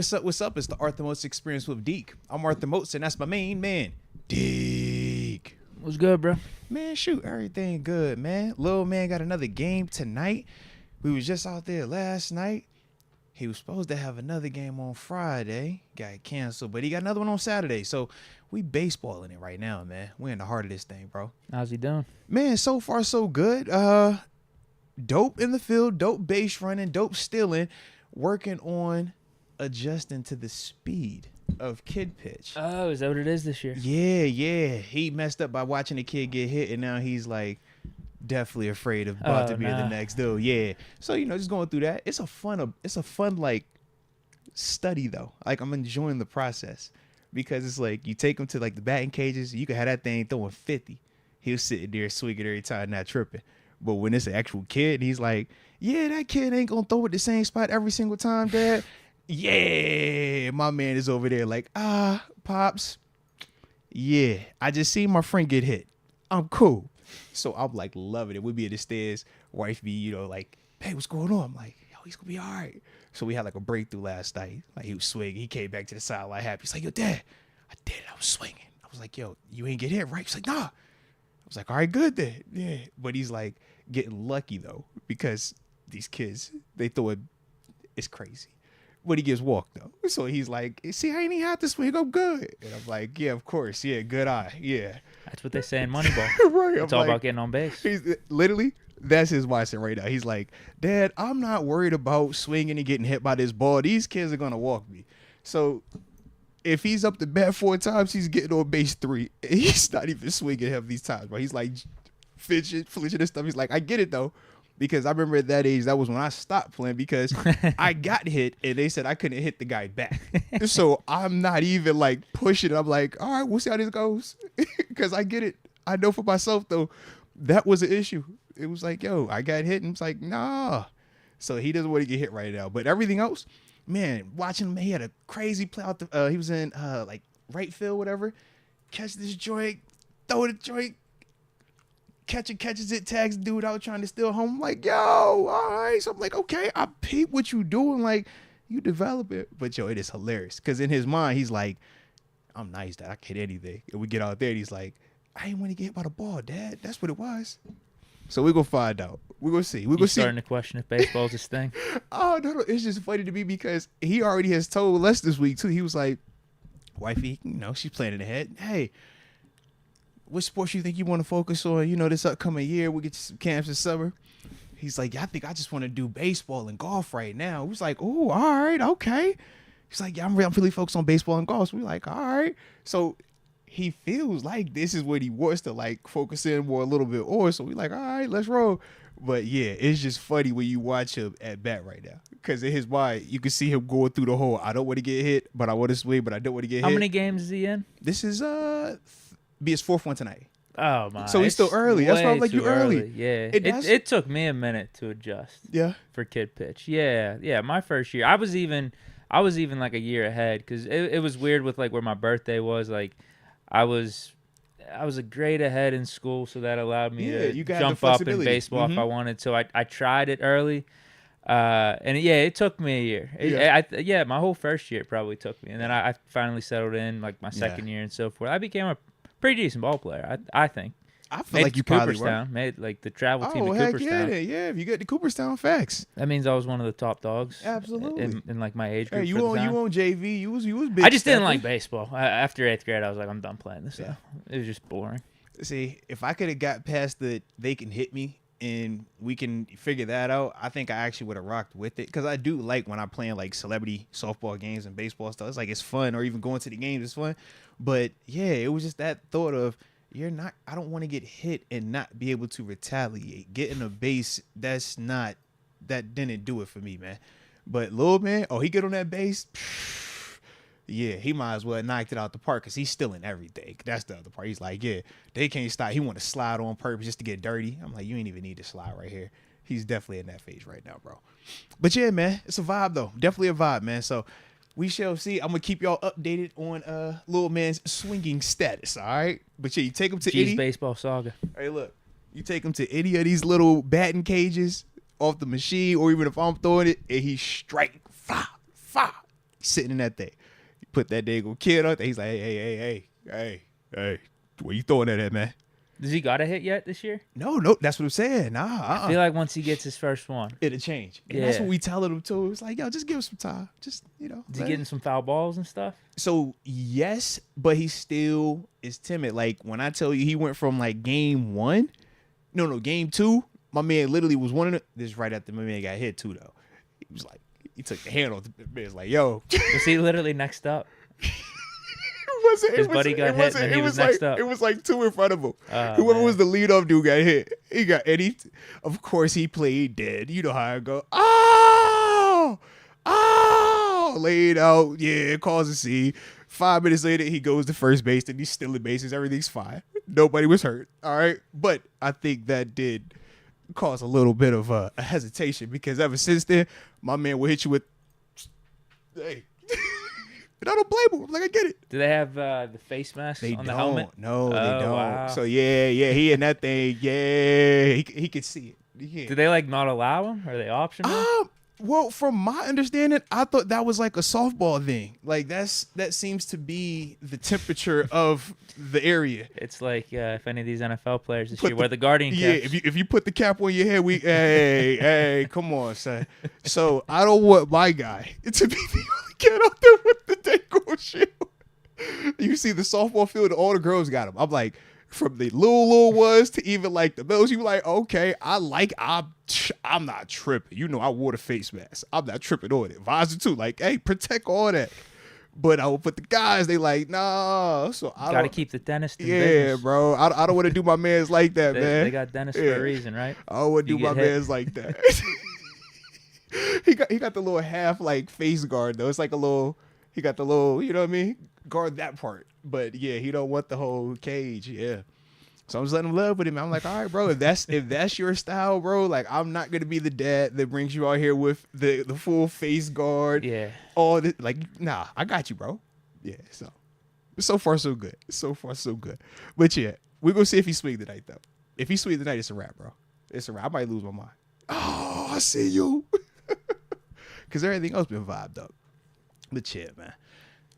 what's up? What's up? It's the Arthur Moats Experience with Deke. I'm Arthur Moats, and that's my main man, Deke. What's good, bro? Man, shoot, everything good, man. Little man got another game tonight. We was just out there last night. He was supposed to have another game on Friday. Got canceled, but he got another one on Saturday. So we baseballing it right now, man. We're in the heart of this thing, bro. How's he doing? Man, so far so good. Dope in the field, dope base running, dope stealing, working on adjusting to the speed of kid pitch. Oh, is that what it is this year? Yeah. He messed up by watching the kid get hit, and now he's like definitely afraid of about to be the next dude. Yeah. So, just going through that. It's a fun like study though. Like I'm enjoying the process because it's like you take him to like the batting cages, you can have that thing throwing 50. He'll sit there swinging every time, not tripping. But when it's an actual kid, he's like, yeah, that kid ain't gonna throw it the same spot every single time, Dad. Yeah, my man is over there like, Pops. Yeah, I just seen my friend get hit. I'm cool. So I'm like loving it. We be at the stairs. Wife be, like, hey, what's going on? I'm like, yo, he's gonna be all right. So we had like a breakthrough last night. Like he was swinging. He came back to the sideline happy. He's like, yo, Dad, I did it. I was swinging. I was like, yo, you ain't get hit, right? He's like, nah. I was like, all right, good then. Yeah. But he's like getting lucky though, because these kids, they throw it, it's crazy. But he gets walked though. So he's like, see, I ain't even have to swing. I'm good. And I'm like, yeah, of course. Yeah, good eye. Yeah. That's what they say in Moneyball. Right. It's all about getting on base. He's literally, that's his mindset right now. He's like, Dad, I'm not worried about swinging and getting hit by this ball. These kids are going to walk me. So if he's up to bat 4 times, he's getting on base 3. He's not even swinging half these times, bro. He's like flinching and stuff. He's like, I get it though. Because I remember at that age, that was when I stopped playing because I got hit and they said I couldn't hit the guy back. So I'm not even like pushing it. I'm like, all right, we'll see how this goes. Because I get it. I know for myself though, that was an issue. It was like, yo, I got hit and it's like, nah. So he doesn't want to get hit right now. But everything else, man, watching him, he had a crazy play out. He was in like right field, whatever. Catch this joint, throw the joint. Catches it, tags the dude out trying to steal home. I'm like, yo, all right. So I'm like, okay, I peep what you doing. Like, you develop it. But, yo, it is hilarious. Because in his mind, he's like, I'm nice, Dad. I can hit anything. And we get out there, and he's like, I ain't want to get hit by the ball, Dad. That's what it was. So we're going to find out. We're going to see. We're going to see. Starting to question if baseball's his thing. Oh, no. It's just funny to me because he already has told Les this week, too. He was like, wifey, she's planning ahead. Hey, what sports you think you want to focus on, this upcoming year? We'll get some camps this summer. He's like, I think I just want to do baseball and golf right now. We was like, oh, all right, okay. He's like, yeah, I'm really focused on baseball and golf. So we're like, all right. So he feels like this is what he wants to like focus in more a little bit more. So we're like, all right, let's roll. But yeah, it's just funny when you watch him at bat right now. Because in his mind, you can see him going through the whole, I don't want to get hit, but I want to swing, but I don't want to get hit. How many games is he in? This is be his 4th one tonight. Oh my! So he's still early. That's why I'm like, you early. Yeah. It took me a minute to adjust. Yeah. For kid pitch. Yeah. My first year, I was even like a year ahead because it was weird with like where my birthday was. Like, I was a grade ahead in school, so that allowed me to jump up in baseball if I wanted. So I tried it early. And it took me a year. My whole first year it probably took me, and then I finally settled in like my second year and so forth. I became a pretty decent ball player, I think. I feel like you probably were. Made like the travel team to Cooperstown. Yeah, if you get to Cooperstown, facts. That means I was one of the top dogs. Absolutely. In like my age group. Hey, you on JV? You was big. I just didn't like baseball. After 8th grade, I was like, I'm done playing this stuff. It was just boring. See, if I could have got past they can hit me and we can figure that out, I think I actually would have rocked with it. Because I do like when I'm playing like celebrity softball games and baseball stuff. It's like it's fun, or even going to the games is fun. But yeah, it was just that thought of I don't want to get hit and not be able to retaliate. Getting a base, that didn't do it for me, man. But little man, he get on that base. Yeah, he might as well have knocked it out the park because he's still in everything. That's the other part. He's like, yeah, they can't stop. He want to slide on purpose just to get dirty. I'm like, you ain't even need to slide right here. He's definitely in that phase right now, bro. But yeah, man, it's a vibe though. Definitely a vibe, man. So we shall see. I'm gonna keep y'all updated on little man's swinging status. All right, but yeah, you take him to any baseball saga. Hey, look, you take him to any of these little batting cages off the machine, or even if I'm throwing it and he strike, fa. sitting in that thing. He put that daggone kid up there. He's like, hey, where you throwing that at, man? Does he got a hit yet this year? No, that's what I'm saying. Nah, I feel like once he gets his first one, it'll change. And that's what we telling him too. It's like, yo, just give him some time. Just, Is he getting some foul balls and stuff? So yes, but he still is timid. Like when I tell you he went from like game 2, my man literally was one of the, this right after my man got hit too though. He was like, he took the hand off the man's like, yo. Was he literally next up? His buddy got hit and he was next up. It was like 2 in front of him. Oh, Whoever man. was the leadoff dude got hit. Of course he played dead. You know how I go. Laid out. Yeah, calls a C. 5 minutes later, he goes to first base and he's stealing bases. Everything's fine. Nobody was hurt. All right. But I think that did cause a little bit of a hesitation because ever since then, my man will hit you with, hey. And I don't blame him. Like, I get it. Do they have the face masks on the helmet? No, they don't. Wow. So yeah, he in that thing. Yeah, he could see it. Do they like not allow him? Are they optional? Well, from my understanding, I thought that was like a softball thing. Like that seems to be the temperature of the area. It's like if any of these NFL players this year wear the Guardian caps. Yeah, if you put the cap on your head, hey, come on, son. So I don't want my guy to be the only kid out there with the Deke shield. You see the softball field, all the girls got them. I'm like, from the little ones to even like the bells, you like, okay, I'm not tripping. I wore the face mask. I'm not tripping on it. Visor too, like, hey, protect all that. But I will put the guys, they like, nah. So I gotta keep the dentist in yeah, business. bro. I don't want to do my mans like that, man. They got dentists for a reason, right? I don't want to do my mans like that. He got the little half like face guard though. It's like he got the little, you know what I mean? Guard that part. But yeah, he don't want the whole cage. Yeah. So I'm just letting him love with him. I'm like, all right, bro, if that's your style, bro, like I'm not gonna be the dad that brings you out here with the full face guard. Yeah. All this, like, nah, I got you, bro. Yeah. So far so good. But yeah, we're gonna see if he swing tonight though. If he swing tonight, it's a wrap, bro. It's a wrap. I might lose my mind. Oh, I see you. Cause everything else been vibed up. But yeah, man.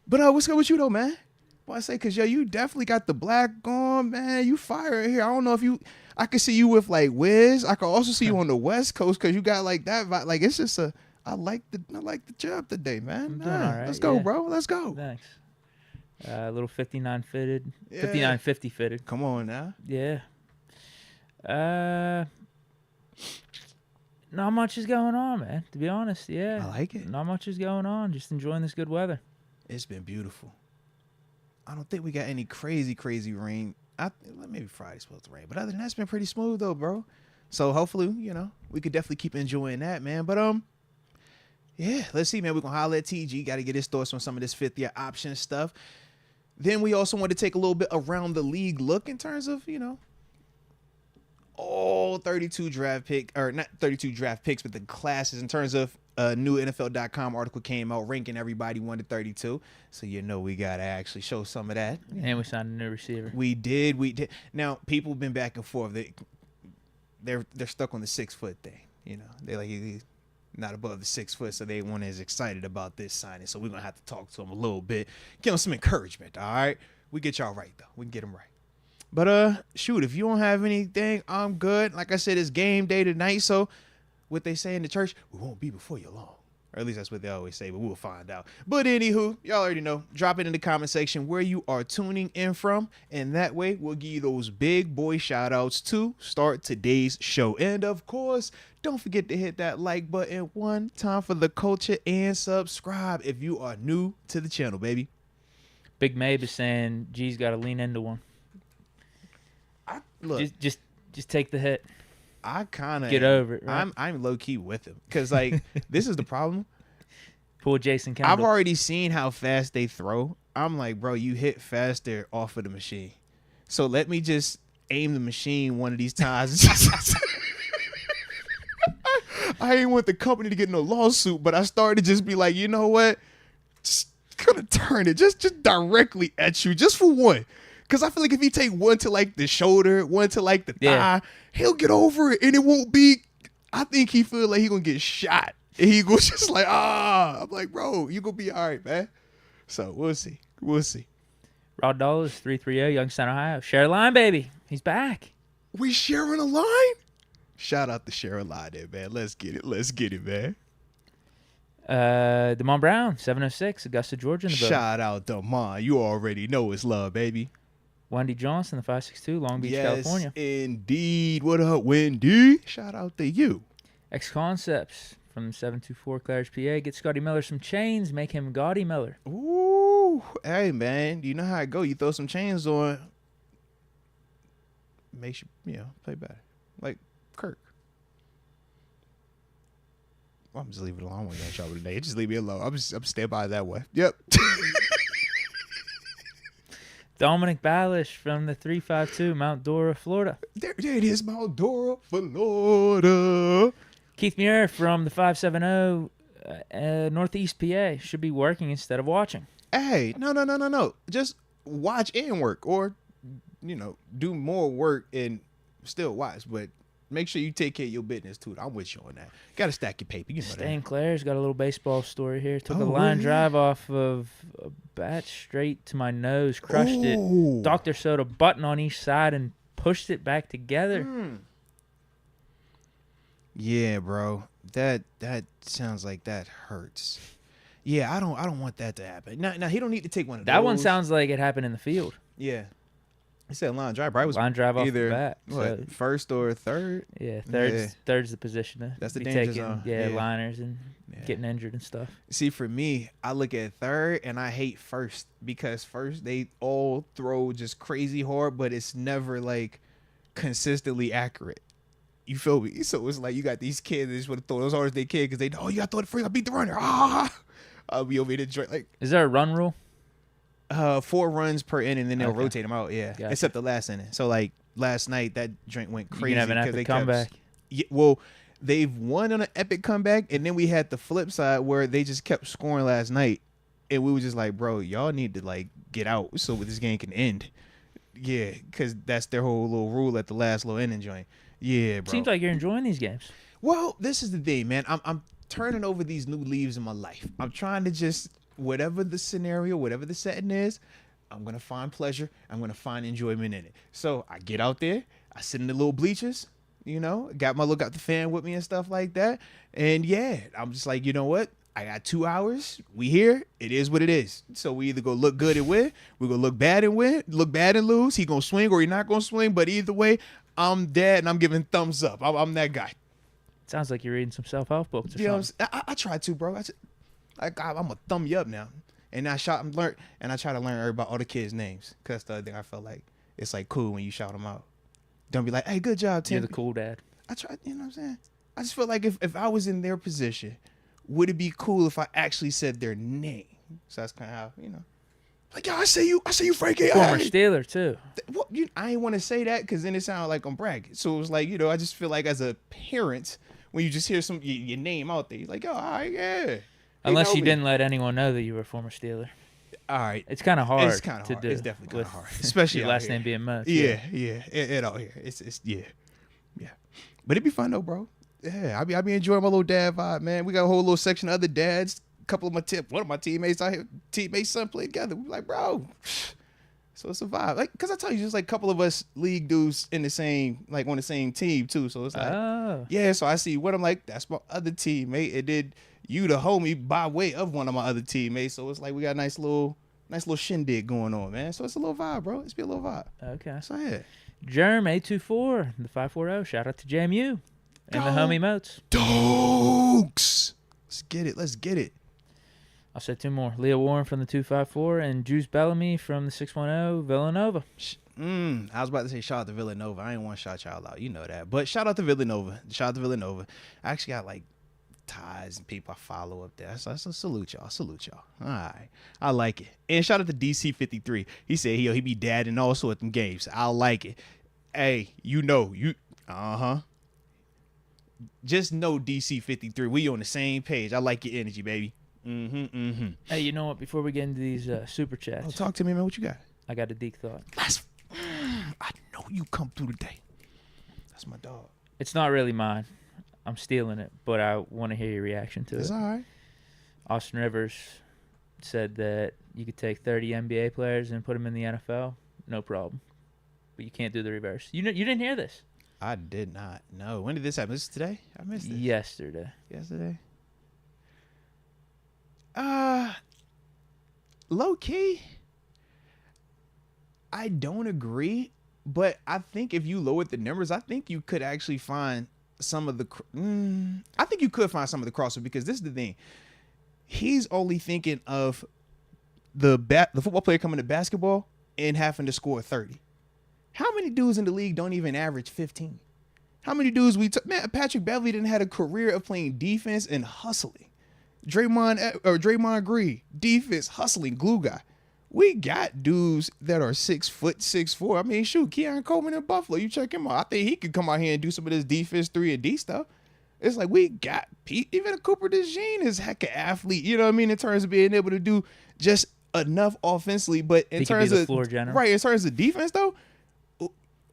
But what's good with you though, man? Well, I say, cause you definitely got the black on, man. You fire in here. I don't know if I could see you with like Wiz. I could also see you on the West Coast cause you got like that vibe. Like it's just I like the job today, man. All right, let's go, bro. Let's go. Thanks. A little 59 fitted, 5950 fitted. Come on now. Yeah. Not much is going on, man. To be honest, yeah. I like it. Not much is going on. Just enjoying this good weather. It's been beautiful. I don't think we got any crazy rain. Maybe Friday's supposed to rain, but other than that, it's been pretty smooth though, bro. So hopefully, we could definitely keep enjoying that, man. But yeah, let's see, man. We're gonna holler at TG. Got to get his thoughts on some of this 5th-year option stuff. Then we also want to take a little bit around the league look in terms of, all 32 draft pick, or not 32 draft picks, but the classes in terms of new NFL.com article came out ranking everybody 1 to 32. So we gotta actually show some of that. And we signed a new receiver. We did. Now people have been back and forth. They're stuck on the 6 foot thing. They're like he's not above the 6 foot, so they weren't as excited about this signing. So we're gonna have to talk to them a little bit, give them some encouragement. All right, we get y'all right though. We can get them right. But shoot, if you don't have anything, I'm good. Like I said, it's game day tonight, so what they say in the church, we won't be before you long. Or at least that's what they always say, but we'll find out. But anywho, y'all already know. Drop it in the comment section where you are tuning in from, and that way we'll give you those big boy shout outs to start today's show. And of course, don't forget to hit that like button one time for the culture and subscribe if you are new to the channel, baby. Big Mabe is saying G's got to lean into one. Look, just take the hit. I kind of get over it. Right? I'm low key with him because like this is the problem. Pull Jason Kendall. I've already seen how fast they throw. I'm like, bro, you hit faster off of the machine. So let me just aim the machine one of these times. I ain't want the company to get no lawsuit, but I started to just be like, you know what? Just gonna turn it just directly at you, just for one. Because I feel like if he take one to like the shoulder, one to like the thigh, he'll get over it and it won't be. I think he feel like he gonna get shot And he goes just like, I'm like, bro, you gonna be all right, man. So we'll see. We'll see. Rod Dollars, 330, Youngstown, Ohio. Share a line, baby. He's back. We sharing a line? Shout out to share a line there, man. Let's get it. Let's get it, man. Damon Brown, 706, Augusta, Georgia in the building. Shout out Damon. You already know it's love, baby. Wendy Johnson, the 562, Long Beach, California. Indeed. What up, Wendy? Shout out to you. X Concepts from 724, Claridge, PA. Get Scotty Miller some chains. Make him Gaudy Miller. Ooh. Hey, man. You know how it go. You throw some chains on. Makes you, play better. Like Kirk. Well, I'm just leaving it alone. I won't get in trouble today. Just leave me alone. I'm staying by that way. Yep. Dominic Ballish from the 352, Mount Dora, Florida. There it is, Mount Dora, Florida. Keith Muir from the 570, Northeast PA. Should be working instead of watching. Hey, no. Just watch and work, or do more work and still watch. But make sure you take care of your business too. I'm with you on that. Got to stack your paper. You know Stan that. Claire's got a little baseball story here. Took a Oh, line yeah. drive off of a bat straight to my nose, crushed it. Ooh. Doctor sewed a button on each side and pushed it back together. Yeah, bro. That sounds like that hurts. Yeah, I don't want that to happen. Now he don't need to take one of those. That one sounds like it happened in the field. Yeah. He said line drive. Probably was Line drive off either the bat. what, So, first or third. yeah, Yeah. third's the position to That's the be danger taking. zone. Yeah, Yeah. liners and Yeah. getting injured and stuff. See, for me, I look at third and I hate first because first they all throw just crazy hard, but it's never like consistently accurate. You feel me? So it's like you got these kids that just want to throw as hard as they can because they know, you got to throw it free. I beat the runner. I'll be over here to joint like Is there a run rule? 4 runs per inning, then they'll Okay. rotate them out. Yeah, Gotcha. except the last inning. So like last night, that drink went You crazy can have an because epic they comeback. Yeah, well, they've won on an epic comeback, and then we had the flip side where they just kept scoring last night, and we were just like, bro, y'all need to like get out so this game can end. Yeah, because that's their whole little rule at the last little inning joint. Yeah, bro. Seems like you're enjoying these games. Well, this is the thing, man. I'm turning over these new leaves in my life. I'm trying to just, whatever the scenario, whatever the setting is, I'm going to find pleasure. I'm going to find enjoyment in it. So I get out there. I sit in the little bleachers, got the fan with me and stuff like that. And yeah, I'm just like, you know what? I got 2 hours. We here. It is what it is. So we either go look good and win. We're going to look bad and win, look bad and lose. He going to swing or he not going to swing. But either way, I'm dead and I'm giving thumbs up. I'm that guy. Sounds like you're reading some self-help books or You know something. what I'm saying? I try to, bro. I'm gonna thumb you up now, and I try to learn about all the kids' names, cause that's the other thing I felt like it's like cool when you shout them out. Don't be like, hey, good job, Tim. You're the cool dad. I try, you know what I'm saying? I just feel like if I was in their position, would it be cool if I actually said their name? So that's kind of how, like, yo, I say you, Frankie. Former Hey. Steeler too. Well, I ain't want to say that because then it sounded like I'm bragging. So it was like, I just feel like as a parent, when you just hear your name out there, you're like, oh, all right, yeah. They Unless know you me. didn't let anyone know that you were a former Steeler. All right. It's kind of hard It's kind of to hard. do. It's definitely kind with of hard, especially your out last here. name being Moats. Yeah. It out here. It's yeah. But it'd be fun though, bro. Yeah, I be enjoying my little dad vibe, man. We got a whole little section of other dads. A couple of one of my teammates out here, teammates, son played together. We like, bro. So it's a vibe, like, cause I tell you, just like a couple of us league dudes in the same, like on the same team too. So it's like, yeah. So I see what I'm like. That's my other teammate, and then you the homie by way of one of my other teammates. So it's like we got a nice little shindig going on, man. So it's a little vibe, bro. It's be a little vibe. Okay. So yeah. Germ 824, the 540. Shout out to JMU and the homie Moats. Dokes. Let's get it. I'll say 2 more. Leah Warren from the 254 and Juice Bellamy from the 610 Villanova. I was about to say shout out to Villanova. I ain't want to shout y'all out. You know that. But shout out to Villanova. I actually got like ties and people I follow up there. So salute y'all. All right. I like it. And shout out to DC53. He said he be dad in all sorts of them games. I like it. Hey, just know DC53. We on the same page. I like your energy, baby. Hey, you know what? Before we get into these super chats, Talk to me, man. What you got? I got a Deke thought. I know you come through today. That's my dog. It's not really mine. I'm stealing it, but I want to hear your reaction to It's it. all right. Austin Rivers said that you could take 30 NBA players and put them in the NFL, no problem. But you can't do the reverse. You didn't hear this? I did not. No. When did this happen? This is today? I missed it. Yesterday. Low key, I don't agree, but I think if you lowered the numbers, I think you could actually find some of the. I think you could find some of the crossover, because this is the thing. He's only thinking of the football player coming to basketball and having to score 30. How many dudes in the league don't even average 15? How many dudes man, Patrick Beverly didn't had a career of playing defense and hustling. Draymond Green, defense, hustling, glue guy. We got dudes that are 6 foot, 6'4". I mean, shoot, Keon Coleman in Buffalo, you check him out. I think he could come out here and do some of this defense 3 and D stuff. It's like we got even a Cooper DeJean is heck of athlete. You know what I mean? In terms of being able to do just enough offensively, but in terms of floor general. Right, in terms of defense though,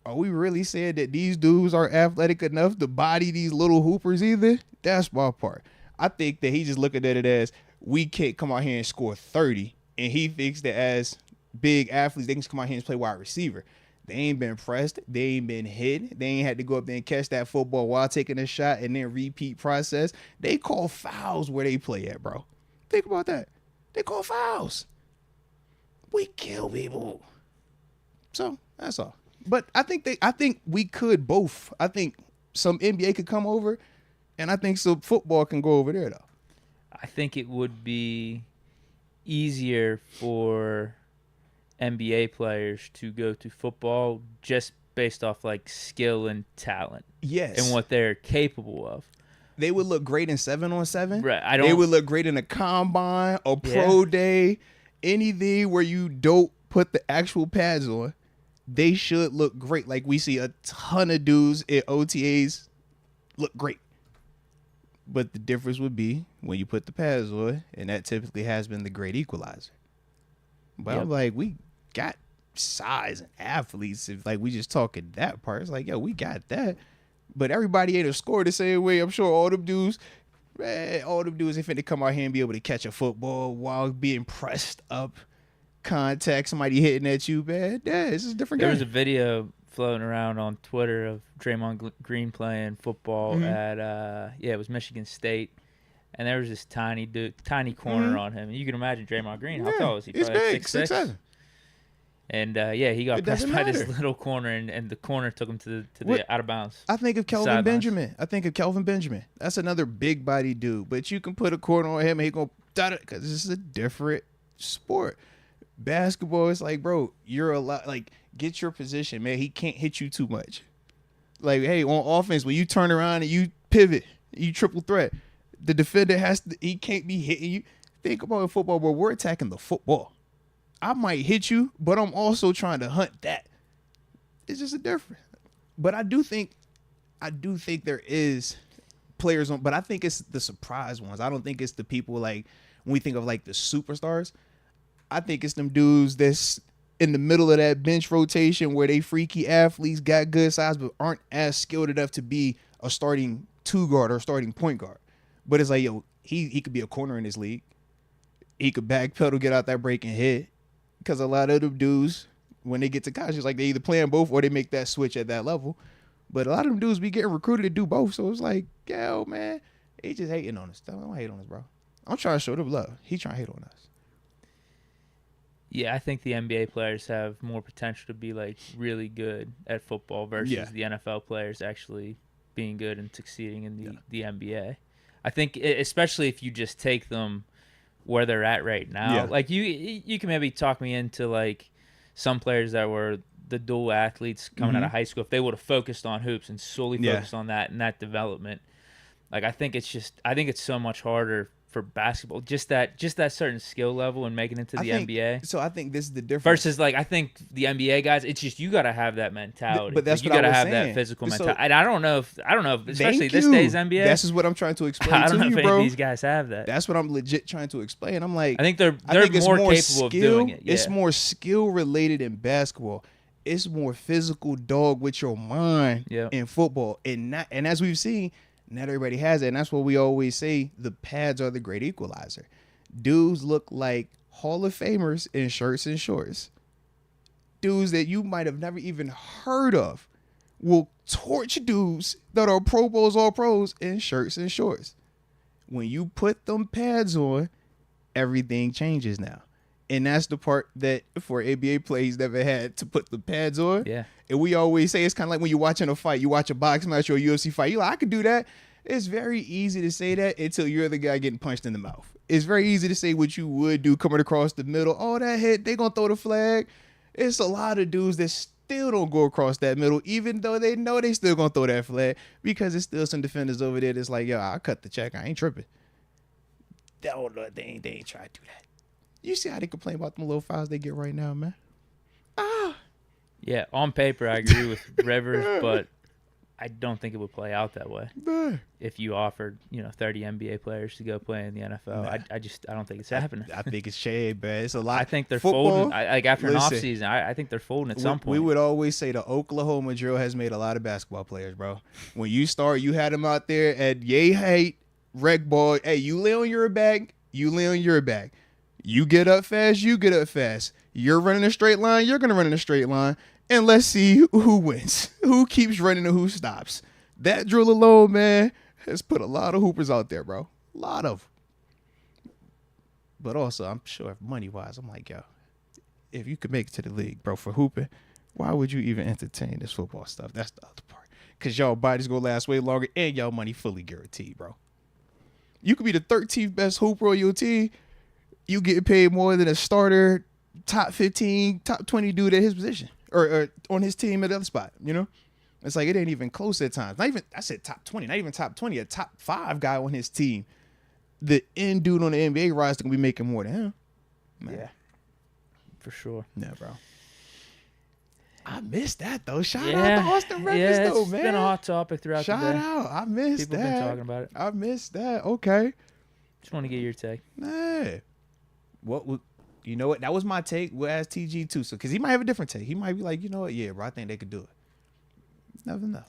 are we really saying that these dudes are athletic enough to body these little hoopers either? That's my part. I think that he just looking at it as we can't come out here and score 30, and he thinks that as big athletes, they can come out here and play wide receiver. They ain't been pressed. They ain't been hit. They ain't had to go up there and catch that football while taking a shot and then repeat process. They call fouls where they play at, bro. Think about that. They call fouls. We kill people. So that's all. But I think we could both. I think some NBA could come over, and I think some football can go over there though. I think it would be easier for NBA players to go to football just based off like skill and talent. Yes. And what they're capable of. They would look great in 7-on-7. Right. They would look great in a combine, a pro day, anything where you don't put the actual pads on. They should look great. Like we see a ton of dudes at OTAs look great. But the difference would be when you put the pads on, and that typically has been the great equalizer. But I'm like, we got size and athletes. If like we just talking that part, it's like, yo, we got that. But everybody ain't a score the same way. I'm sure all them dudes, they finna come out here and be able to catch a football while being pressed up, contact, somebody hitting at you, man. Yeah, this is a different game. There was a video floating around on Twitter of Draymond Green playing football at it was Michigan State, and there was this tiny corner on him. And you can imagine Draymond Green. How tall is he? He's Probably big, 6'7". And he got pressed by this matter. little corner, and the corner took him to the out of bounds. I think of Kelvin Benjamin. That's another big body dude. But you can put a corner on him and he gonna dot it because this is a different sport. Basketball is like, bro, you're a lot like get your position, man. He can't hit you too much. Like, hey, on offense, when you turn around and you pivot, you triple threat, the defender he can't be hitting you. Think about in football where we're attacking the football. I might hit you, but I'm also trying to hunt that. It's just a difference. But I do think there is players on, but I think it's the surprise ones. I don't think it's the people like when we think of like the superstars. I think it's them dudes that's in the middle of that bench rotation where they freaky athletes, got good size, but aren't as skilled enough to be a starting 2 guard or starting point guard. But it's like, yo, he could be a corner in this league. He could backpedal, get out that break and hit. Because a lot of them dudes, when they get to college, it's like they either playing both or they make that switch at that level. But a lot of them dudes be getting recruited to do both. So it's like, yo, man, he just hating on us. Don't hate on us, bro. I'm trying to show them love. He trying to hate on us. Yeah, I think the NBA players have more potential to be like really good at football versus the NFL players actually being good and succeeding in the NBA. I think especially if you just take them where they're at right now. Yeah. Like you can maybe talk me into like some players that were the dual athletes coming out of high school. If they would have focused on hoops and solely focused on that and that development, like I think it's so much harder for basketball. Just that certain skill level and making it to the NBA. So I think this is the difference. Versus like I think the NBA guys, it's just you got to have that mentality. But that's like, what you got I to have have saying. that physical So, mentality. And I don't know if especially Thank this you. days NBA. This is what I'm trying to explain I don't to know you, if bro. any of these guys have that. That's what I'm legit trying to explain. I'm like, I think they're it's more capable skill, of doing it. Yeah. It's more skill related in basketball. It's more physical dog with your mind in football. And as we've seen, Not everybody has it, and that's what we always say. The pads are the great equalizer. Dudes look like Hall of Famers in shirts and shorts. Dudes that you might have never even heard of will torch dudes that are Pro Bowls, All Pros in shirts and shorts. When you put them pads on, everything changes now. And that's the part that for ABA players never had to put the pads on. Yeah. And we always say it's kind of like when you're watching a fight, you watch a boxing match or a UFC fight, you're like, I could do that. It's very easy to say that until you're the guy getting punched in the mouth. It's very easy to say what you would do coming across the middle. Oh, that hit, they gonna throw the flag. It's a lot of dudes that still don't go across that middle, even though they know they still gonna throw that flag, because there's still some defenders over there that's like, yo, I'll cut the check. I ain't tripping. They ain't trying to do that. You see how they complain about them little fouls they get right now, man? Yeah, on paper, I agree with Rivers, but I don't think it would play out that way. If you offered, 30 NBA players to go play in the NFL, I don't think it's happening. I think it's shade, man. It's a lot. I think they're Football, folding. After an offseason, I think they're folding at some point. We would always say the Oklahoma drill has made a lot of basketball players, bro. When you start, you had them out there at yay height, rec ball. Hey, you lay on your back, you lay on your back. You get up fast, you get up fast. You're running a straight line, you're going to run in a straight line. And let's see who wins, who keeps running and who stops. That drill alone, man, has put a lot of hoopers out there, bro. A lot of. But also, I'm sure money-wise, I'm like, yo, if you could make it to the league, bro, for hooping, why would you even entertain this football stuff? That's the other part. Because y'all bodies going to last way longer and y'all money fully guaranteed, bro. You could be the 13th best hooper on your team. You get paid more than a starter, top 15, top 20 dude at his position. Or on his team at the other spot, It's like it ain't even close at times. Not even, I said top 20, not even top 20, a top 5 guy on his team. The end dude on the NBA roster can be making more than him. Man. Yeah, for sure. Yeah, bro. I missed that, though. Shout out to Austin Rivers, though, it's man. been a hot topic throughout the day. Shout out. I missed People that. have been talking about it. I missed that. Okay. Just want to get your take. Nah. You know what? That was my take. We'll ask TG too. So, because he might have a different take. He might be like, you know what? Yeah, bro, I think they could do it. Never know.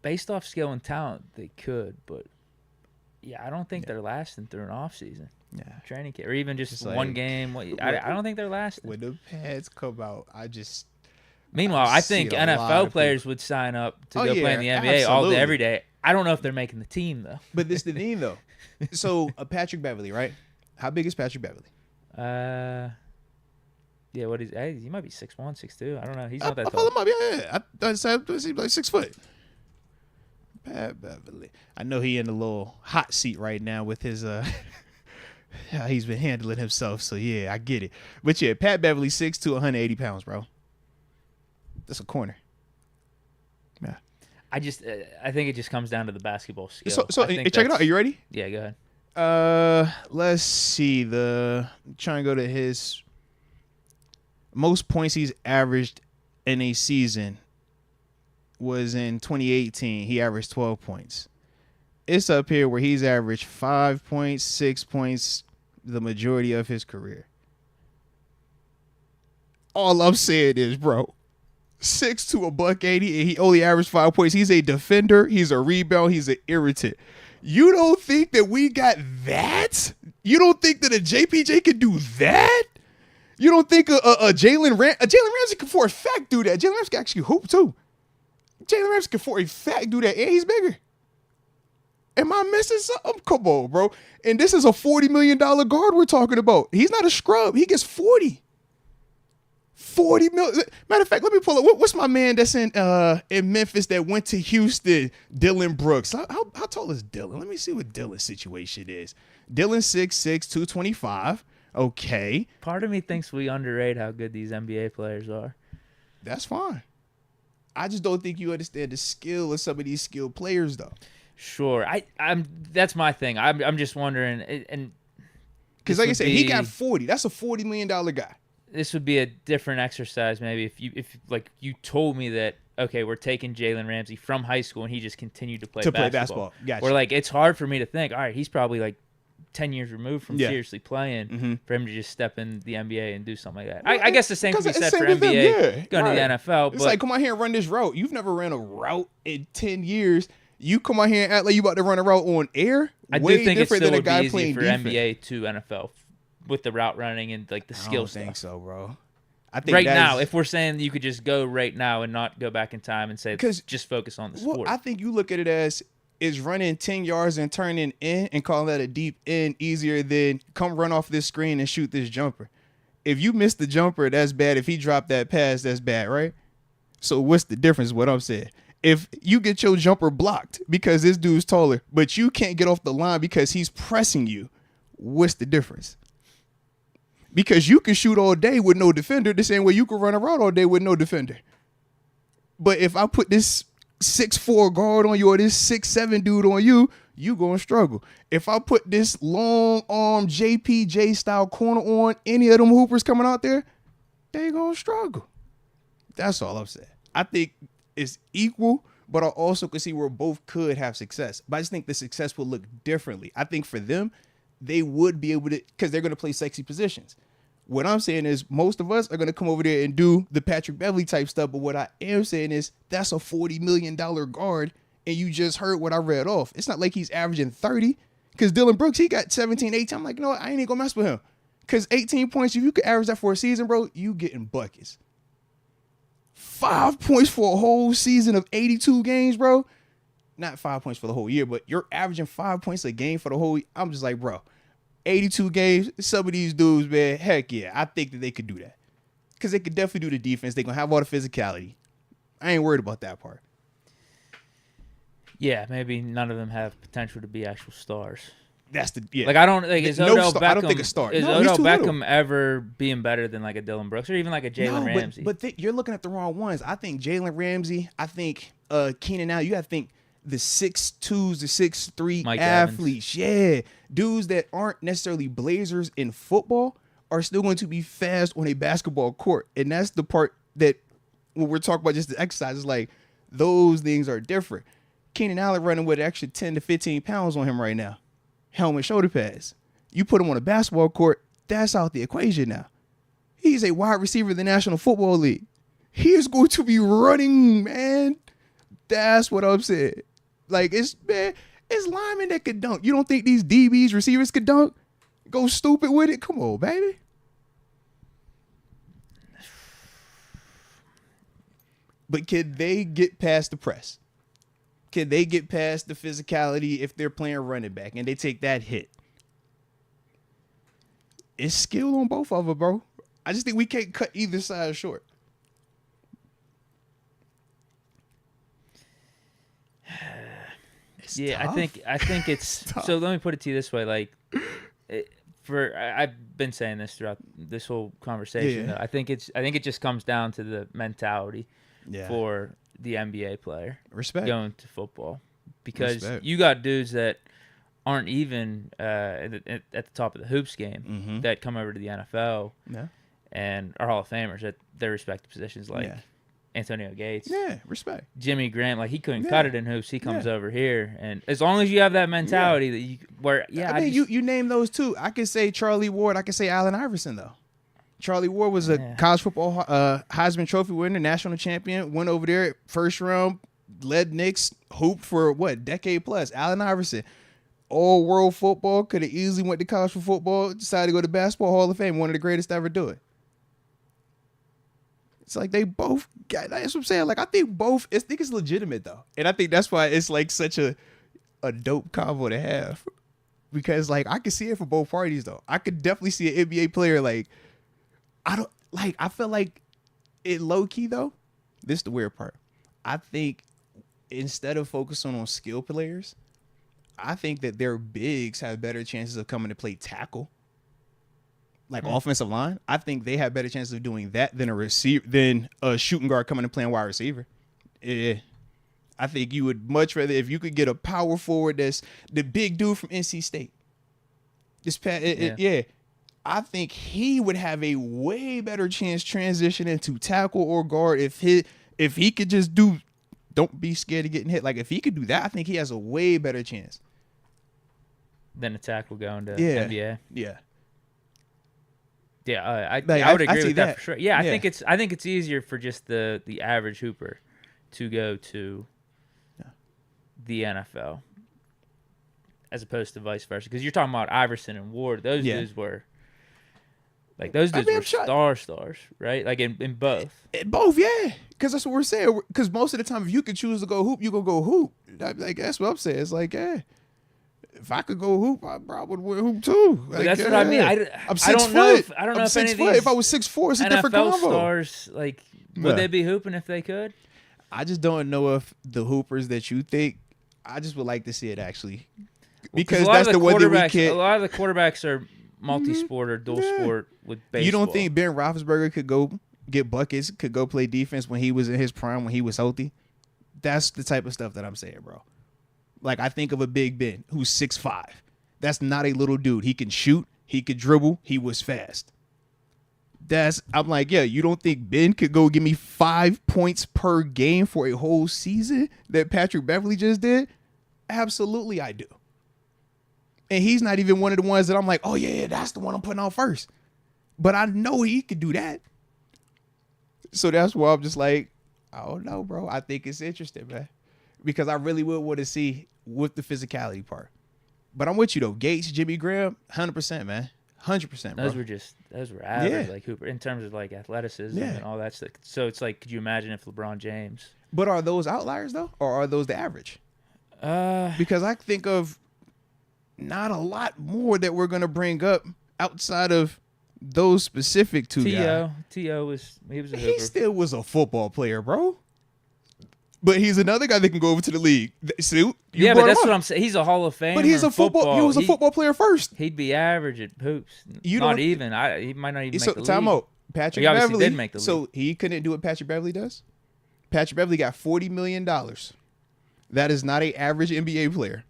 Based off skill and talent, they could, but I don't think they're lasting through an off season. Yeah. Training camp, or even just like, one game. I don't think they're lasting. When the pads come out, Meanwhile, I think NFL players would sign up to go play in the NBA all day, every day. I don't know if they're making the team, though. But this is the thing, though. So, Patrick Beverly, right? How big is Patrick Beverly? What is? Hey, he might be 6'1", 6'2". I don't know. He's not that I tall. follow him up. Yeah. I said he's like 6 foot. Pat Beverly. I know he in a little hot seat right now with his how he's been handling himself. So yeah, I get it. But yeah, Pat Beverly 6'2", 180 pounds, bro. That's a corner. Yeah. I think it just comes down to the basketball skill. So check it out. Are you ready? Yeah, go ahead. Let's see. Trying to go to his most points he's averaged in a season was in 2018. He averaged 12 points. It's up here where he's averaged 5 points, 6 points the majority of his career. All I'm saying is, bro, 6'2", $180, and he only averaged 5 points. He's a defender. He's a rebound. He's an irritant. You don't think that we got that? You don't think that a JPJ could do that? You don't think a Jalen Ramsey could for a fact do that? Jalen Ramsey can actually hoop too. Jalen Ramsey can for a fact do that, and he's bigger. Am I missing something? Come on, bro. And this is a $40 million guard we're talking about. He's not a scrub. He gets 40. 40 million. Matter of fact, let me pull up. What's my man that's in Memphis that went to Houston? Dylan Brooks. How tall is Dylan? Let me see what Dylan's situation is. Dylan 6'6", 225. Okay. Part of me thinks we underrate how good these NBA players are. That's fine. I just don't think you understand the skill of some of these skilled players, though. Sure. I'm. That's my thing. I'm just wondering, and because like I said, he got 40. That's a $40 million guy. This would be a different exercise, maybe if you told me that, okay, we're taking Jalen Ramsey from high school and he just continued to play basketball. Gotcha. Or like it's hard for me to think, all right, he's probably like 10 years removed from seriously playing for him to just step in the NBA and do something like that. I guess the same can be said for NBA going to the NFL. It's like, come on here and run this route. You've never ran a route in 10 years. You come out here and act like you about to run a route on air. I do Way think it different still than a would be guy easy playing for defense. NBA to NFL with the route running and like the I skill don't think stuff. so, bro. I think Right that's, now, if we're saying you could just go right now and not go back in time and say just focus on the sport. Well, I think you look at it as is running 10 yards and turning in and calling that a deep end easier than come run off this screen and shoot this jumper. If you miss the jumper, that's bad. If he dropped that pass, that's bad, right? So what's the difference? What I'm saying, if you get your jumper blocked because this dude's taller, but you can't get off the line because he's pressing you, what's the difference? Because you can shoot all day with no defender the same way you can run a route all day with no defender. But if I put this 6'4" guard on you or this 6'7" dude on you, you gonna struggle. If I put this long arm JPJ style corner on any of them hoopers coming out there, they gonna struggle. That's all I'm saying. I think it's equal, but I also can see where both could have success. But I just think the success will look differently. I think for them, they would be able to, because they're gonna play sexy positions. What I'm saying is most of us are going to come over there and do the Patrick Beverly type stuff. But what I am saying is that's a $40 million guard. And you just heard what I read off. It's not like he's averaging 30 because Dylan Brooks, he got 17, 18. I'm like, you know what? I ain't even going to mess with him because 18 points, if you could average that for a season, bro, you getting buckets. 5 points for a whole season of 82 games, bro. Not 5 points for the whole year, but you're averaging 5 points a game for the whole year. I'm just like, bro. 82 games, some of these dudes, man, heck yeah, I think that they could do that. Because they could definitely do the defense. They're going to have all the physicality. I ain't worried about that part. Yeah, maybe none of them have potential to be actual stars. That's the, yeah. Like, I don't, like, is Odell Beckham, I don't think a star. Is Odell Beckham ever being better than, like, a Dylan Brooks or even, like, a Jalen Ramsey? But you're looking at the wrong ones. I think Jalen Ramsey, I think Keenan Allen, you got to think the 6'2s, the 6'3 Mike athletes. Evans. Yeah. Dudes that aren't necessarily blazers in football are still going to be fast on a basketball court. And that's the part that when we're talking about just the exercises, like those things are different. Keenan Allen running with an extra 10 to 15 pounds on him right now. Helmet, shoulder pads. You put him on a basketball court, that's out the equation now. He's a wide receiver in the National Football League. He is going to be running, man. That's what I'm saying. Like, it's linemen that could dunk. You don't think these DBs, receivers could dunk? Go stupid with it? Come on, baby. But can they get past the press? Can they get past the physicality if they're playing running back and they take that hit? It's skill on both of them, bro. I just think we can't cut either side short. Yeah, tough. I think it's Tough. so. Let me put it to you this way: like, I've been saying this throughout this whole conversation. Yeah. I think it just comes down to the mentality for the NBA player Respect going to football, because Respect. you got dudes that aren't even at the top of the hoops game that come over to the NFL and are Hall of Famers at their respective positions, like Antonio Gates. Yeah, respect. Jimmy Graham, like he couldn't cut it in hoops. He comes over here, and as long as you have that mentality that you, where I mean, you name those two. I could say Charlie Ward. I could say Allen Iverson though. Charlie Ward was a college football Heisman Trophy winner, national champion. Went over there first round, led Knicks, hooped for what, decade plus. Allen Iverson, all world football, could have easily went to college for football. Decided to go to basketball Hall of Fame. One of the greatest to ever do it. It's like they both got, that's what I'm saying. Like, I think both, I think it's legitimate though. And I think that's why it's like such a dope combo to have. Because like, I could see it for both parties though. I could definitely see an NBA player like, I feel like it low key though. This is the weird part. I think instead of focusing on skill players, I think that their bigs have better chances of coming to play tackle. Like offensive line, I think they have better chances of doing that than a shooting guard coming and playing wide receiver. Yeah, I think you would much rather if you could get a power forward that's the big dude from NC State. I think he would have a way better chance transitioning to tackle or guard if he could just don't be scared of getting hit. Like if he could do that, I think he has a way better chance than a tackle going to NBA. Yeah. Yeah, I would agree with that for sure. Yeah, I think it's easier for just the average hooper to go to the NFL as opposed to vice versa? Because you're talking about Iverson and Ward. Those dudes were like were stars, right? Like in both. In both, yeah. Because that's what we're saying. Because most of the time, if you could choose to go hoop, you gonna go hoop. Like that's what I'm saying. It's like, yeah. If I could go hoop, I probably would hoop too. Like, that's what I mean. I'm 6 foot. I don't know if 6 any foot. of these If I was 6'4", it's a different NFL combo. stars, like, would they be hooping if they could? I just don't know if the hoopers that you think. I just would like to see it actually, because that's the one that we can't. A lot of the quarterbacks are multi-sport or dual sport with baseball. You don't think Ben Roethlisberger could go get buckets, could go play defense when he was in his prime, when he was healthy? That's the type of stuff that I'm saying, bro. Like, I think of a Big Ben who's 6'5". That's not a little dude. He can shoot. He could dribble. He was fast. I'm like, yeah, you don't think Ben could go give me 5 points per game for a whole season that Patrick Beverly just did? Absolutely, I do. And he's not even one of the ones that I'm like, oh, yeah, that's the one I'm putting out first. But I know he could do that. So that's why I'm just like, I don't know, bro. I think it's interesting, man. Because I really would want to see with the physicality part. But I'm with you, though. Gates, Jimmy Graham, 100%, man. 100%, bro. Those were average, like Hooper, in terms of like athleticism and all that stuff. So it's like, could you imagine if LeBron James? But are those outliers though, or are those the average? Because I think of not a lot more that we're gonna bring up outside of those specific two guys. T.O. was a Hooper. He still was a football player, bro. But he's another guy that can go over to the league. See, but that's what I'm saying. He's a Hall of Famer. But he's a football. He was a football player first. He'd be average at hoops. He might not even make the league. Time out. Patrick Beverly did make the league. So he couldn't do what Patrick Beverly does. Patrick Beverly got $40 million. That is not an average NBA player.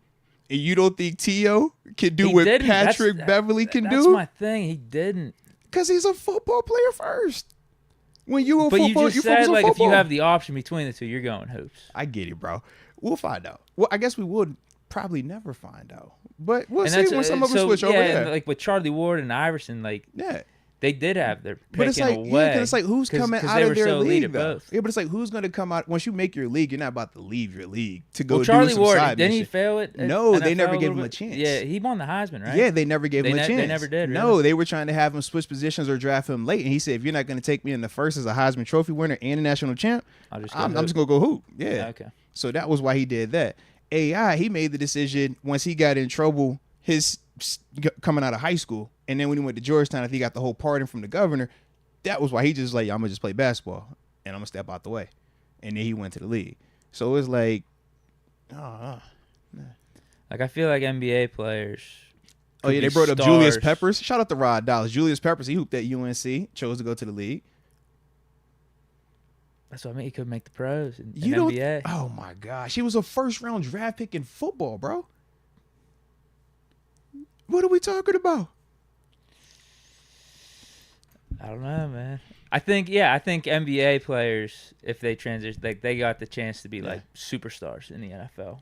And you don't think T.O. can do what Patrick Beverly can do? That's my thing. He didn't. Because he's a football player first. When you but you just said, like, if you have the option between the two, you're going hoops. I get it, bro. We'll find out. Well, I guess we would probably never find out. But we'll see when some of them switch over. Yeah, like with Charlie Ward and Iverson, like, they did have their pick it's in like, a way. It's like, who's coming out of their league, though? Yeah, but it's like, who's going to come out? Once you make your league, you're not about to leave your league to go do some Charlie Ward, side didn't mission. he fail it? No, they never gave him a chance. Yeah, he won the Heisman, right? Yeah, they never gave him a chance. They never did, really? No, they were trying to have him switch positions or draft him late. And he said, if you're not going to take me in the first as a Heisman Trophy winner and a national champ, I'm just going to go hoop. Yeah. Okay. So that was why he did that. AI, he made the decision once he got in trouble, his coming out of high school. And then when he went to Georgetown, if he got the whole pardon from the governor, that was why he just like, I'm going to just play basketball and I'm going to step out the way. And then he went to the league. So it's like, like, I feel like NBA players. Oh, yeah, they brought up Julius Peppers. Shout out to Rod Dallas. Julius Peppers, he hooped at UNC, chose to go to the league. That's what I mean. He could make the pros in NBA. Oh, my gosh. He was a first-round draft pick in football, bro. What are we talking about? I don't know, man. I think NBA players, if they transition, like, they got the chance to be like superstars in the NFL.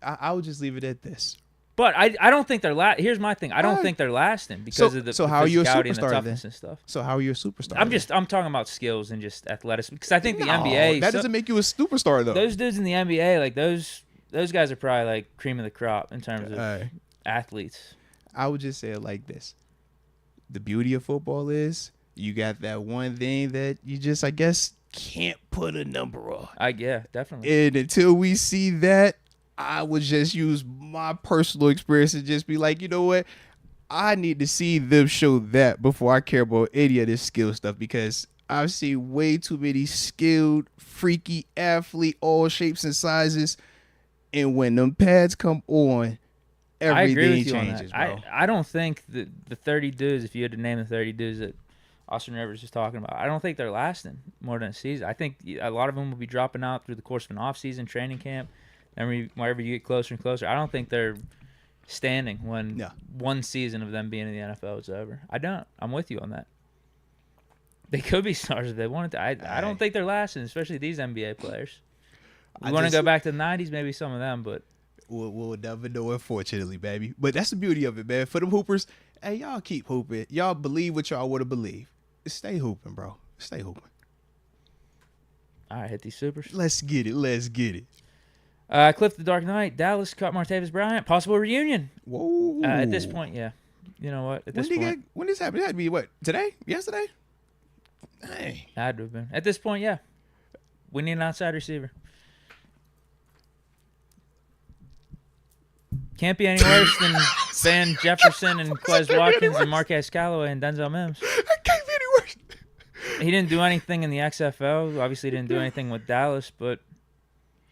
I would just leave it at this. But I don't think they're here's my thing. I don't think they're lasting because of the how are you a physicality and the superstar toughness then? and stuff. So how are you a superstar? I'm talking about skills and just athleticism because I think the NBA that doesn't make you a superstar though. Those dudes in the NBA, like those guys are probably like cream of the crop in terms of athletes. I would just say it like this: the beauty of football is you got that one thing that you just, I guess, can't put a number on. Yeah, definitely. And until we see that, I would just use my personal experience and just be like, you know what? I need to see them show that before I care about any of this skill stuff because I've seen way too many skilled, freaky athlete, all shapes and sizes. And when them pads come on, everything changes, bro. I don't think the 30 dudes, if you had to name the 30 dudes that Austin Rivers is talking about, I don't think they're lasting more than a season. I think a lot of them will be dropping out through the course of an off-season training camp. Whenever you get closer and closer, I don't think they're standing when one season of them being in the NFL is over. I don't. I'm with you on that. They could be stars if they wanted to. I don't think they're lasting, especially these NBA players. We want to go back to the 90s, maybe some of them, but we'll never know, unfortunately, baby. But that's the beauty of it, man. For them hoopers, hey, y'all keep hooping. Y'all believe what y'all want to believe. Stay hooping, bro. Stay hooping. All right, hit these supers. Let's get it. Cliff the Dark Knight, Dallas cut Martavis Bryant, possible reunion. Whoa. At this point, yeah. You know what? At this point, When this happened? It had to be what? Today? Yesterday? Hey. had to have been. At this point, yeah. We need an outside receiver. Can't be any worse than Van Jefferson and Quez Watkins and Marquez Callaway and Denzel Mims. That can't be any worse. He didn't do anything in the XFL. Obviously, didn't do anything with Dallas, but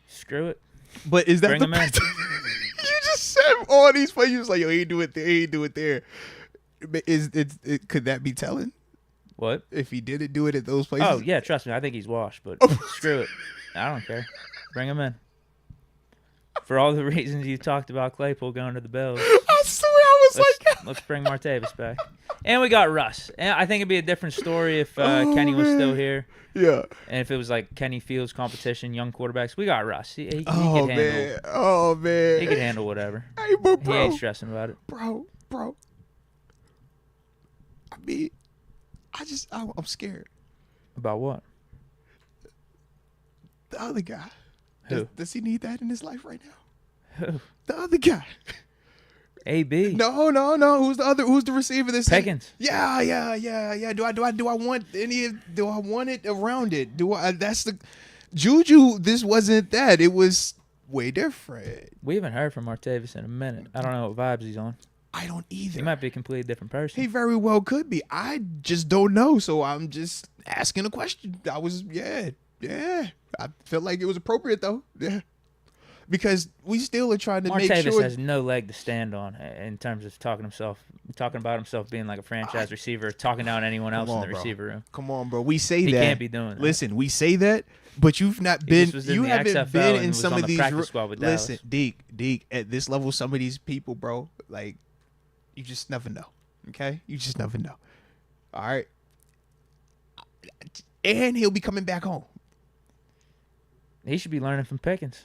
screw it. But is that Bring the him in. You just said all these plays. You was like, yo, he do it there, he do it there. But could that be telling? What? If he didn't do it at those places? Oh, yeah, trust me. I think he's washed, but screw it. I don't care. Bring him in. For all the reasons you talked about Claypool going to the Bills. I swear I was like... Let's bring Martavis back. And we got Russ. And I think it'd be a different story if Kenny was still here. Yeah. And if it was like Kenny Fields competition, young quarterbacks. We got Russ. He could Oh, handle. man. Oh, man. He could handle whatever. Hey, but He bro. ain't stressing about it. Bro. I mean, I'm scared. About what? The other guy. Who? Does he need that in his life right now? Who? The other guy. AB. No. Who's the other? Who's the receiver? This Pickens. Yeah. Do I want any? Do I want it around it? Do I? That's the Juju. This wasn't that. It was way different. We haven't heard from Martavis in a minute. I don't know what vibes he's on. I don't either. He might be a completely different person. He very well could be. I just don't know. So I'm just asking a question. Yeah. I felt like it was appropriate though. Yeah. Because we still are trying to make Martavis sure. has no leg to stand on in terms of talking about himself being like a franchise receiver, talking down anyone else in the receiver room. Come on, bro. We say He that. can't be doing that. Listen, we say that, but you've not been. You haven't XFL been and in was some on of the these. practice squad with Dallas. Listen, Deke, at this level, some of these people, bro, like, you just never know. Okay, you just never know. All right, and he'll be coming back home. He should be learning from Pickens.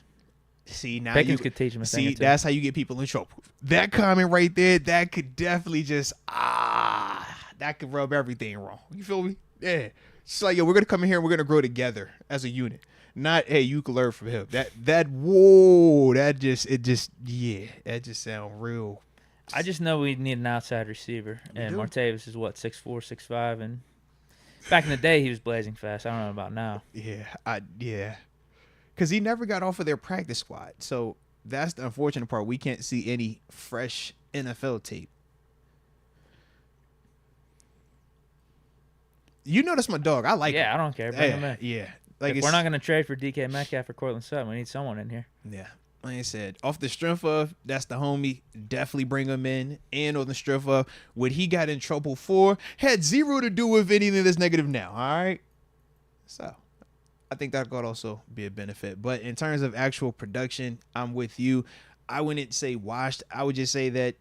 See, now Pickens could teach him a thing or two. that's how you get people in trouble. That comment right there, that could definitely just that could rub everything wrong. You feel me? Yeah. It's like, yo, we're gonna come in here and we're gonna grow together as a unit. Not, hey, you can learn from him. That just sound real. I just know we need an outside receiver, and do. Martavis is what 6'4", 6'5", and back in the day he was blazing fast. I don't know about now. Yeah. Because he never got off of their practice squad. So that's the unfortunate part. We can't see any fresh NFL tape. You know that's my dog. I like him. I don't care. Bring him in. Yeah. Like If we're not going to trade for DK Metcalf or Cortland Sutton, we need someone in here. Yeah. Like I said, off the strength of that's the homie, definitely bring him in. And on the strength of what he got in trouble for had zero to do with anything that's negative now. All right. So I think that could also be a benefit. But in terms of actual production, I'm with you. I wouldn't say washed. I would just say that,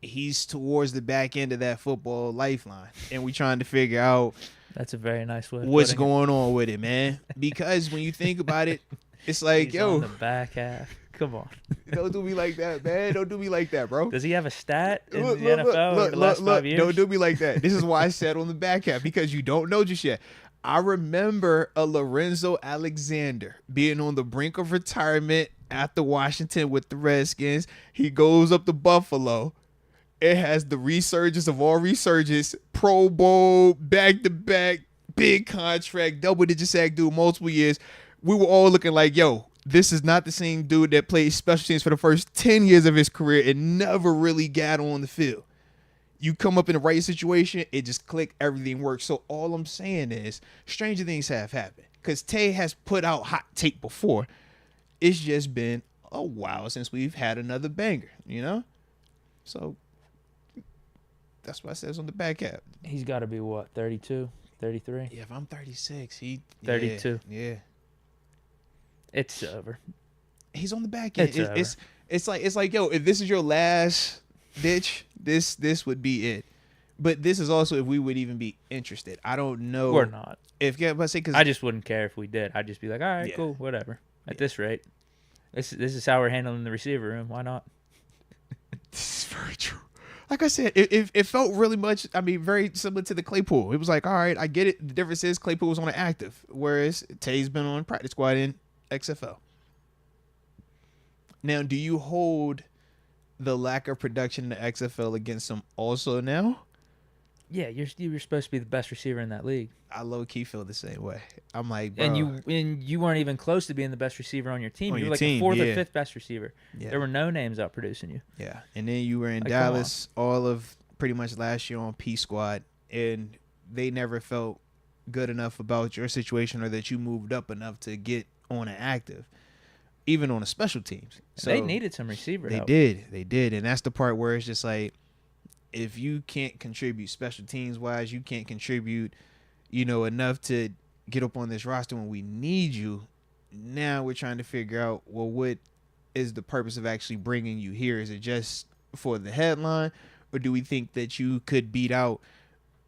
he's towards the back end of that football lifeline. And we trying to figure out That's a very nice way. what's going on with it, man. Because when you think about it, it's like, He's on the back half. Come on. Don't do me like that, man. Don't do me like that, bro. Does he have a stat in the NFL over the last 5 years? Don't do me like that. This is why I said on the back half, because you don't know just yet. I remember a Lorenzo Alexander being on the brink of retirement after Washington with the Redskins. He goes up to Buffalo. It has the resurgence of all resurgence, Pro Bowl, back-to-back, big contract, double-digit sack dude, multiple years. We were all looking like, yo, this is not the same dude that played special teams for the first 10 years of his career and never really got on the field. You come up in the right situation, it just click, everything works. So all I'm saying is stranger things have happened because Tay has put out hot tape before. It's just been a while since we've had another banger, So that's what I says on the back half. He's got to be what, 32, 33? Yeah, if I'm 36, 32. Yeah. It's over. He's on the back end. It's It's like, yo, if this is your last ditch, this would be it. But this is also if we would even be interested. I don't know. We're not. I just wouldn't care if we did. I'd just be like, all right, cool, whatever. At this rate, this is how we're handling the receiver room. Why not? This is very true. Like I said, it felt really much, very similar to the Claypool. It was like, all right, I get it. The difference is Claypool was on an active, whereas Tay's been on practice squad, and XFL. Now, do you hold the lack of production in the XFL against him also now? Yeah, you're supposed to be the best receiver in that league. I low-key feel the same way. I'm like, bro. And you weren't even close to being the best receiver on your team. On You were your like team, the fourth yeah. or fifth best receiver. Yeah. There were no names out producing you. Yeah. And then you were in Like, Dallas all of pretty much last year on P Squad, and they never felt good enough about your situation or that you moved up enough to get on an active, even on the special teams. So They needed some receiver help. They did. And that's the part where it's just like, if you can't contribute special teams wise, you can't contribute, enough to get up on this roster when we need you. Now we're trying to figure out, well, what is the purpose of actually bringing you here? Is it just for the headline, or do we think that you could beat out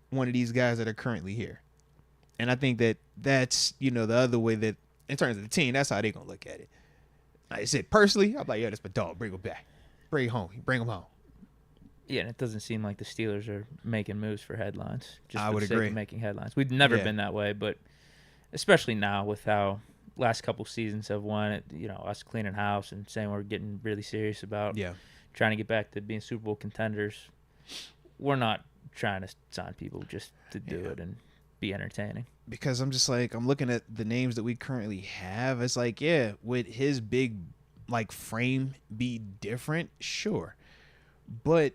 one of these guys that are currently here? And I think that that's, the other way that, in terms of the team, that's how they're going to look at it. Like I said, personally, I'm like, yo, that's my dog. Bring him back. Bring him home. Bring him home. Yeah, and it doesn't seem like the Steelers are making moves for headlines. Just I for would the sake agree. of making headlines. We've never been that way, but especially now with how last couple seasons have won, us cleaning house and saying we're getting really serious about trying to get back to being Super Bowl contenders. We're not trying to sign people just to do it and be entertaining. Because I'm just like, I'm looking at the names that we currently have. It's like, yeah, would his big frame be different? Sure. But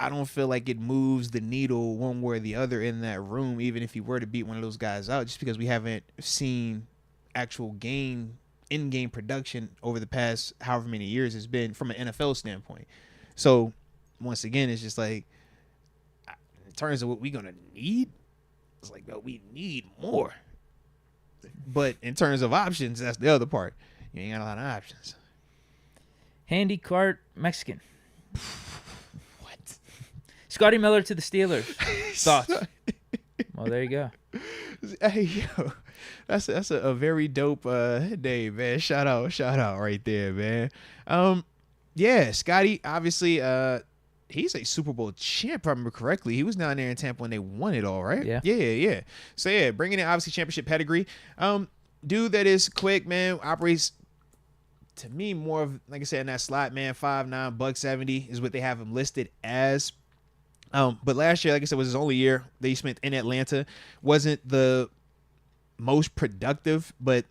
I don't feel like it moves the needle one way or the other in that room, even if he were to beat one of those guys out, just because we haven't seen actual in-game production over the past however many years it's been from an NFL standpoint. So, once again, it's just like, in terms of what we're going to need, it's like, no, we need more. But in terms of options, that's the other part. You ain't got a lot of options. Handy Cart Mexican. Scotty Miller to the Steelers. Thoughts? Well, there you go. Hey, yo, that's a very dope name, man. Shout out right there, man. Yeah, Scotty, obviously, he's a Super Bowl champ, if I remember correctly. He was down there in Tampa when they won it all, right? Yeah. So, yeah, bringing in, obviously, championship pedigree. Dude that is quick, man, operates, to me, more of, like I said, in that slot, man, 5'9", $170 is what they have him listed as. But last year, like I said, was his only year that he spent in Atlanta. Wasn't the most productive, but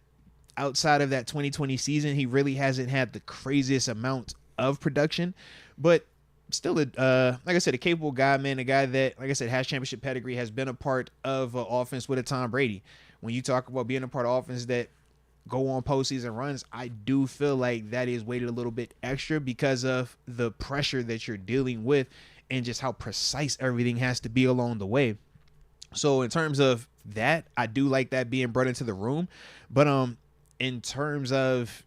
outside of that 2020 season, he really hasn't had the craziest amount of production. But still, like I said, a capable guy, man, a guy that, like I said, has championship pedigree, has been a part of an offense with a Tom Brady. When you talk about being a part of offense that go on postseason runs, I do feel like that is weighted a little bit extra because of the pressure that you're dealing with and just how precise everything has to be along the way. So in terms of that, I do like that being brought into the room. But in terms of,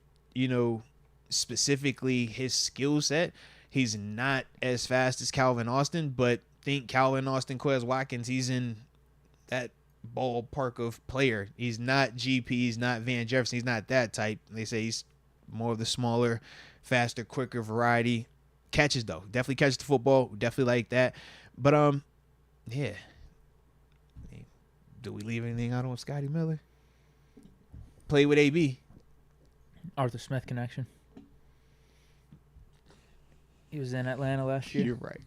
specifically his skill set, he's not as fast as Calvin Austin, but think Calvin Austin, Quez Watkins, he's in that ballpark of player. He's not GP, he's not Van Jefferson, he's not that type. They say he's more of the smaller, faster, quicker variety. Catches, though. Definitely catches the football. Definitely like that. But, yeah. Do we leave anything out on Scotty Miller? Play with AB. Arthur Smith connection. He was in Atlanta last year. You're right.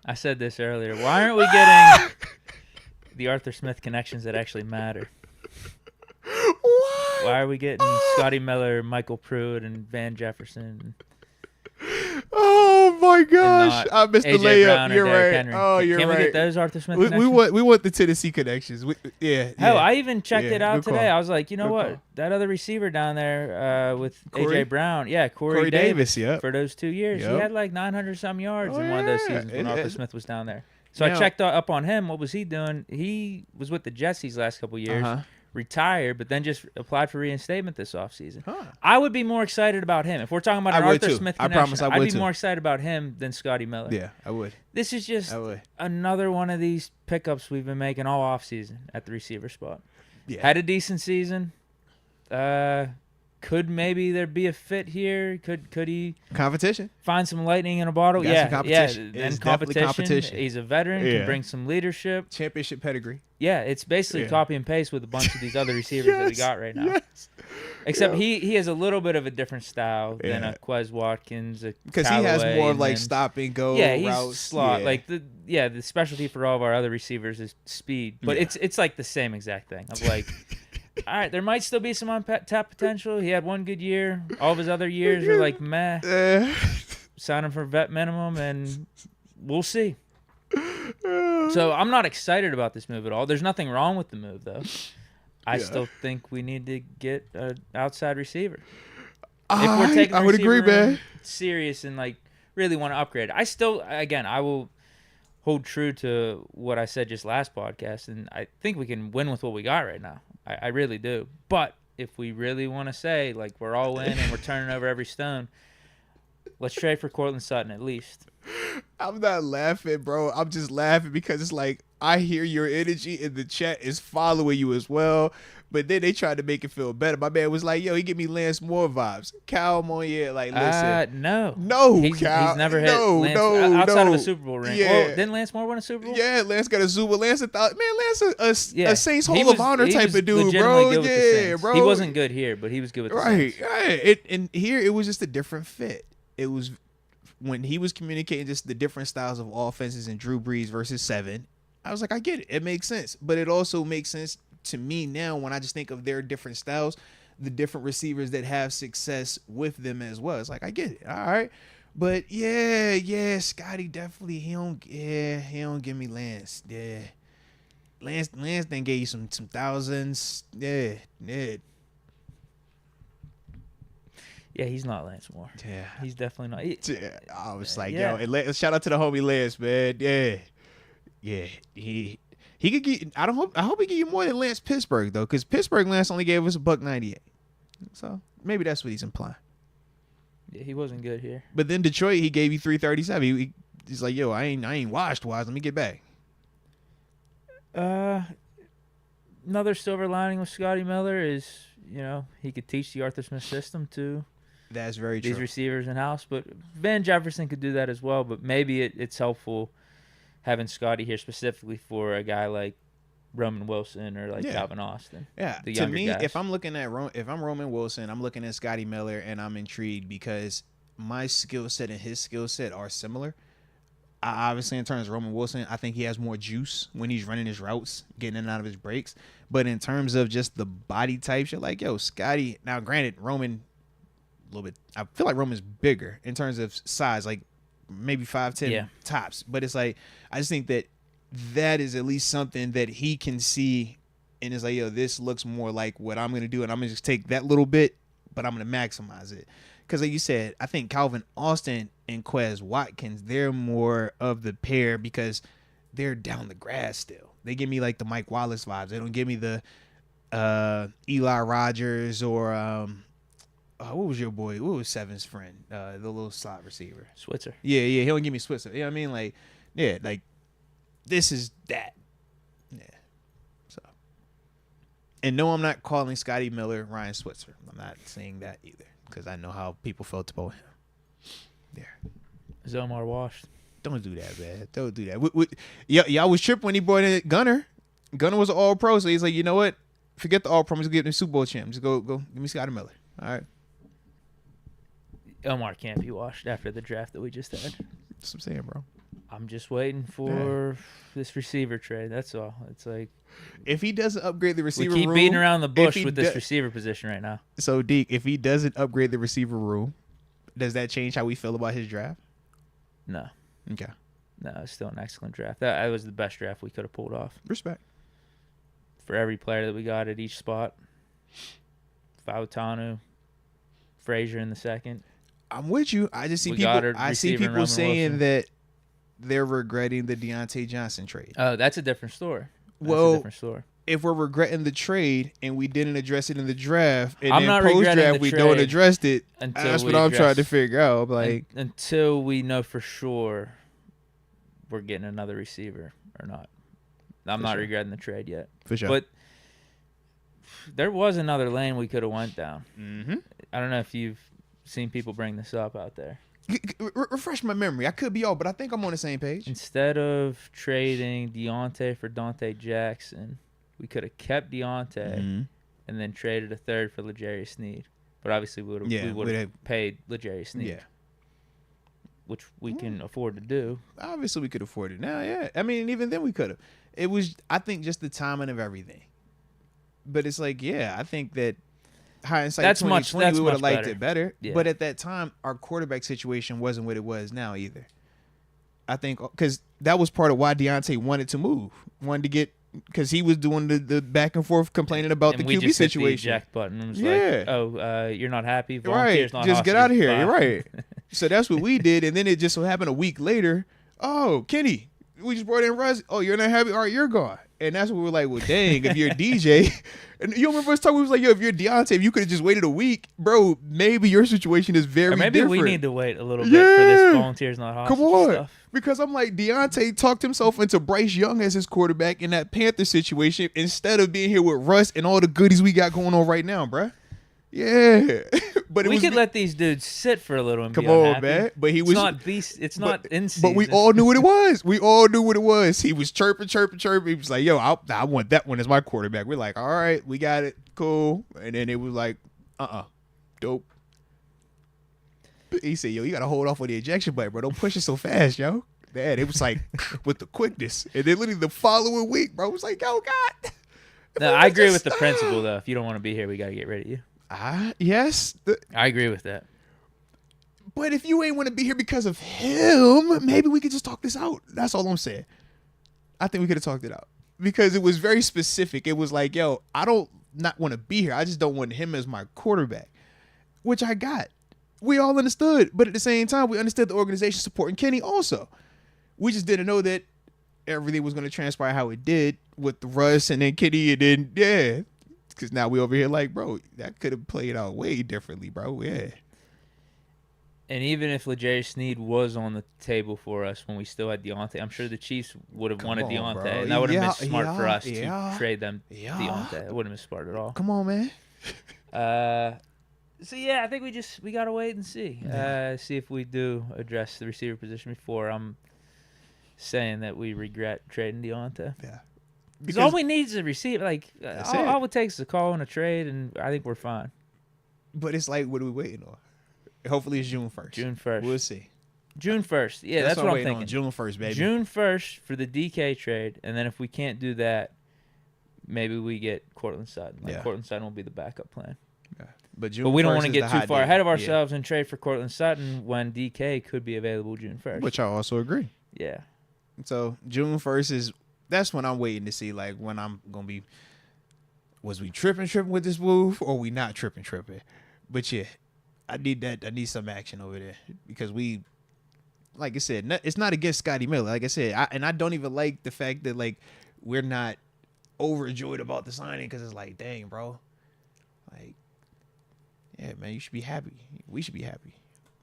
I said this earlier. Why aren't we getting the Arthur Smith connections that actually matter? What? Why are we getting Scotty Miller, Michael Pruitt, and Van Jefferson? Oh my gosh! I missed AJ the layup. Brown or You're Derrick right. Henry. Oh, you're Can right. we get those Arthur Smith We connections? want the Tennessee connections. Yeah. Hell, I even checked it out good today. call. I was like, you know Good what? call. That other receiver down there with Corey? AJ Brown, Corey Davis, yep. for those 2 years, he Yep. had like 900 some yards Oh, in one of those yeah. seasons when It- Arthur it- Smith was down there. So Now- I checked up on him. What was he doing? He was with the Jets these last couple years. Uh-huh. Retired, but then just applied for reinstatement this offseason. Huh. I would be more excited about him. If we're talking about an I would Arthur too. Smith I connection, promise I I'd would be too. more excited about him than Scotty Miller. Yeah, I would. This is just I would. another one of these pickups we've been making all offseason at the receiver spot. Yeah. Had a decent season. could maybe there be a fit here? Could he Competition. find some lightning in a bottle? Got some competition. Yeah. It's And definitely competition. He's a veteran, Yeah. can bring some leadership. Championship pedigree. Yeah, it's basically Yeah. copy and paste with a bunch of these other receivers that we got right now. Yes. Except Yeah. he has a little bit of a different style than Yeah. a Quez Watkins, Because he has Callaway, more of and like then- stop and go Yeah, he's routes. slot. Yeah. Like the specialty for all of our other receivers is speed, but Yeah. it's like the same exact thing. Of like, all right, there might still be some untapped potential. He had one good year. All of his other years were like meh. Sign him for vet minimum, and we'll see. So I'm not excited about this move at all. There's nothing wrong with the move though. I Yeah. still think we need to get an outside receiver. If we're taking the I would agree, receiver room man. serious and like really want to upgrade. I will hold true to what I said just last podcast, and I think we can win with what we got right now. I really do. But if we really want to say like we're all in and we're turning over every stone, let's trade for Cortland Sutton at least. I'm not laughing, bro. I'm just laughing because it's like I hear your energy and the chat is following you as well. But then they tried to make it feel better. My man was like, yo, he give me Lance Moore vibes. Cal Moyer, like, listen. No, Cal. He's never hit no, Lance no, outside no. of a Super Bowl ring. Yeah. Well, didn't Lance Moore win a Super Bowl? Yeah, Lance got a Super. Lance a Saints He Hall of was- Honor he type was of dude, legitimately bro. good with the Yeah, Saints. bro. He wasn't good here, but he was good with the Right, Saints. right. And here it was just a different fit. It was when he was communicating just the different styles of offenses and Drew Brees versus 7. I was like, I get it. It makes sense. But it also makes sense to me now when I just think of their different styles, the different receivers that have success with them as well. It's like, I get it. All right. But yeah, Scotty definitely he don't give me Lance. Yeah. Lance then gave you some thousands. Yeah. Yeah, he's not Lance Moore. Yeah. He's definitely not. Yeah, I was like, Yeah. yo, and shout out to the homie Lance, man. Yeah. He could get. I hope he get you more than Lance Pittsburgh though, because Pittsburgh Lance only gave us $1.98. So maybe that's what he's implying. Yeah, he wasn't good here. But then Detroit, he gave you 337. He's like, yo, I ain't washed wise. Let me get back. Another silver lining with Scotty Miller is, he could teach the Arthur Smith system to That's very true. these receivers in house. But Van Jefferson could do that as well. But maybe it's helpful having Scotty here specifically for a guy like Roman Wilson or like Calvin Austin. Yeah, the to younger me, guys. if I'm looking at if I'm Roman Wilson, I'm looking at Scotty Miller, and I'm intrigued because my skill set and his skill set are similar. Obviously, in terms of Roman Wilson, I think he has more juice when he's running his routes, getting in and out of his breaks. But in terms of just the body types, you're like, yo, Scotty. Now, granted, Roman, a little bit. I feel like Roman's bigger in terms of size, like maybe 5'10" tops. But it's like I just think that is at least something that he can see, and it's like, yo, this looks more like what I'm gonna do, and I'm gonna just take that little bit, but I'm gonna maximize it. Because like you said, I think Calvin Austin and Quez Watkins, they're more of the pair because they're down the grass still. They give me like the Mike Wallace vibes. They don't give me the Eli Rogers or what was your boy? What was Seven's friend? The little slot receiver. Switzer. Yeah. He don't give me Switzer. You know what I mean? Like, yeah, like this is that. Yeah. So. And no, I'm not calling Scotty Miller Ryan Switzer. I'm not saying that either. Because I know how people felt about him. There. Is Omar washed? Don't do that, man. Don't do that. Y'all was tripping when he brought in Gunner. Gunner was an all-pro, so he's like, you know what? Forget the all-pro. I'm just getting the Super Bowl champ. Just go give me Scotty Miller. All right. Omar can't be washed after the draft that we just had. That's what I'm saying, bro. I'm just waiting for this receiver trade. That's all. It's like if he doesn't upgrade the receiver we keep room, beating around the bush with this receiver position right now. So, Deke, if he doesn't upgrade the receiver room, does that change how we feel about his draft? No. Okay. No, it's still an excellent draft. That was the best draft we could have pulled off. Respect. For every player that we got at each spot. Fautanu, Frazier in the second. I'm with you. I just see We people Roman saying Wilson. that they're regretting the Deontay Johnson trade. Oh, that's a different story. Well, a different story. If we're regretting the trade and we didn't address it in the draft, and I'm then not regretting post-draft the we trade don't address it, until that's we what I'm trying to address- figure out. Like until we know for sure we're getting another receiver or not. I'm For not sure. regretting the trade yet. For sure. But there was another lane we could have went down. Mm-hmm. I don't know if you've seen people bring this up out there. Refresh my memory. I could be off, but I think I'm on the same page. Instead of trading Deontay for Dante Jackson, we could have kept Deontay and then traded a third for L'Jarius Sneed. But obviously, we would have paid L'Jarius Sneed. Yeah. Which we can afford to do. Obviously, we could afford it now, yeah. I mean, even then we could have. It was, I think, just the timing of everything. But it's like, yeah, I think that hindsight 2020, we would have liked it better. Yeah. But at that time, our quarterback situation wasn't what it was now either. I think because that was part of why Deontay wanted to move. Wanted to get, because he was doing the back and forth complaining about the QB situation. Hit the eject button and was like, you're not happy? Volunteer's right. not just hostage. Get out of here. Bye. You're right. So that's what we did. And then it just so happened a week later, oh, Kenny, we just brought in Russ. Oh, you're not happy? All right, you're gone. And that's what we were like, well, dang, if you're a DJ. And you remember us talking, we was like, yo, if you're Deontay, if you could have just waited a week, bro, maybe your situation is very different. Maybe we need to wait a little bit for this volunteers not hostage Come on. stuff. Because I'm like, Deontay talked himself into Bryce Young as his quarterback in that Panther situation instead of being here with Russ and all the goodies we got going on right now, bruh. Yeah. But we could let these dudes sit for a little and come be on, unhappy. Man. But he was it's not in season. But we all knew what it was. We all knew what it was. He was chirping. He was like, yo, I want that one as my quarterback. We're like, all right, we got it. Cool. And then it was like, dope. He said, yo, you got to hold off on the ejection button, bro. Don't push it so fast, yo. Man, it was like with the quickness. And then literally the following week, bro, it was like, yo, God. No, I agree with the principle, though. If you don't want to be here, we got to get rid of you. Yes. I agree with that. But if you ain't want to be here because of him, maybe we could just talk this out. That's all I'm saying. I think we could have talked it out. Because it was very specific. It was like, yo, I don't not want to be here. I just don't want him as my quarterback. Which I got. We all understood. But at the same time, we understood the organization supporting Kenny also. We just didn't know that everything was going to transpire how it did with Russ and then Kenny and then, yeah. Because now we over here like, bro, that could have played out way differently, bro. Yeah. And even if L'Jarius Sneed was on the table for us when we still had Deontay, I'm sure the Chiefs would have wanted Deontay. Bro. And that would have been smart for us to trade them Deontay. It wouldn't have been smart at all. Come on, man. So, yeah, I think we got to wait and see. See if we do address the receiver position before I'm saying that we regret trading Deontay. Yeah. Because all we need is a receiver. Like, all it takes is a call and a trade, and I think we're fine. But it's like, what are we waiting on? Hopefully it's June 1st. June 1st. We'll see. June 1st. Yeah, that's what I'm thinking. On. June 1st, baby. June 1st for the DK trade, and then if we can't do that, maybe we get Cortland Sutton. Cortland Sutton will be the backup plan. Yeah. But we don't want to get too far ahead of ourselves and trade for Cortland Sutton when DK could be available June 1st. Which I also agree. Yeah. So June 1st that's when I'm waiting to see, like, when I'm going to be, was we tripping with this move or we not tripping? But yeah, I need some action over there because we, like I said, it's not against Scotty Miller. Like I said, I don't even like the fact that, like, we're not overjoyed about the signing because it's like, dang, bro. Like, yeah, man, you should be happy. We should be happy.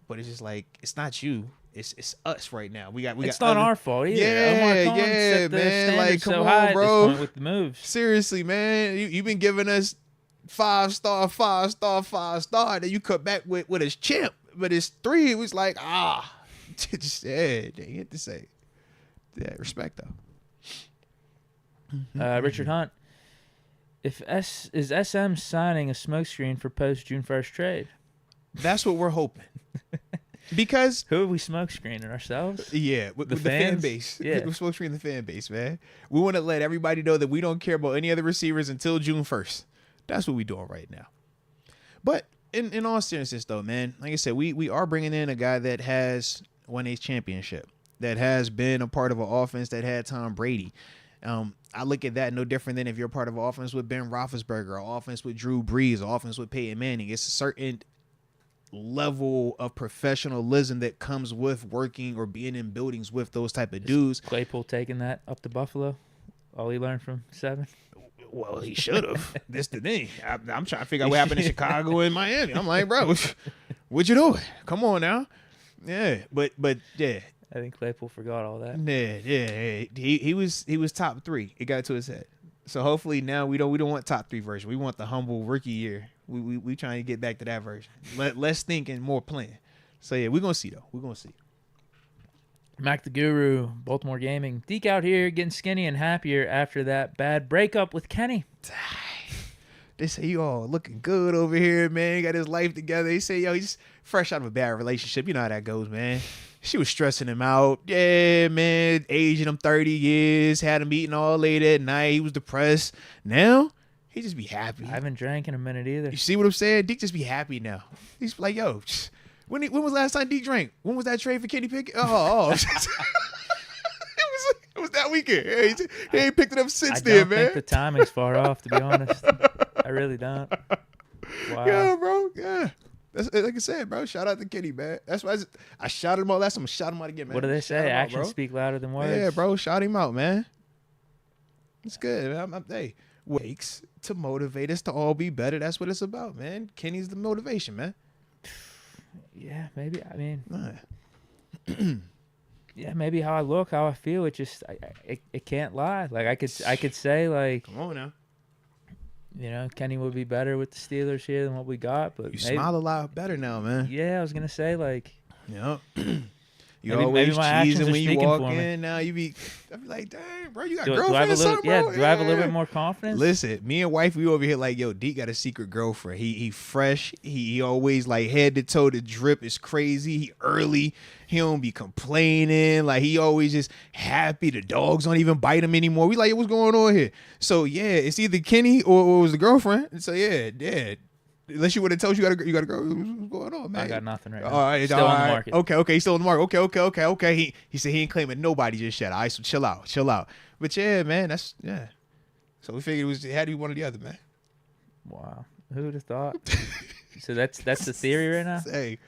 But it's just like, it's not you. It's us right now. It's not our fault either. Yeah, man. Like, come on, bro. At this point with the moves. Seriously, man. You've been giving us 5-star, 5-star, 5-star. Then you cut back with his champ. But it's 3. It was like, just, yeah, they hit to say. Yeah, respect, though. Richard Hunt. Is SM signing a smokescreen for post June 1st trade? That's what we're hoping. Because who are we smoke screening ourselves? Yeah, with the fan base. Yeah, we're smoke screening the fan base, man. We want to let everybody know that we don't care about any other receivers until June 1st. That's what we're doing right now. But in all seriousness, though, man, like I said, we are bringing in a guy that has won a championship, that has been a part of an offense that had Tom Brady. I look at that no different than if you're part of an offense with Ben Roethlisberger, an offense with Drew Brees, an offense with Peyton Manning. It's a certain level of professionalism that comes with working or being in buildings with those type of dudes. Claypool taking that up to Buffalo? All he learned from 7? Well, he should have. That's the thing. I'm trying to figure out what happened in Chicago and Miami. I'm like, bro, what you doing? Come on now. Yeah, but yeah. I think Claypool forgot all that. Yeah. He was top 3. It got to his head. So hopefully now we don't want top 3 version. We want the humble rookie year. We trying to get back to that version. Less thinking, more playing. So yeah, we're gonna see though. We're gonna see. Mac the Guru, Baltimore Gaming. Deke out here getting skinny and happier after that bad breakup with Kenny. They say you all looking good over here, man. Got his life together. They say, yo, he's fresh out of a bad relationship. You know how that goes, man. She was stressing him out. Yeah, man. Aging him 30 years. Had him eating all late at night. He was depressed. Now, he just be happy. I haven't drank in a minute either. You see what I'm saying? Deke just be happy now. He's like, yo, when was the last time Deke drank? When was that trade for Kenny Pickett? Oh. It was that weekend. Yeah, he ain't picked it up since then, man. I don't think the timing's far off, to be honest. I really don't. Wow. Yeah, bro. Yeah. That's, like I said, bro. Shout out to Kenny, man. That's why I shouted him out last time. I'm shout him out again, man. What do they say? Actions speak louder than words. Yeah, bro. Shout him out, man. It's good, man. Hey, wakes to motivate us to all be better. That's what it's about, man. Kenny's the motivation, man. Yeah, maybe. I mean, yeah, maybe how I look, how I feel. It just, it can't lie. Like I could say, like, come on now. You know, Kenny would be better with the Steelers here than what we got, but you smile a lot better now, man. Yeah, I was gonna say, like, yeah. You always cheesing when you walk in. Now I be like, dang, bro, you got a girlfriend or something, bro? Yeah, do I have a little bit more confidence? Listen, me and wife, we over here like, yo, Deke got a secret girlfriend. He fresh. He always like head to toe. The drip is crazy. He early. He don't be complaining. Like he always just happy. The dogs don't even bite him anymore. We like, yo, what's going on here? So yeah, it's either Kenny or it was the girlfriend. So yeah. Unless you would have told you got a girl. What's going on, man? I got nothing right now. All right, still on the market. Okay, he's still on the market. Okay. He said he ain't claiming nobody just yet. All right, so chill out. But yeah, man, that's yeah. So we figured it had to be one or the other, man. Wow, who would have thought? So that's the theory right now. Hey,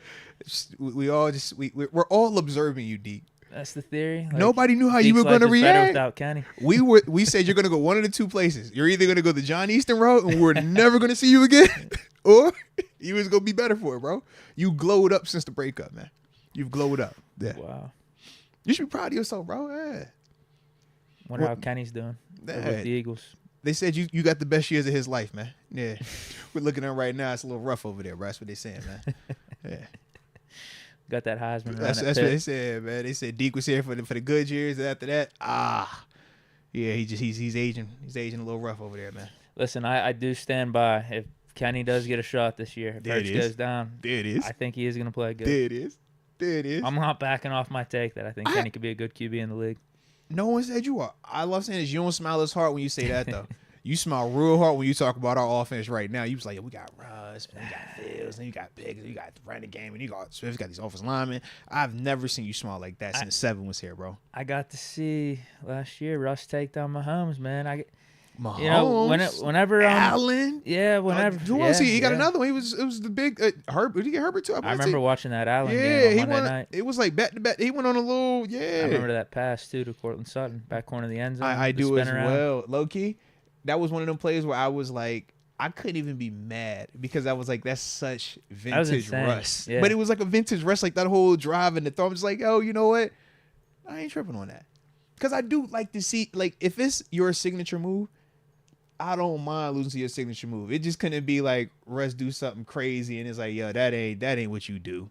we're all observing you, Deke. That's the theory. Like, nobody knew how you were going to react. Without Kenny. We said you're going to go one of the two places. You're either going to go the John Easton route, and we're never going to see you again, or you was going to be better for it, bro. You glowed up since the breakup, man. You've glowed up. Yeah. Wow. You should be proud of yourself, bro. Yeah. Wonder how Kenny's doing with the Eagles. They said you got the best years of his life, man. Yeah. We're looking at him right now. It's a little rough over there, bro. That's what they're saying, man. Yeah. Got that Heisman. That's what they said, man. They said Deke was here for the good years, and after that, yeah, he's aging. He's aging a little rough over there, man. Listen, I do stand by. If Kenny does get a shot this year, if Hurts goes down, there it is. I think he is going to play good. There it is. I'm not backing off my take that I think Kenny could be a good QB in the league. No one said you are. I love saying this. You don't smile as hard when you say that, though. You smile real hard when you talk about our offense right now. You was like, we got Russ, we got Fields, and you got Biggs, and you got the running game, and you got Swift, you got these offensive linemen. I've never seen you smile like that since Seven was here, bro. I got to see last year Russ take down Mahomes, man. Mahomes, you know, whenever Allen, yeah, whenever. Who else? He got another one. It was the big Herbert. Did he get Herbert too? I remember watching that Allen game on Monday night. It was like back to back. He went on a little I remember that pass too to Cortland Sutton, back corner of the end zone. I do as well, low key. That was one of them plays where I was like, I couldn't even be mad because I was like, that's such vintage Russ. Yeah. But it was like a vintage Russ, like that whole drive and the throw. I'm just like, oh, you know what? I ain't tripping on that. Because I do like to see, like, if it's your signature move, I don't mind losing to your signature move. It just couldn't be like Russ do something crazy and it's like, yo, that ain't what you do.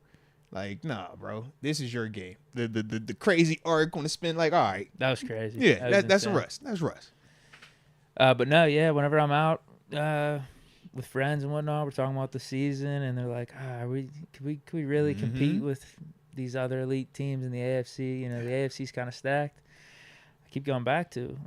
Like, nah, bro, this is your game. The crazy arc on the spin, like, all right. That was crazy. Yeah, that's Russ. That's Russ. But no, yeah, whenever I'm out with friends and whatnot, we're talking about the season, and they're like, could we really compete with these other elite teams in the AFC? You know, the AFC's kind of stacked. I keep going back to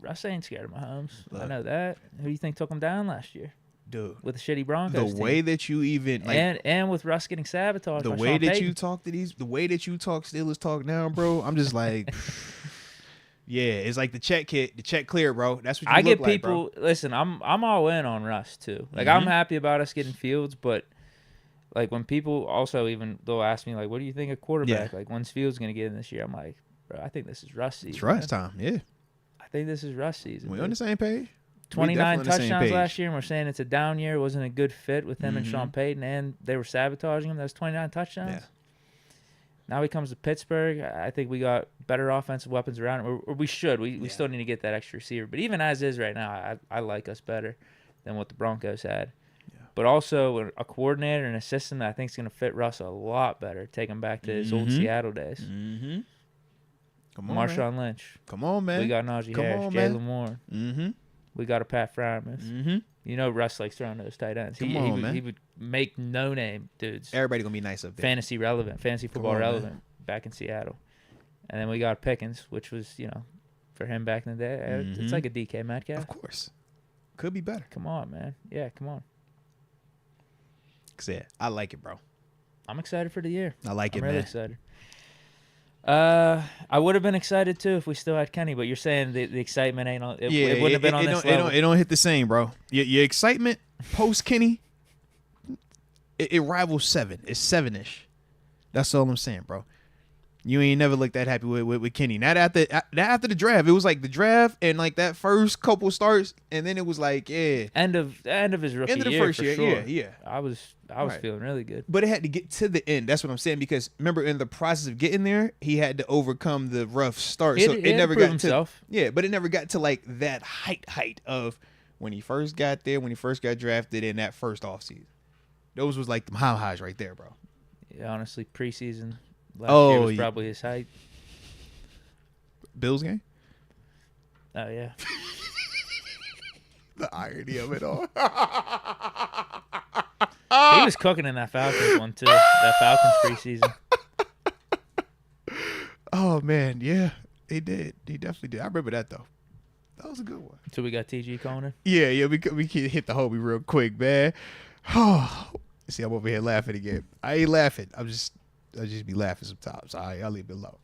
Russ ain't scared of Mahomes. Look, I know that. Who do you think took him down last year? Dude, with the shitty Broncos the way that you even like, and with Russ getting sabotaged, the way that you talk to the way that you talk Steelers talk now, bro, I'm just like. Yeah, it's like the check clear, bro. That's what you I look get like, people. Bro. Listen, I'm all in on Russ too. Like I'm happy about us getting Fields, but like when people also even they'll ask me like, what do you think of quarterback? Yeah. Like when's Fields gonna get in this year? I'm like, bro, I think this is Russ season. It's Russ time, yeah. I think this is Russ season. We on the same page. 29 touchdowns last year, and we're saying it's a down year. It wasn't a good fit with him and Sean Payton, and they were sabotaging him. That was 29 touchdowns. Now he comes to Pittsburgh. I think we got better offensive weapons around him, or we should. We still need to get that extra receiver. But even as is right now, I like us better than what the Broncos had. Yeah. But also a coordinator and a system that I think is going to fit Russ a lot better. Take him back to his old Seattle days. Mm-hmm. Come on, Marshawn Lynch. Come on, man. We got Najee Harris, Jalen Moore. Mm-hmm. We got a Pat Fryermuth. Mm-hmm. You know Russ likes throwing those tight ends. He would make no-name dudes. Everybody going to be nice up there. Fantasy football relevant back in Seattle. And then we got Pickens, which was, for him back in the day. It's like a DK Metcalf. Of course. Could be better. Come on, man. Yeah, come on. I like it, bro. I'm excited for the year. I like it, man. I'm really excited. I would have been excited too if we still had Kenny, but you're saying the excitement ain't on. It wouldn't have been on this level. It don't hit the same, bro. Your excitement post Kenny, it rivals 7. It's 7-ish. That's all I'm saying, bro. You ain't never looked that happy with Kenny. Not after the draft. It was like the draft and like that first couple starts, and then it was like end of his rookie end of the year first year. Sure. Yeah. I was feeling really good. But it had to get to the end. That's what I'm saying, because remember in the process of getting there, he had to overcome the rough start. So it never got himself. But it never got to like that height of when he first got there, when he first got drafted in that first offseason. Those was like the highs right there, bro. Yeah, honestly, preseason last year was probably his height. Bills game? Oh, yeah. The irony of it all. He was cooking in that Falcons one, too. That Falcons preseason. Oh, man. Yeah, he did. He definitely did. I remember that, though. That was a good one. So we got TG calling in? Yeah. We can hit the homie real quick, man. Oh, see, I'm over here laughing again. I ain't laughing. I just be laughing sometimes. All right, I'll leave it alone.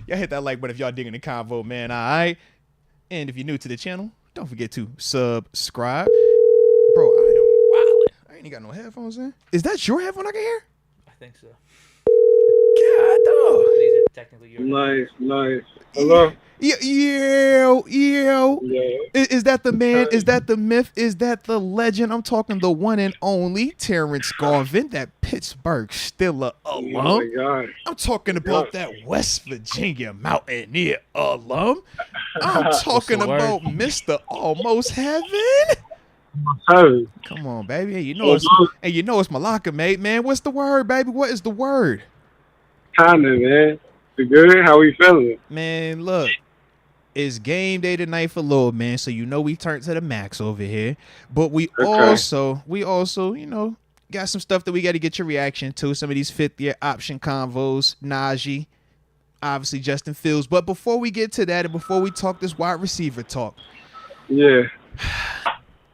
Y'all hit that like button if y'all digging the convo, man. All right. And if you're new to the channel, don't forget to subscribe. Bro, I am wildin'. I ain't got no headphones in. Is that your headphone I can hear? I think so. God, dog. These are technically yours. Nice. Hello? Yeah. Is that the man? Is that the myth? Is that the legend? I'm talking the one and only Terrence Garvin, that Pittsburgh Steelers alum. Oh my God. I'm talking about that West Virginia Mountaineer alum. I'm talking about Mr. Almost Heaven. Hey. Come on, baby. Hey, you know it's Malacca, mate, man. What's the word, baby? What is the word? Kinda, man. You good? How we feeling? Man, look. It's game day tonight for Lord, man. So we turned to the max over here. But we also, got some stuff that we got to get your reaction to. Some of these 5th-year option convos. Najee, obviously Justin Fields. But before we get to that and before we talk this wide receiver talk. Yeah.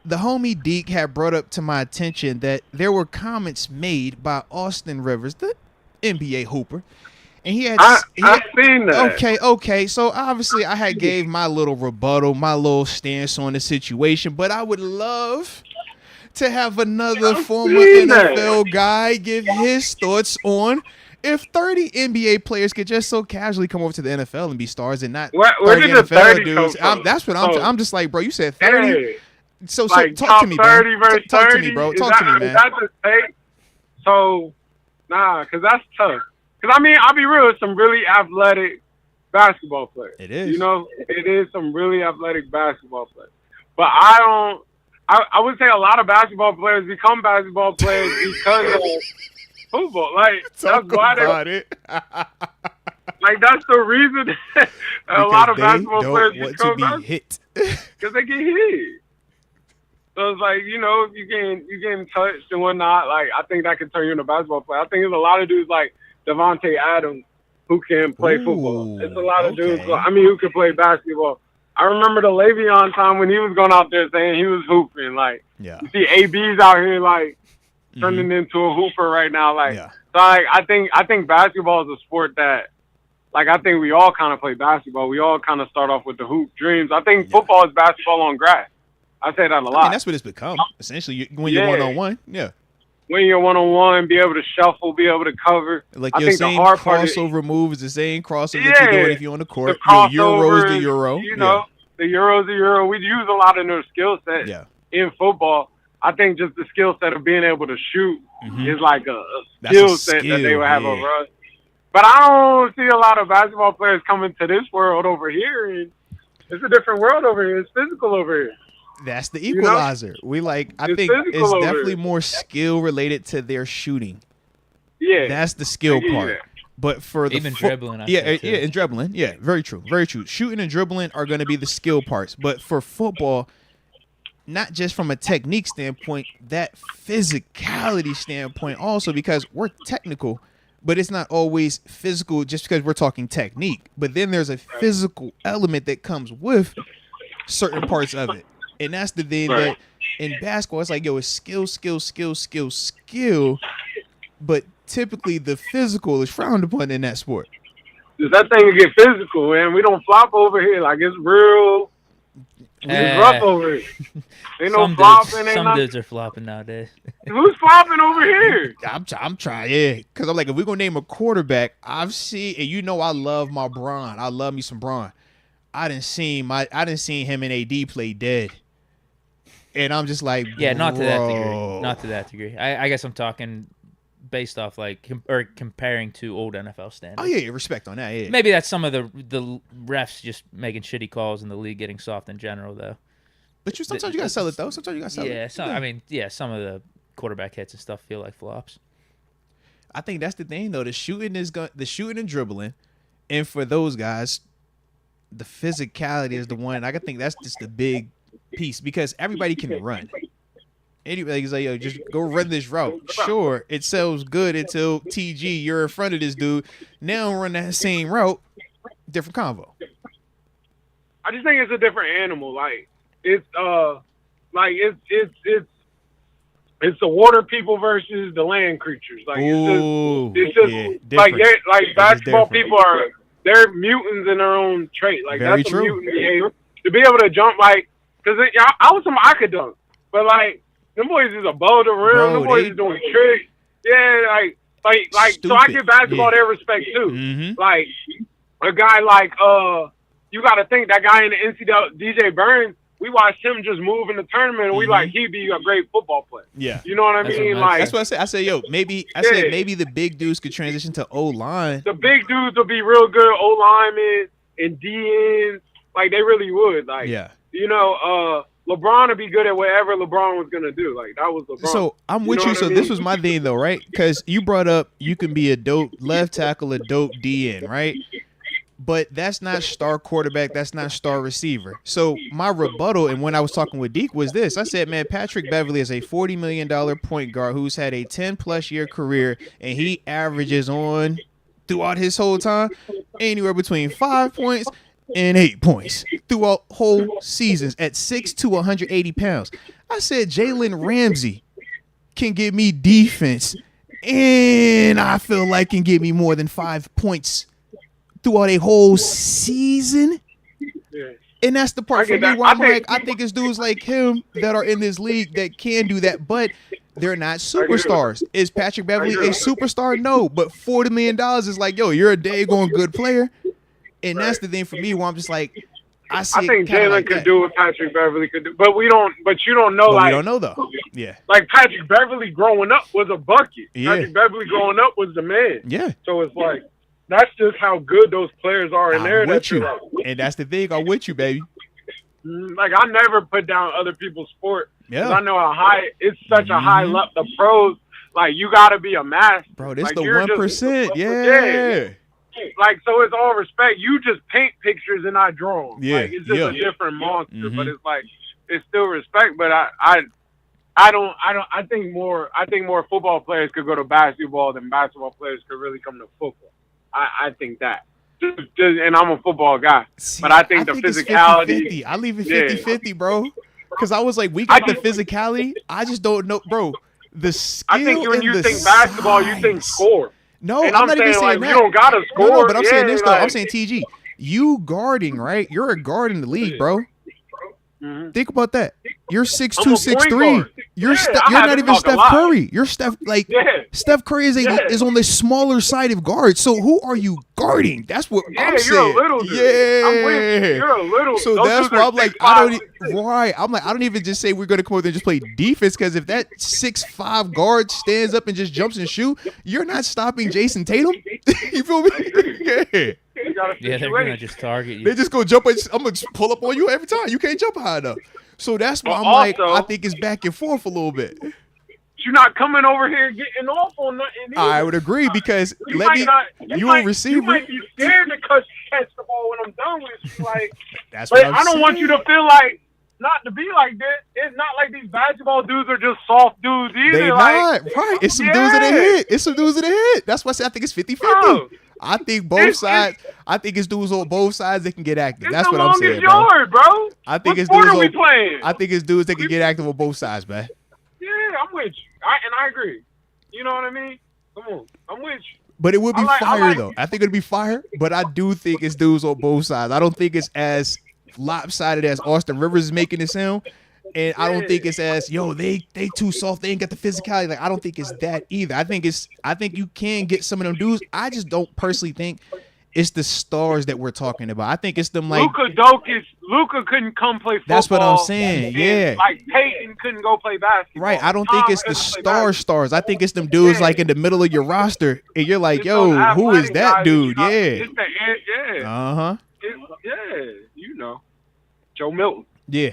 The homie Deke had brought up to my attention that there were comments made by Austin Rivers, the NBA hooper. And I've seen that. Okay. So obviously I had gave my little rebuttal, my little stance on the situation, but I would love to have another former NFL guy give his thoughts on if 30 NBA players could just so casually come over to the NFL and be stars and not where 30 did the NFL 30 dudes. come from? That's what I'm just like, bro. You said 30. Hey, so like talk to me, man. Talk to me, bro. Is Talk to me, man. Is that the take? So, because that's tough. Because, I'll be real, it's some really athletic basketball players. It is. It is some really athletic basketball players. But I would say a lot of basketball players become basketball players because of football. Like, that's why like, that's the reason a lot of basketball players become hit. Because they get hit. So it's like, if you getting touched and whatnot, like, I think that can turn you into a basketball player. I think there's a lot of dudes like Devontae Adams who can play football. It's a lot of dudes, who can play basketball. I remember the Le'Veon time when he was going out there saying he was hooping. Like, you see AB's out here, like, turning into a hooper right now. Like, so, like, I think basketball is a sport that, like, I think we all kind of play basketball. We all kind of start off with the hoop dreams. I think football is basketball on grass. I say that a lot. I mean, that's what it's become, essentially, when you're one-on-one. Yeah. When you're one-on-one, be able to shuffle, be able to cover. Like, your same crossover move is the same crossover that you're doing if you're on the court. The Euro's the Euro. The Euro's the Euro. We use a lot of their skill set in football. I think just the skill set of being able to shoot is like a skill set that they would have over us. But I don't see a lot of basketball players coming to this world over here. And it's a different world over here. It's physical over here. That's the equalizer. We I think it's definitely more skill related to their shooting. Yeah. That's the skill part. But for the even dribbling, and dribbling, very true. Shooting and dribbling are going to be the skill parts. But for football, not just from a technique standpoint, that physicality standpoint also, because we're technical, but it's not always physical just because we're talking technique. But then there's a physical element that comes with certain parts of it. And that's the thing that in basketball, it's like, yo, it's skill. But typically the physical is frowned upon in that sport. That thing will get physical, man. We don't flop over here. Like, it's real. It's rough over here. Ain't no flopping. Some dudes are flopping nowadays. Who's flopping over here? I'm trying, because I'm like, if we're gonna name a quarterback, I've seen, and you know, I love my Bron. I love me some Bron. I didn't see him and AD play dead, and I'm just like, yeah, not to that degree. I guess I'm talking based off comparing to old NFL standards. Oh yeah, respect on that. Yeah, maybe that's some of the refs just making shitty calls and the league getting soft in general, though. But sometimes you gotta sell it though. Sometimes you gotta sell it. Yeah, some of the quarterback hits and stuff feel like flops. I think that's the thing though. The shooting and dribbling, and for those guys, the physicality is the one. I think that's just the big piece, because everybody can run. Anybody's like, yo, just go run this route. Sure, it sells good until TG, you're in front of this dude. Now run that same route, different convo. I just think it's a different animal. Like, it's the water people versus the land creatures. Like, it's just like basketball people they're mutants in their own trait. Like, very that's true. a mutant behavior. To be able to jump, like, because I was I could dunk, but like, them boys is above the rim. Them boys is doing tricks. Yeah, like. So I give basketball their respect too. Mm-hmm. Like, a guy like you got to think that guy in the NCAA, DJ Burns. We watched him just move in the tournament, and we like he'd be a great football player. Yeah, you know what I mean. That's what I said. I said, yo, maybe the big dudes could transition to O line. The big dudes will be real good O linemen and DNs. Like, they really would. Like, you know, LeBron would be good at whatever LeBron was gonna do. Like, that was LeBron. So I'm with you. So this was my thing though, right? Because you brought up you can be a dope left tackle, a dope DN, right? But that's not star quarterback. That's not star receiver. So my rebuttal, and when I was talking with Deke, was this. I said, man, Patrick Beverly is a $40 million point guard who's had a 10-plus year career, and he averages on, throughout his whole time, anywhere between 5 points and 8 points throughout whole seasons at 6'2", 180 pounds. I said Jalen Ramsey can give me defense, and I feel like can give me more than 5 points throughout a whole season. And that's the part for me where I'm like, I think it's dudes like him that are in this league that can do that, but they're not superstars. Is Patrick Beverly a superstar? No, but $40 million is like, yo, you're a daggone good player. And that's the thing for me where I'm just like, I think Jalen could do what Patrick Beverly could do, but you don't know. We don't know though. Yeah. Like, Patrick Beverly growing up was a bucket. Yeah. Patrick Beverly growing up was the man. Yeah. So it's like, that's just how good those players are in there. With you. And that's the thing. I'm with you, baby. Like, I never put down other people's sport. Yeah. I know how high it's such a high level. The pros, like, you got to be a master. Bro, this like, the 1%. Yeah. Like, so it's all respect. You just paint pictures and I draw them. Yeah. Like, it's just a different monster, but it's like, it's still respect. But I think more football players could go to basketball than basketball players could really come to football. I think that. And I'm a football guy. See, but I think the physicality. It's 50-50. I leave it 50-50, bro. Because I was like, we got the physicality. I just don't know, bro. The skill. I think when you think basketball, you think score. No, and I'm not even saying like, that. You don't got to score. No, but I'm saying this, though. Like, I'm saying, TG, you guarding, right? You're a guard in the league, bro. Think about that. You're 6'2", I'm a point 6'3". guard. You're Yeah, Steph, I you're had not to even talk a Steph lot. Curry. You're Steph Steph Curry is on the smaller side of guards. So who are you guarding? That's what I'm you're saying. a little dude. Yeah, I'm with you. You're a little. So those that's dudes why are I'm like, 6'5", I don't 6'6". right. I'm like, I don't even just say we're gonna come over there and just play defense, because if that 6'5" guard stands up and just jumps and shoot, you're not stopping Jason Tatum. You feel me? Yeah. Yeah, they're gonna just target you. They just go jump. I'm gonna just pull up on you every time. You can't jump high enough. So that's why But I'm like, also- I think it's back and forth a little bit. You're not coming over here getting off on nothing. Either. I would agree, because You you a receiver. You might be scared to catch the ball when I'm done with you. Like, That's what but I'm I don't want you saying. to feel like not to be like that. It's not like these basketball dudes are just soft dudes either. They like, not right. It's some dudes that they hit. It's some dudes that they hit. That's why I say I think it's 50-50. Bro, I think both sides. I think it's dudes on both sides that can get active. it's That's the what I'm longest saying, bro. yard, bro. I think What it's sport dudes. are we playing? I think it's dudes that can get active on both sides, man. Yeah, I'm with you. I agree. You know what I mean? Come on, I'm with you. But it would be I fire like- though. I think it'd be fire. But I do think it's dudes on both sides. I don't think it's as lopsided as Austin Rivers is making it sound. And I don't think it's as they too soft. They ain't got the physicality. Like, I don't think it's that either. I think you can get some of them dudes. I just don't personally think it's the stars that we're talking about. I think it's them like Luka couldn't come play football. That's what I'm saying. and, Yeah. like Peyton couldn't go play basketball. right. I don't Tom think it's the couldn't play stars. I think it's them dudes Yeah. like in the middle of your roster, and you're like, It's yo, those who is athletic that guys, dude? you know, Yeah. it's the, Uh-huh. you know, Joe Milton. Yeah.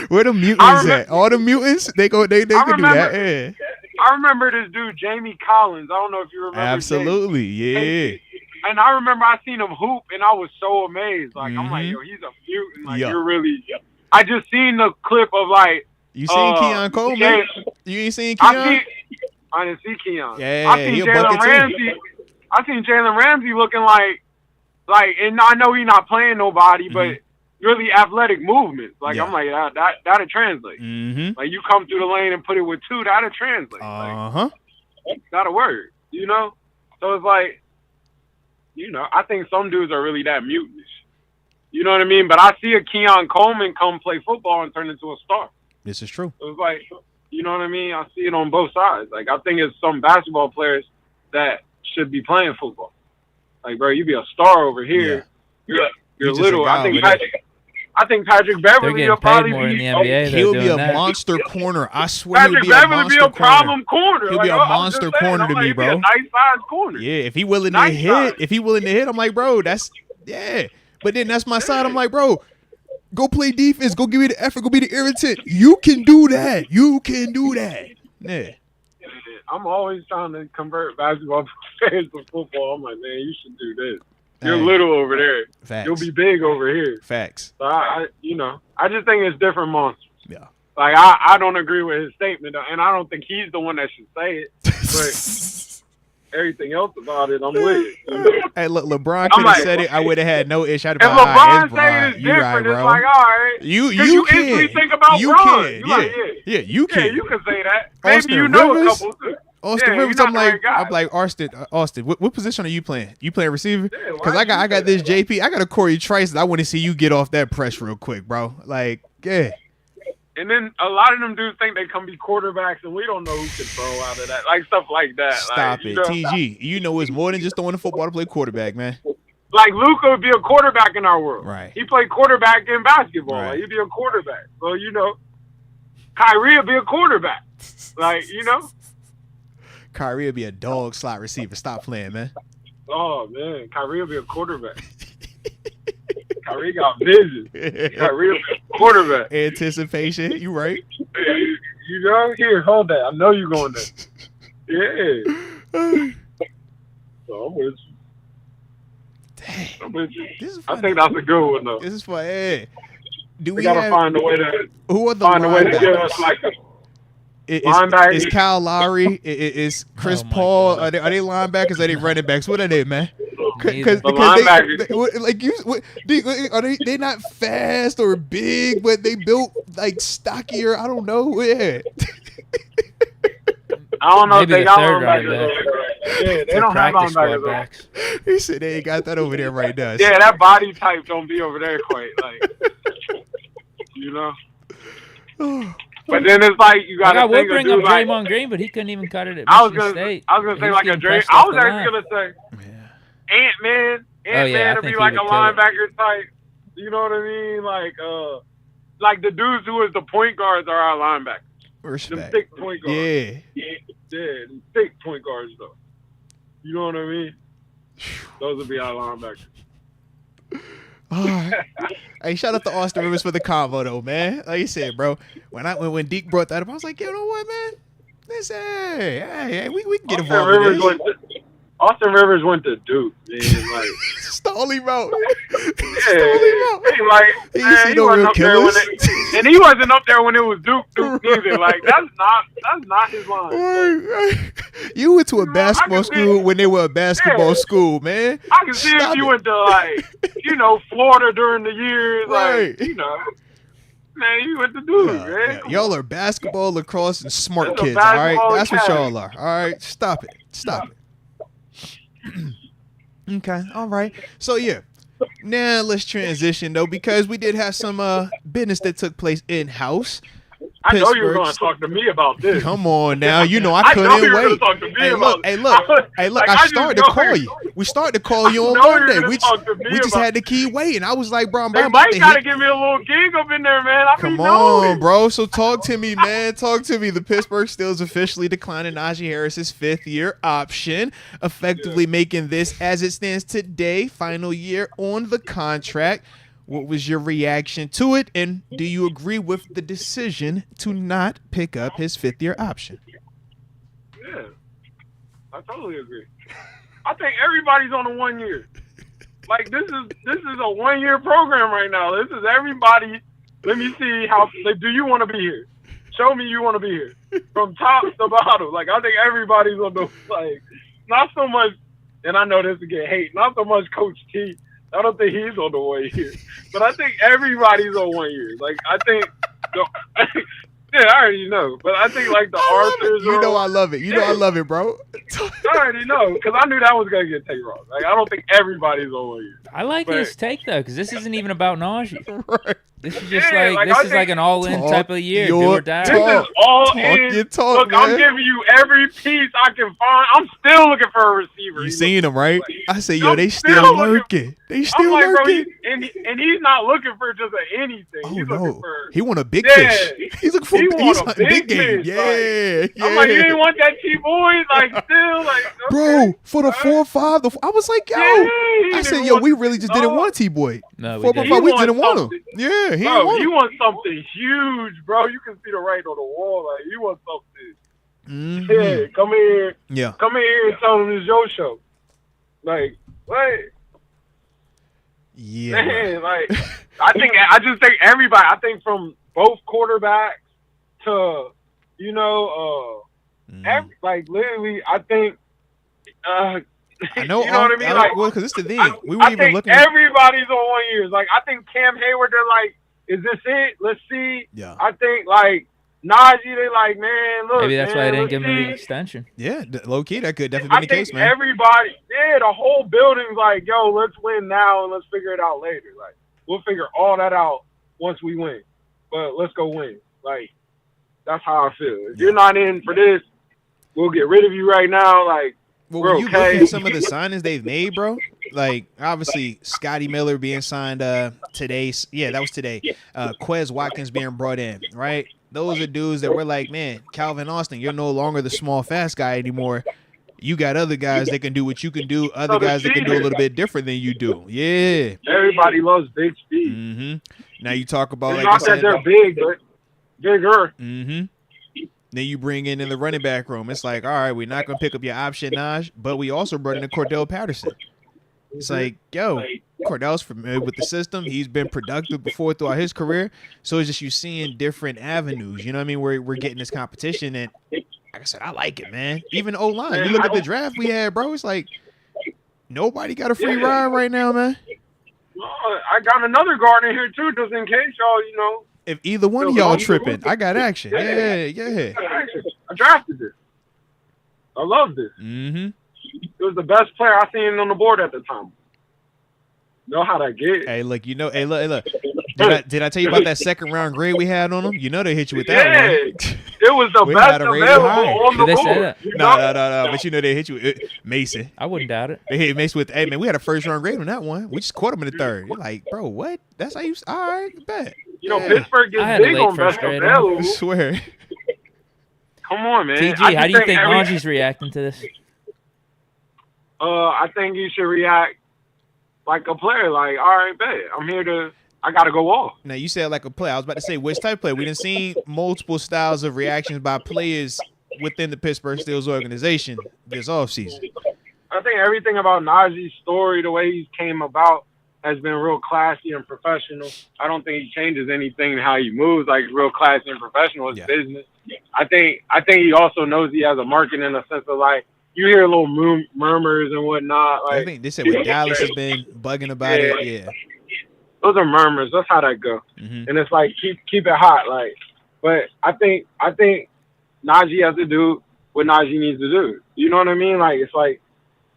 Where the mutants at? All the mutants? They can do that. remember- Yeah. I remember this dude, Jamie Collins. I don't know if you remember. Absolutely. Yeah. Jamie. And I remember I seen him hoop, and I was so amazed. Like, I'm like, Mhm. yo, he's a mutant. Like, Yeah. you're really. I just seen the clip of like. You seen Keon Coleman? yeah, You ain't seen Keon? I didn't see Keon. Yeah, I seen he a Jalen bucket too. Ramsey. I seen Jalen Ramsey looking like, and I know he's not playing nobody, but really athletic movements. Like, Yeah. I'm like, that'll translate. Mm-hmm. Like, you come through the lane and put it with two, that'll translate. Uh-huh. Like, that'll work, you know? So it's like, you know, I think some dudes are really that mutants. You know what I mean? But I see a Keon Coleman come play football and turn into a star. This is true. So it's like, you know what I mean? I see it on both sides. Like, I think it's some basketball players that should be playing football. Like, bro, you be a star over here. You're just a little. guy over there. I think Patrick They're Beverly getting will paid probably more in be. the NBA. He'll They're be a doing that. monster corner. I swear he'll Patrick be a Beverly monster be a corner. problem corner. He'll be a I'm just monster saying, corner I'm to like, me, he'll be bro. a nice size corner. Yeah, if he willing to Nice hit, size. I'm like, bro, that's yeah. But then that's my side. I'm like, bro, go play defense. Go give me the effort. Go be the irritant. You can do that. Yeah. I'm always trying to convert basketball players to football. I'm like, man, you should do this. You're Hey. little over there. Facts. You'll be big over here. Facts. So I just think it's different monsters. Yeah. Like, I don't agree with his statement, and I don't think he's the one that should say it. But everything else about it, I'm with it. You know? Hey, look, LeBron I'm could have like- said it. I would have had no issue. I'd If have been like, all right, LeBron it's saying Bron. it's You right, different, it's bro. like, all right. You 'Cause you instantly can. think about You Bron. can. You Yeah. like, Yeah, you Yeah, can. you can say that. Maybe Austin you know Rivers? a couple too. Austin Yeah, Rivers, you're I'm not the like, right guy. Austin, what position are you playing? You playing receiver? Yeah, why Because I you got say this that? JP. I got a Corey Trice. I want to see you get off that press real quick, bro. Like, yeah. And then a lot of them dudes think they can be quarterbacks, and we don't know who can throw out of that. Like, stuff like that. Stop like, it. you know, TG, you know it's more than just throwing the football to play quarterback, man. Like, Luka would be a quarterback in our world. Right. He played quarterback in basketball. Right. Like, he'd be a quarterback. So, you know, Kyrie would be a quarterback. Like, you know? Kyrie would be a dog slot receiver. Stop playing, man. Oh, man. Kyrie would be a quarterback. Kyrie got vision. Kyrie would be a quarterback. Anticipation. You right. You know? Here, hold that. I know you're going there. Yeah. So, I'm with you. Dang. I'm with you. This is I funny. think that's a good one, though. This is fun. Hey, do We we gotta have find a way to who are the find a way to give us linebackers? like a Is linebacker. Kyle Lowry? Is Chris Oh my Paul? God. Are they linebackers? Are they running backs? What are they, man? Neither. The linebackers. Are they not fast or big, but they built like stockier? I don't know. Yeah. I don't know Maybe if they the got third running linebackers back. over there. Yeah, they For don't have practice linebackers squad over there. backs. He said they ain't got that over there right now. Yeah, that body type don't be over there quite. Like, You know. But then it's like you got to I would think bring of up like, Draymond Green, but he couldn't even cut it at I was Michigan gonna State. say like a getting Dray. pressed I off was the actually line. gonna say Yeah. Ant-Man. I Ant-Man to think be he like a would kill it. linebacker type. You know what I mean? Like the dudes who is the point guards are our linebackers. Them Respect. thick point guards. Yeah. Them thick point guards though. You know what I mean? Those would be our linebackers. All right. Hey, shout out to Austin Rivers for the convo though, man. Like you said, bro. When Deke brought that up, I was like, you know what, man? Hey, we can get involved in this. Austin Rivers went to Duke, man. Like, Stole him out. yeah, Stole him out. he no wasn't real up there when killers. and he wasn't up there when it was Duke either. Like, that's not his line. Right. You went to a basketball school when they were a basketball school, man. I can see if you went to Florida during the years, Right. Man, you went to Duke, man. Yeah. Y'all are basketball, lacrosse, and smart That's a kids, all right? basketball That's what academy. y'all are, all right? Stop it. Okay, all right. So, yeah. Now, let's transition, though, because we did have some business that took place in-house. I know you were Pittsburgh. going to talk to me about this. Come on now, you know I I couldn't know you were wait. gonna talk to me Hey, about look, I Like, I just started to know call you- you. We started to call you I on know you're Monday. gonna We talk to me just about had to keep waiting. I was like, bro, I'm They about might to got to hit. give me a little gig up in there, man. Come on, bro. So talk to me, man. Talk to me. The Pittsburgh Steelers officially declining Najee Harris's 5th-year option, effectively making this, as it stands today, final year on the contract. What was your reaction to it, and do you agree with the decision to not pick up his 5th-year option? Yeah, I totally agree. I think everybody's on a 1 year. Like this is a 1 year program right now. This is everybody. Let me see how. Like, do you want to be here? Show me you want to be here from top to bottom. Like I think everybody's on the not so much. And I know this will get hate. Not so much Coach T. I don't think he's on the 1 year, but I think everybody's on 1 year. Like I think. Yeah, I already know, but I think like the Arthurs. You know I love it. You know I love it, bro. I already know because I knew that was gonna get taken wrong. Like I don't think everybody's on 1 year. I like his take though, because this isn't even about Najee. Right. This is just Yeah, like I this is like an all-in Talk type of year, do your or die. This is all in. your talk, Look, man. I'm giving you every piece I can find. I'm still looking for a receiver. You seen him, right? I say, yo, I'm they still still looking- lurking. They I'm still like, bro, lurking. and he's not looking for just anything. Oh He's no, looking for. he want a big Yeah. fish. He's looking for He want he's a hunting big game. fish, Yeah, I'm like, you ain't want that T-boy? Like, still, like, okay. bro, for the 4-5, I was like, yo, Yeah, I he said, didn't yo, want- we really just didn't No. want T-boy. No, we 4-5, didn't. we He didn't want him. something. Yeah, he Bro, didn't want you him. want something huge, bro. You can see the writing on the wall. Like, you want something. Mhm. Yeah, come here. Yeah, Come in here and tell them it's your show. Like, what? yeah. Man, like, I just think everybody, I think from both quarterbacks to, Mhm. like, literally, I think, I know, you know what I mean? Like, well, because it's the thing. We I weren't even think looking at. everybody's on 1 year. Like, I think Cam Hayward, they're like, is this it? Let's see. Yeah, I think, like, Najee, they like, man, look, Maybe that's why I man, didn't let's give him the see. extension. yeah. Low key, that could definitely I be the think case, man. everybody, the whole building's like, yo, let's win now and let's figure it out later. Like, we'll figure all that out once we win. But let's go win. Like, that's how I feel. If you're not in for this, we'll get rid of you right now. Like, Well, we're when you okay. look at some of the signings they've made, bro, like obviously Scotty Miller being signed today. Yeah, that was today. Quez Watkins being brought in, right? Those are dudes that we're like, man, Calvin Austin, you're no longer the small, fast guy anymore. You got other guys that can do what you can do, other So the guys that can do a speed- little bit different than you do. Yeah. everybody loves big speed. Mm-hmm. Now you talk about, It's like I not that said, they're big, but bigger. mm-hmm. Then you bring in the running back room. It's like, all right, we're not going to pick up your option, Naj, but we also brought in a Cordell Patterson. It's like, yo, Cordell's familiar with the system. He's been productive before throughout his career. So it's just you seeing different avenues. You know what I mean? We're getting this competition. And like I said, I like it, man. Even O-line. You look at the draft we had, bro. It's like nobody got a free ride right now, man. I got another guard in here, too, just in case y'all, If either one of y'all tripping, I got action. Yeah. I drafted this. I love this. Mm-hmm. It was the best player I seen on the board at the time. Know how that get? Hey, look, hey, look. Did I tell you about that second round grade we had on them? You know they hit you with that Yeah. one. It was the We best had a rating available high. on the Did they say board. that? You know? No. But you know they hit you with Mason. I wouldn't doubt it. They hit Mason with, hey man, we had a first round grade on that one. We just caught him in the third. You're like, bro, what? That's how you? All right, bet. You know, Yeah. Pittsburgh I gets had a big late on first best grade. available. I swear. Come on, man. TG, I how just do you think every- Najee's reacting to this? I think you should react like a player. Like, all right, bet. I'm here to. I gotta go off. Now you said like a player. I was about to say which type of player. We didn't see multiple styles of reactions by players within the Pittsburgh Steelers organization this offseason. I think everything about Najee's story, the way he came about, has been real classy and professional. I don't think he changes anything in how he moves. Like, real classy and professional is business. I think he also knows he has a market in the sense of, like, you hear little murmurs and whatnot. Like, I think they said what Dallas has been bugging about it. Yeah. Those are murmurs. That's how that go. Mm-hmm. And it's like keep it hot. Like, but I think Najee has to do what Najee needs to do. You know what I mean? Like, it's like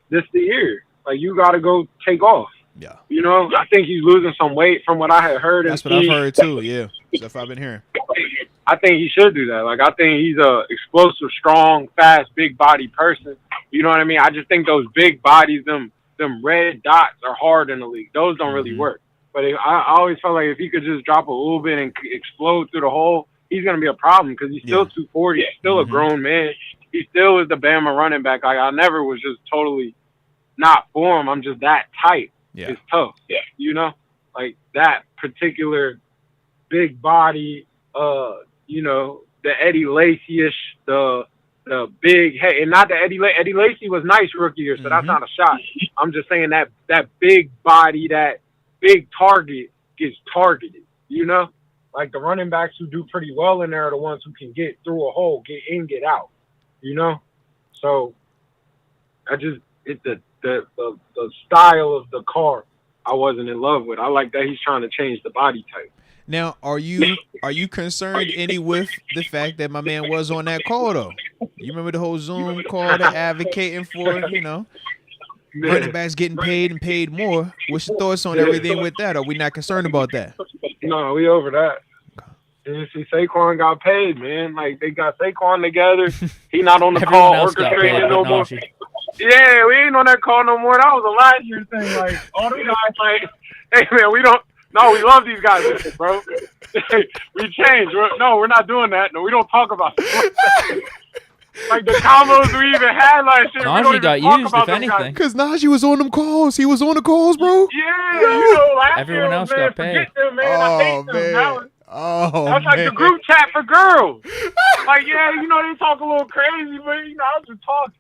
this the year. Like, you got to go take off. Yeah. You know, I think he's losing some weight from what I had heard. That's what I've heard too. Yeah. Stuff I've been hearing. I think he should do that. Like, I think he's a explosive, strong, fast, big body person. You know what I mean? I just think those big bodies, them red dots are hard in the league. Those don't really work. But I always felt like if he could just drop a little bit and explode through the hole, he's going to be a problem because he's still 240. He's still a grown man. He still is the Bama running back. Like, I never was just totally not for him. I'm just that tight. Yeah. It's tough. Yeah. You know? Like, that particular big body, you know, the Eddie Lacy-ish, the big head. And not the Eddie Lacy was nice rookie year, so that's not a shot. I'm just saying that big body, that big target gets targeted, you know? Like, the running backs who do pretty well in there are the ones who can get through a hole, get in, get out, you know? So it's the style of the car I wasn't in love with. I like that he's trying to change the body type. Now, are you concerned any with the fact that my man was on that call though? You remember the whole Zoom call that advocating for, you know, running backs getting paid and paid more? What's your thoughts on everything with that? Are we not concerned about that? No, we over that. And you see, Saquon got paid, man. Like, they got Saquon together. He not on the Everyone call else got paid, orchestrating but no more. Najee. Yeah, we ain't on that call no more. That was a last year thing. Like, all the guys, like, hey, man, we love these guys, bro. We changed. We're not doing that. No, we don't talk about it. Like, the combos we even had last year, we don't Najee even got talk used, about if those anything. guys. Because Najee was on them calls. He was on the calls, bro. Yeah, you know, last Everyone year, else man, got paid. forget them, man. I hate them. Now, that's like the man. group chat for girls. Like, yeah, you know, they talk a little crazy, but, you know, I was just talking.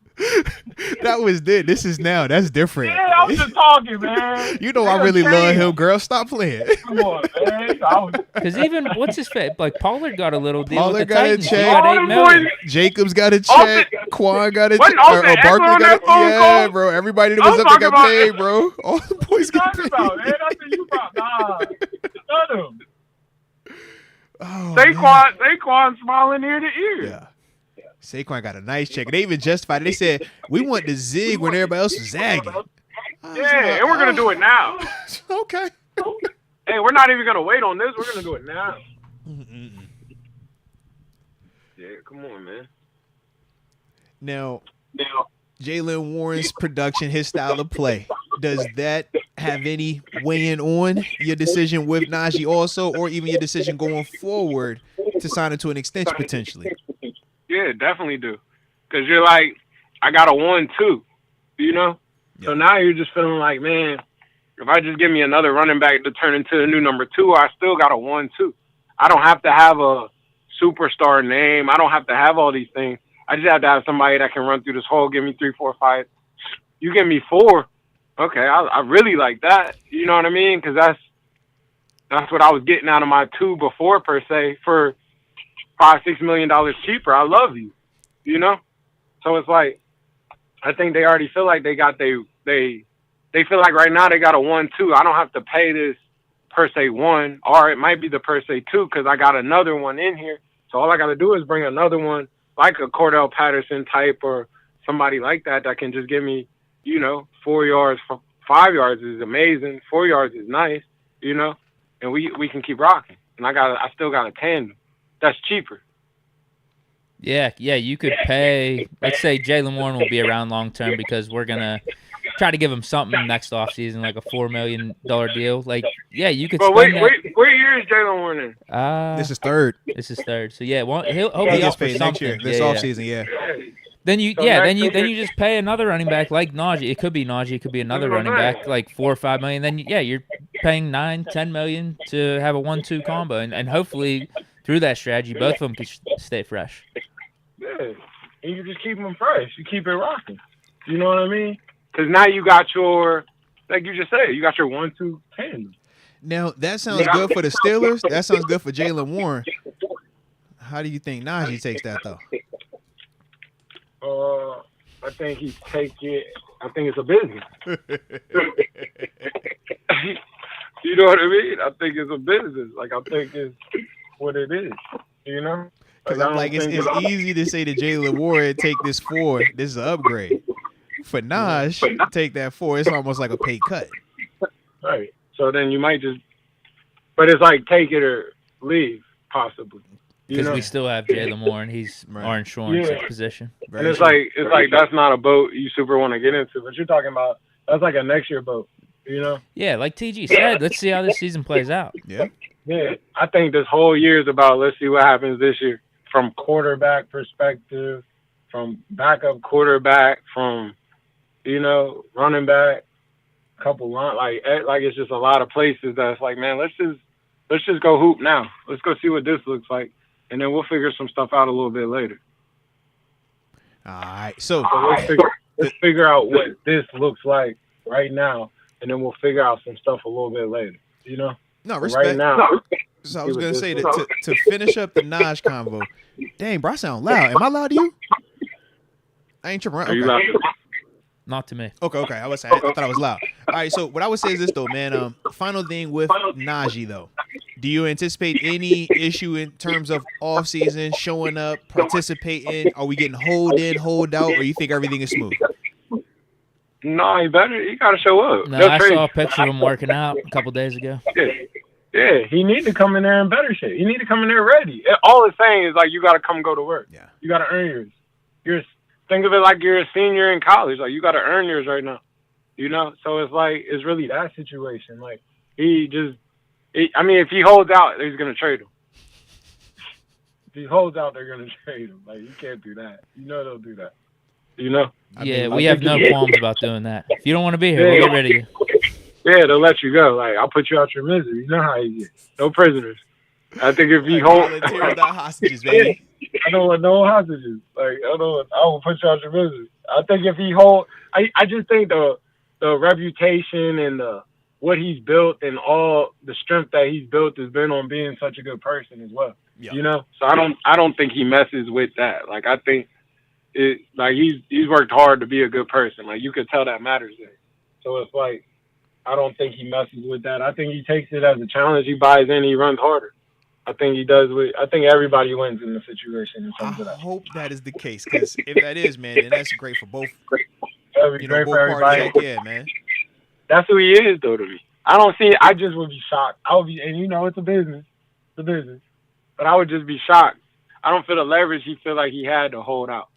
That was it. This is now. That's different. Yeah, I was just talking, man. You know I really love him, girl. Stop playing. Come on, man. Because even, what's his face? Like, Pollard got a little deal Pollard with the got a Titans. He check. got All $8 them million. boys- Jacobs got a check. Quan got a check. Austin Eckler Barkley on got that a phone yeah, call? bro. Everybody that I'm was up there talking got about- paid, bro. All the boys What you got talking paid. about, man? That's what you about. Nah. None of them. Oh, man. Saquon smiling ear to ear. Yeah. Saquon got a nice check. They even justified it. They said, we want to zig when everybody else was zagging. Yeah, and we're going to do it now. Okay. Hey, we're not even going to wait on this. We're going to do it now. Yeah, come on, man. Now, Jalen Warren's production, his style of play, does that have any weighing on your decision with Najee also, or even your decision going forward to sign into an extension potentially? Yeah, definitely do. Because you're like, I got a 1-2, you know? Yep. So now you're just feeling like, man, if I just give me another running back to turn into a new number 2, I still got a 1-2. I don't have to have a superstar name. I don't have to have all these things. I just have to have somebody that can run through this hole, give me 3, 4, 5. You give me 4, okay, I really like that. You know what I mean? Because that's what I was getting out of my 2 before, per se, for $5-6 million cheaper. I love you, you know. So it's like, I think they already feel like they got they feel like right now they got a 1-2. I don't have to pay this per se 1, or it might be the per se 2 because I got another one in here. So all I got to do is bring another one like a Cordell Patterson type or somebody like that can just give me, you know, 4 yards, 5 yards is amazing. 4 yards is nice, you know. and we can keep rocking. And I still got a tandem. That's cheaper. Yeah, you could pay. Let's say Jaylen Warren will be around long term because we're gonna try to give him something next offseason, like a $4 million deal. Like, yeah, you could But spend wait, what year is Jaylen Warren in? This is third. This is third. So yeah, well, he'll He be gets up for paid something next year. This yeah. offseason, yeah. Then you So then next you year- just pay another running back like Najee. It could be Najee. It could be another That's what running I'm back like $4 or $5 million. Then you're paying $9-10 million to have a 1-2 combo, and hopefully through that strategy, both of them could stay fresh. Yeah, and you just keep them fresh. You keep it rocking. You know what I mean? Because now you got your, like you just said, you got your 1-2 tandem. Now, that sounds good for the Steelers. That sounds good for Jaylen Warren. How do you think Najee takes that, though? I think he take it. I think it's a business. You know what I mean? I think it's a business. Like, I think it's what it is. You know? Because I'm like, it's easy to say to Jaylen Warren, take this 4. This is an upgrade. For Naj, take that 4. It's almost like a pay cut. Right. So then you might just, but it's like take it or leave, possibly. Because we still have Jaylen Warren. He's our insurance position. And it's like that's not a boat you super want to get into. But you're talking about that's like a next year boat, you know? Yeah, like TG said, let's see how this season plays out. Yeah. Yeah. I think this whole year is about let's see what happens this year from quarterback perspective, from backup quarterback, from running back, couple line like it's just a lot of places that's like, man, let's just go hoop now. Let's go see what this looks like. And then we'll figure some stuff out a little bit later. All right. So let's figure out what this looks like right now, and then we'll figure out some stuff a little bit later. You know? No, respect. Right now. So I was going to say that to finish up the Naj convo, dang, bro, I sound loud. Am I loud to you? I ain't tripping. Are you loud? Not to me. Okay. I thought I was loud. All right, so what I would say is this, though, man. Final thing with Najee, though. Do you anticipate any issue in terms of off-season, showing up, participating? Are we getting hold out, or you think everything is smooth? No, he better. He got to show up. No, I saw a picture of him working out a couple days ago. Yeah, he need to come in there in better shape. He need to come in there ready. All it's saying is, like, you got to come go to work. Yeah. You got to earn yours. Think of it like you're a senior in college. Like, you got to earn yours right now. You know? So it's like, it's really that situation. Like, if he holds out, he's going to trade him. If he holds out, they're going to trade him. Like, you can't do that. You know they'll do that. You know? We have no qualms about doing that. If you don't want to be here, we'll get rid of you. Yeah, they'll let you go. Like, I'll put you out your misery. You know how you get. No prisoners. I think if he holds... Volunteers, not hostages, baby. I don't want no hostages. Like, I will put you out your misery. I think if he hold... I just think the reputation and what he's built and all the strength that he's built has been on being such a good person as well. Yeah. You know? So I don't think he messes with that. Like, I think he's worked hard to be a good person. Like, you could tell that matters there. So it's like, I don't think he messes with that. I think he takes it as a challenge. He buys in, he runs harder. I think he does. I think everybody wins in the situation in terms of that. I hope that is the case, because if that is, man, then that's great for both. Great both for everybody. parties. Yeah, man. That's who he is, though, to me. I don't see it. I just would be shocked. I would be, and it's a business. It's a business. But I would just be shocked. I don't feel the leverage he feel like he had to hold out.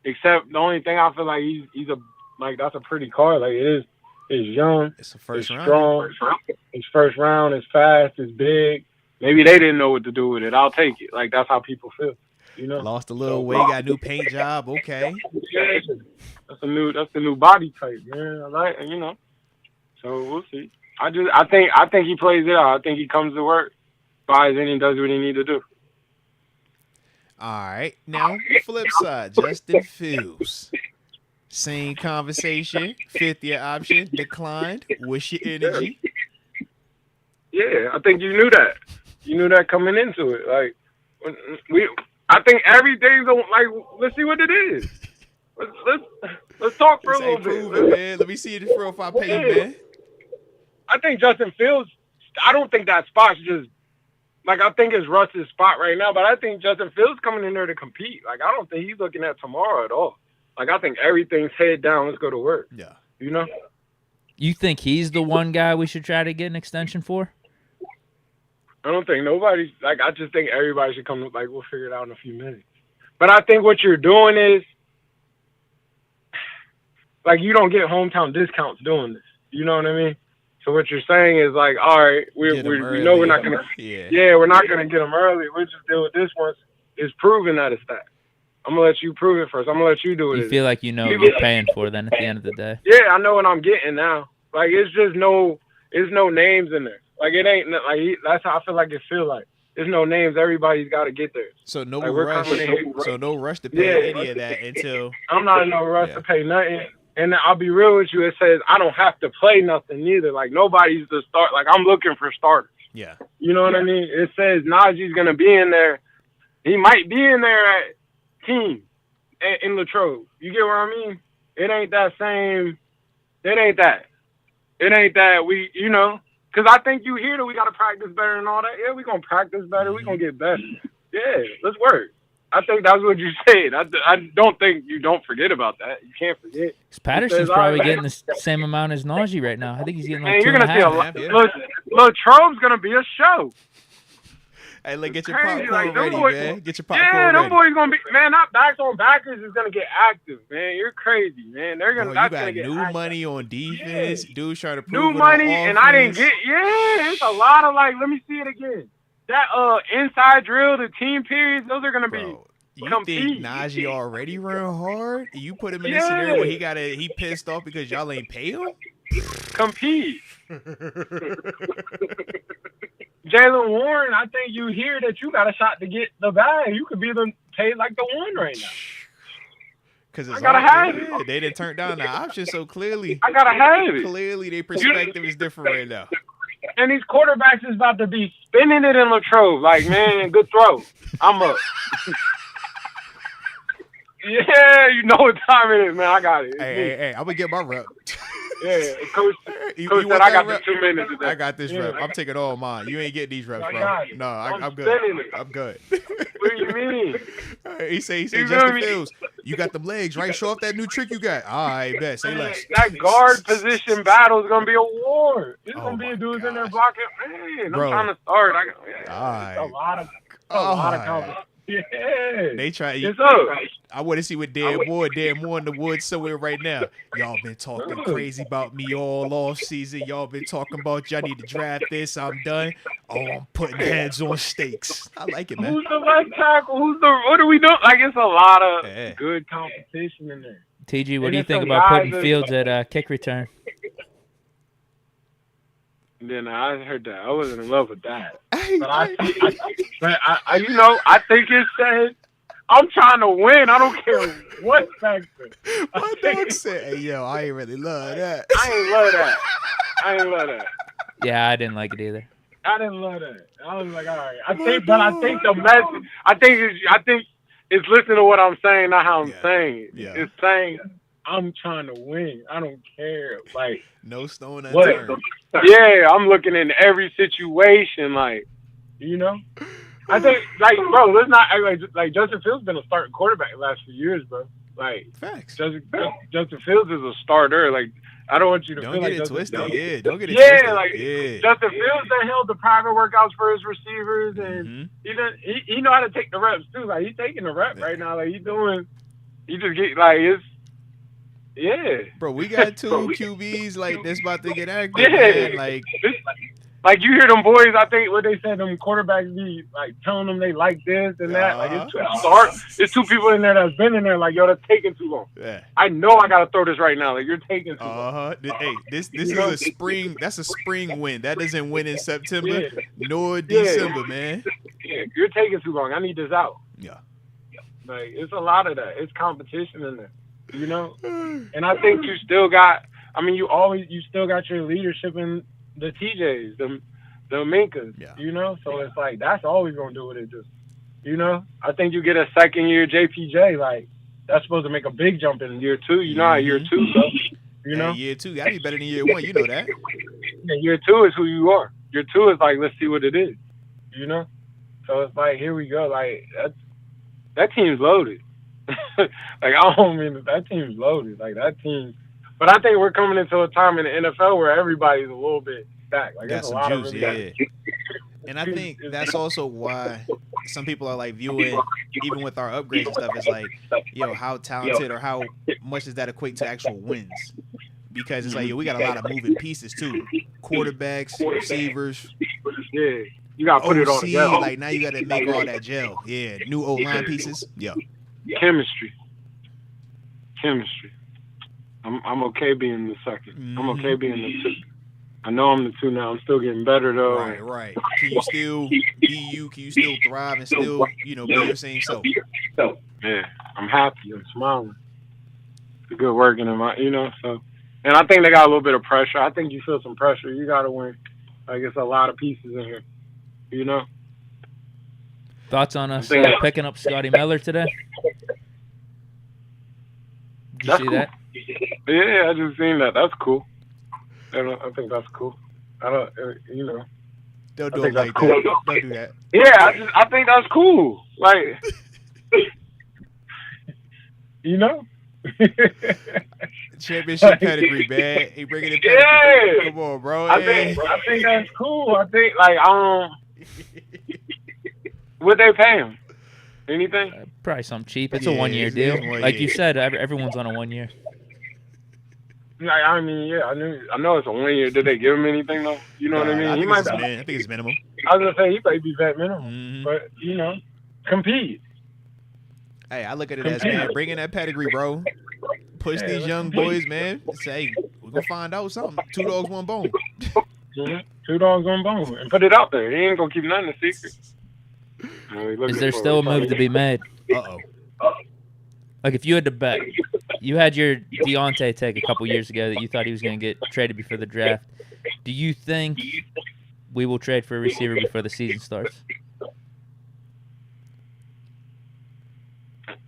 Except the only thing I feel like that's a pretty card. Like, it is. It's young. It's the first round. Strong. It's first round. It's fast. It's big. Maybe they didn't know what to do with it. I'll take it. Like, that's how people feel. You know. Lost a little weight. Got a new paint job. Okay. Yeah, that's the new body type, man. I like, So we'll see. I think he plays it out. I think he comes to work, buys in, and does what he need to do. All right. Now, flip side, Justin Fields. Same conversation. 5th-year option declined. What's your energy? Yeah, I think you knew that. You knew that coming into it. Like, I think everything's on. Like, let's see what it is. Let's talk for a little bit, man. Let me see it for real if I pay you, man. I think Justin Fields. I don't think that spot's just like, I think it's Russ's spot right now, but I think Justin Fields coming in there to compete. Like, I don't think he's looking at tomorrow at all. Like, I think everything's head down. Let's go to work. Yeah. You think he's the one guy we should try to get an extension for? I don't think nobody's like. I just think everybody should come. Like we'll figure it out in a few minutes. But I think what you're doing is like you don't get hometown discounts doing this. You know what I mean? So what you're saying is like, all right, we know we're not gonna. Yeah, we're not gonna get them early. We'll just deal with this once it's proven that it's that. I'm gonna let you prove it first. I'm gonna let you do it. You feel like you know what you're paying for then at the end of the day. Yeah, I know what I'm getting now. Like it's just no names in there. Like it ain't like that's how I feel like it feel like. There's no names. Everybody's got to get there. So no rush. So no rush to pay any of that until. I'm not in no rush to pay nothing. And I'll be real with you. It says I don't have to play nothing either. Like nobody's to start. Like I'm looking for starters. Yeah. You know what I mean? It says Najee's gonna be in there. He might be in there at team in Latrobe. You get what I mean? It ain't that same. It ain't that. It ain't that we. You know. Because I think you hear that we got to practice better and all that. Yeah, we're going to practice better. We're going to get better. Yeah, let's work. I think that's what you said. I don't think you don't forget about that. You can't forget. Patterson's probably getting the same amount as Najee right now. I think he's getting like you're gonna see a lot. Latrobe's going to be a show. Hey, look, get your popcorn ready, man. Get your popcorn ready. Yeah, them boys going to be, man, not backs on backers is going to get active, man. You're crazy, man. They're going to, you got new money on defense. Yeah. Dudes trying to prove new money, and I didn't get, it's a lot of like, let me see it again. That inside drill, the team periods, those are going to be. You think Najee already run hard? You put him in this scenario where he pissed off because y'all ain't pay him? Compete. Jalen Warren, I think you hear that you got a shot to get the bag. You could be paid like the one right now. Because I gotta have it. They didn't turn down the option, so clearly I gotta have it. Clearly, their perspective is different right now. And these quarterbacks is about to be spinning it in Latrobe. Like, man, good throw. I'm up. Yeah, you know what time it is, man. I got it. Hey, I'm gonna get my rep. Yeah, Coach said I got the 2 minutes today. I got this rep. I'm taking all mine. You ain't getting these reps, bro. No, I'm good. I'm good. What do you mean? He said Justin Fields, you got them legs, right? Show off that new trick you got. All right, bet. Say less. That guard position battle is going to be a war. There's going to be dudes in there blocking. Man, I'm trying to start. It's a lot of competition. Yeah. They try. I want to see what Dan Moore in the woods somewhere right now. Y'all been talking crazy about me all off season. Y'all been talking about y'all need to draft this. I'm done. Oh, I'm putting heads on stakes. I like it, man. Who's the left tackle? What are we doing? Like it's a lot of good competition in there. TG, what do you think about putting Fields at kick return? Then I heard that. I wasn't in love with that. But I think it said, I'm trying to win. I don't care what factor. My dog said, hey, yo, I ain't really love that. I ain't love that. Yeah, I didn't like it either. I didn't love that. I was like, all right. I think the message, I think it's listening to what I'm saying, not how I'm saying it. Yeah. It's saying, I'm trying to win. I don't care. Like no stone unturned. Yeah, I'm looking in every situation. Like, you know, I think like, bro, let's not act like Justin Fields been a starting quarterback the last few years, bro. Like, facts. Justin Fields is a starter. Like, I don't want you to don't feel get like it twisted. Yeah, don't get it twisted. Yeah, like Justin Fields that held the private workouts for his receivers, and he know how to take the reps too. Like he's taking the rep right now. Like he just get like it's. Yeah, bro, we got two QBs like this about to get active. Man. Like you hear them boys. I think what they said, them quarterbacks be like telling them they like this and that. Like it's two people in there that's been in there. Like yo, that's taking too long. Yeah, I know I gotta throw this right now. Like you're taking too long. Hey, this is a spring. That's a spring win. That doesn't win in September nor December, man. Yeah, you're taking too long. I need this out. Yeah, like it's a lot of that. It's competition in there. You know, and I think you still got. I mean, you still got your leadership in the TJs, the Minkas. Yeah. You know, so it's like that's always gonna do with it. Just you know, I think you get a second year JPJ. Like that's supposed to make a big jump in year 2. You know how year 2 goes. You know, year 2 gotta be better than year 1. You know that. Yeah, year 2 is who you are. Year 2 is like let's see what it is. You know, so it's like here we go. Like that team's loaded. Like I don't mean that team's loaded. Like that team, but I think we're coming into a time in the NFL where everybody's a little bit stacked. Like got there's a lot juice, of And I think that's also why some people are like viewing, even with our upgrades and stuff, it's like, yo, how talented or how much does that equate to actual wins? Because it's like, yo, we got a lot of moving pieces too. Quarterbacks, receivers, Yeah, you gotta put it all OC, together. like now you got to make all that gel. Yeah, new O-line pieces. Yeah. Chemistry. I'm okay being the second. I'm okay being the 2. I know I'm the 2 now. I'm still getting better though. Right. Can you still be you? Can you still thrive and still, be your same self? Yeah, I'm happy. I'm smiling. It's good working in my, so. And I think they got a little bit of pressure. I think you feel some pressure. You got to win. Like, it's a lot of pieces in here, Thoughts on us picking up Scotty Miller today? Did you see that? Yeah, I just seen that. That's cool. I think that's cool. Don't do it like cool. that. Don't do that. Yeah, I think that's cool. Like, Championship pedigree, man. He bringing it pedigree. Yeah. Come on, bro. I think that's cool. I think what they pay him? Anything? Probably something cheap. It's a 1-year deal. Like you said, everyone's on a 1 year. I know it's a 1 year. Did they give him anything though? You know what I mean? I think it's minimum. I was gonna say he might be vet minimum, but compete. Hey, I look at it as, man, bring in that pedigree, bro. Push these young boys, man. Say, we're gonna find out something. 2 dogs, 1 bone. 2 dogs, 1 bone, and put it out there. He ain't gonna keep nothing a secret. Is there still a move to be made? Uh-oh. Like, if you had to bet, you had your Deontay take a couple years ago that you thought he was going to get traded before the draft. Do you think we will trade for a receiver before the season starts?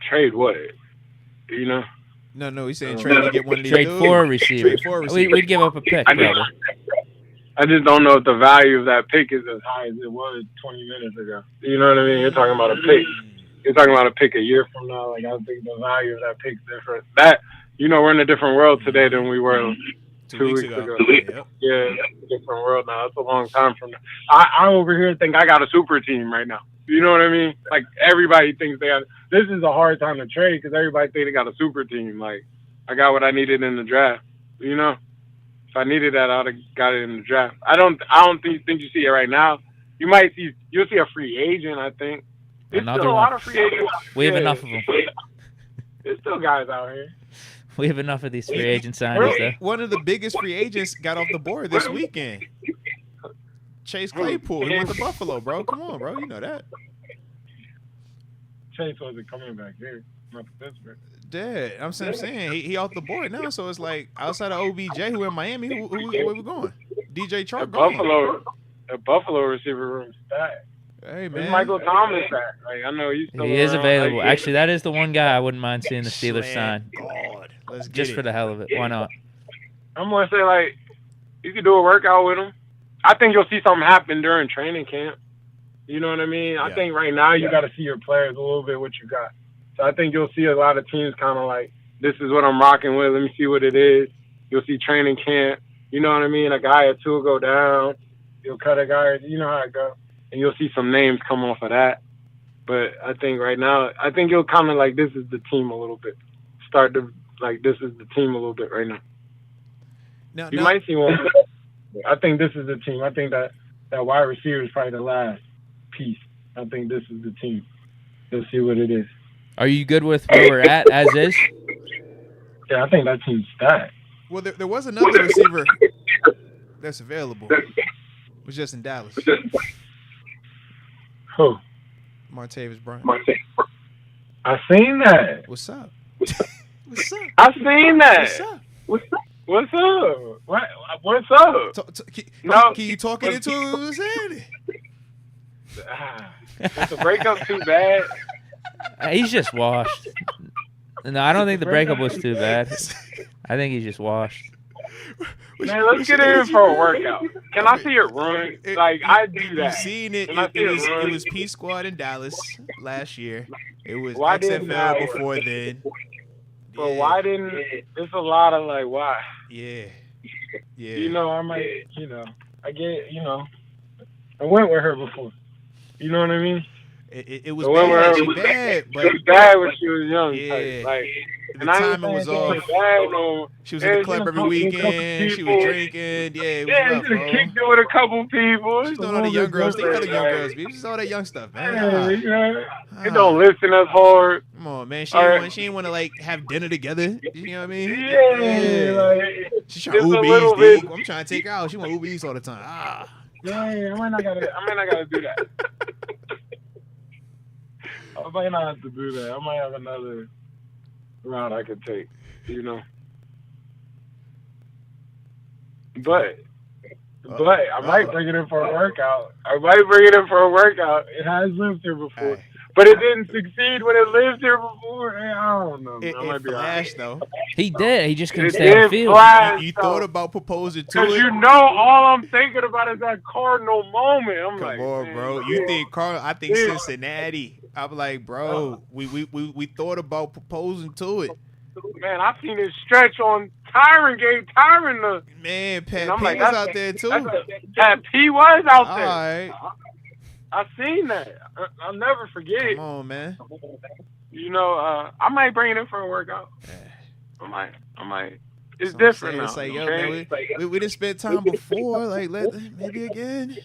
Trade what? No, he's saying trade to get one of these Trade dudes. for a receiver. Trade for a receiver. We'd give up a pick, probably. I just don't know if the value of that pick is as high as it was 20 minutes ago. You know what I mean? You're talking about a pick. You're talking about a pick a year from now. Like, I think the value of that pick's different. We're in a different world today than we were 2 weeks ago. Yep. Yeah, it's a different world now. It's a long time from now. I over here think I got a super team right now. You know what I mean? Like, everybody thinks they have. This is a hard time to trade because everybody think they got a super team. Like, I got what I needed in the draft. If I needed that, I'd have got it in the draft. I don't think you see it right now. You'll see a free agent, I think. There's Another still a one. lot of free agents. We have enough of them. There's still guys out here. We have enough of these free agent signings, though. One of the biggest free agents got off the board this weekend. Chase Claypool. He went to Buffalo, bro. Come on, bro. You know that. Chase wasn't coming back here, not to Pittsburgh. Dead. I'm saying he off the board now. So it's like outside of OBJ, who in Miami, where we going? DJ Chark gone. The Buffalo receiver room stacked. Hey man, There's Michael Thomas back. Like, I know he's still He is around. available. Like, Actually, that is the one guy I wouldn't mind seeing the Steelers sign. God, let's get Just it. for the hell of it. Why not? I'm gonna say, like, you could do a workout with him. I think you'll see something happen during training camp. You know what I mean? I think right now you got to see your players a little bit what you got. So I think you'll see a lot of teams kind of like, this is what I'm rocking with. Let me see what it is. You'll see training camp. You know what I mean? A guy or two will go down. You'll cut a guy. You know how it goes. And you'll see some names come off of that. But I think right now, I think you'll kind of like, this is the team a little bit. Start to, like, this is the team a little bit right now. You might see one. I think this is the team. I think that wide receiver is probably the last piece. I think this is the team. You'll see what it is. Are you good with where we're at as is? Yeah, I think that team's stacked. Well, there was another receiver that's available. It was just in Dallas. Who? Martavis Bryant. I seen that. What's up? What's up? I seen that. What's up? What's up? What's up? Can you talk it into what saying? Is the breakup too bad? He's just washed. No, I don't think the breakup was too bad. I think he's just washed. Man, let's get in for a workout. Can I see it run? Like, I do that. You've seen it. It was P Squad in Dallas last year. It was XFL before then. But why didn't? It's a lot of like, why? Yeah. You know, I might. I get. I went with her before. You know what I mean? It was I went with bad. her. She bad, but It was bad when she was young. Yeah. Like, the and I ain't timing was saying she off. was bad no. She was in the Yeah, club she every was talking to a couple weekend. She was people. drinking. Yeah, it was Yeah, rough, she done bro. kicked it with a couple people. She's It's a doing all the little young bit girls. They got the different, young like, girls, baby. She's all that young stuff, man. Yeah, you know, Ah. it don't listen as hard. Come on, man. She All ain't right. want. She ain't want to like have dinner together. You know what I mean? Yeah, like, She's trying to just a Uber little Eats, bit. Deke. I'm trying to take her out. She want Uber Eats all the time. Ah. Yeah, I might not gotta do that. I might not have to do that. I might have another route I could take, you know. But I might bring it in for a workout. It has lived here before. Hey. But it didn't succeed when it lived here before. I don't know. It might be flashed though. He did. He just couldn't It stay on the did field. flash, You though. thought about proposing to Because it? you know all I'm thinking about is that Cardinal moment. I'm Come like, on, man, bro. You think Carl? I think Cincinnati. I'm like, bro. We thought about proposing to it. Man, I seen it stretch on Tyron. Gave Tyron the. Man, Pat And I'm P like, was that's- out there too. Pat P was out All there. right. I seen that. I'll never forget it. Come on, man. You know, I might bring it in for a workout. I might. It's So I'm different saying, now. it's like, yo, okay? man, we didn't spend time before. Like, maybe again.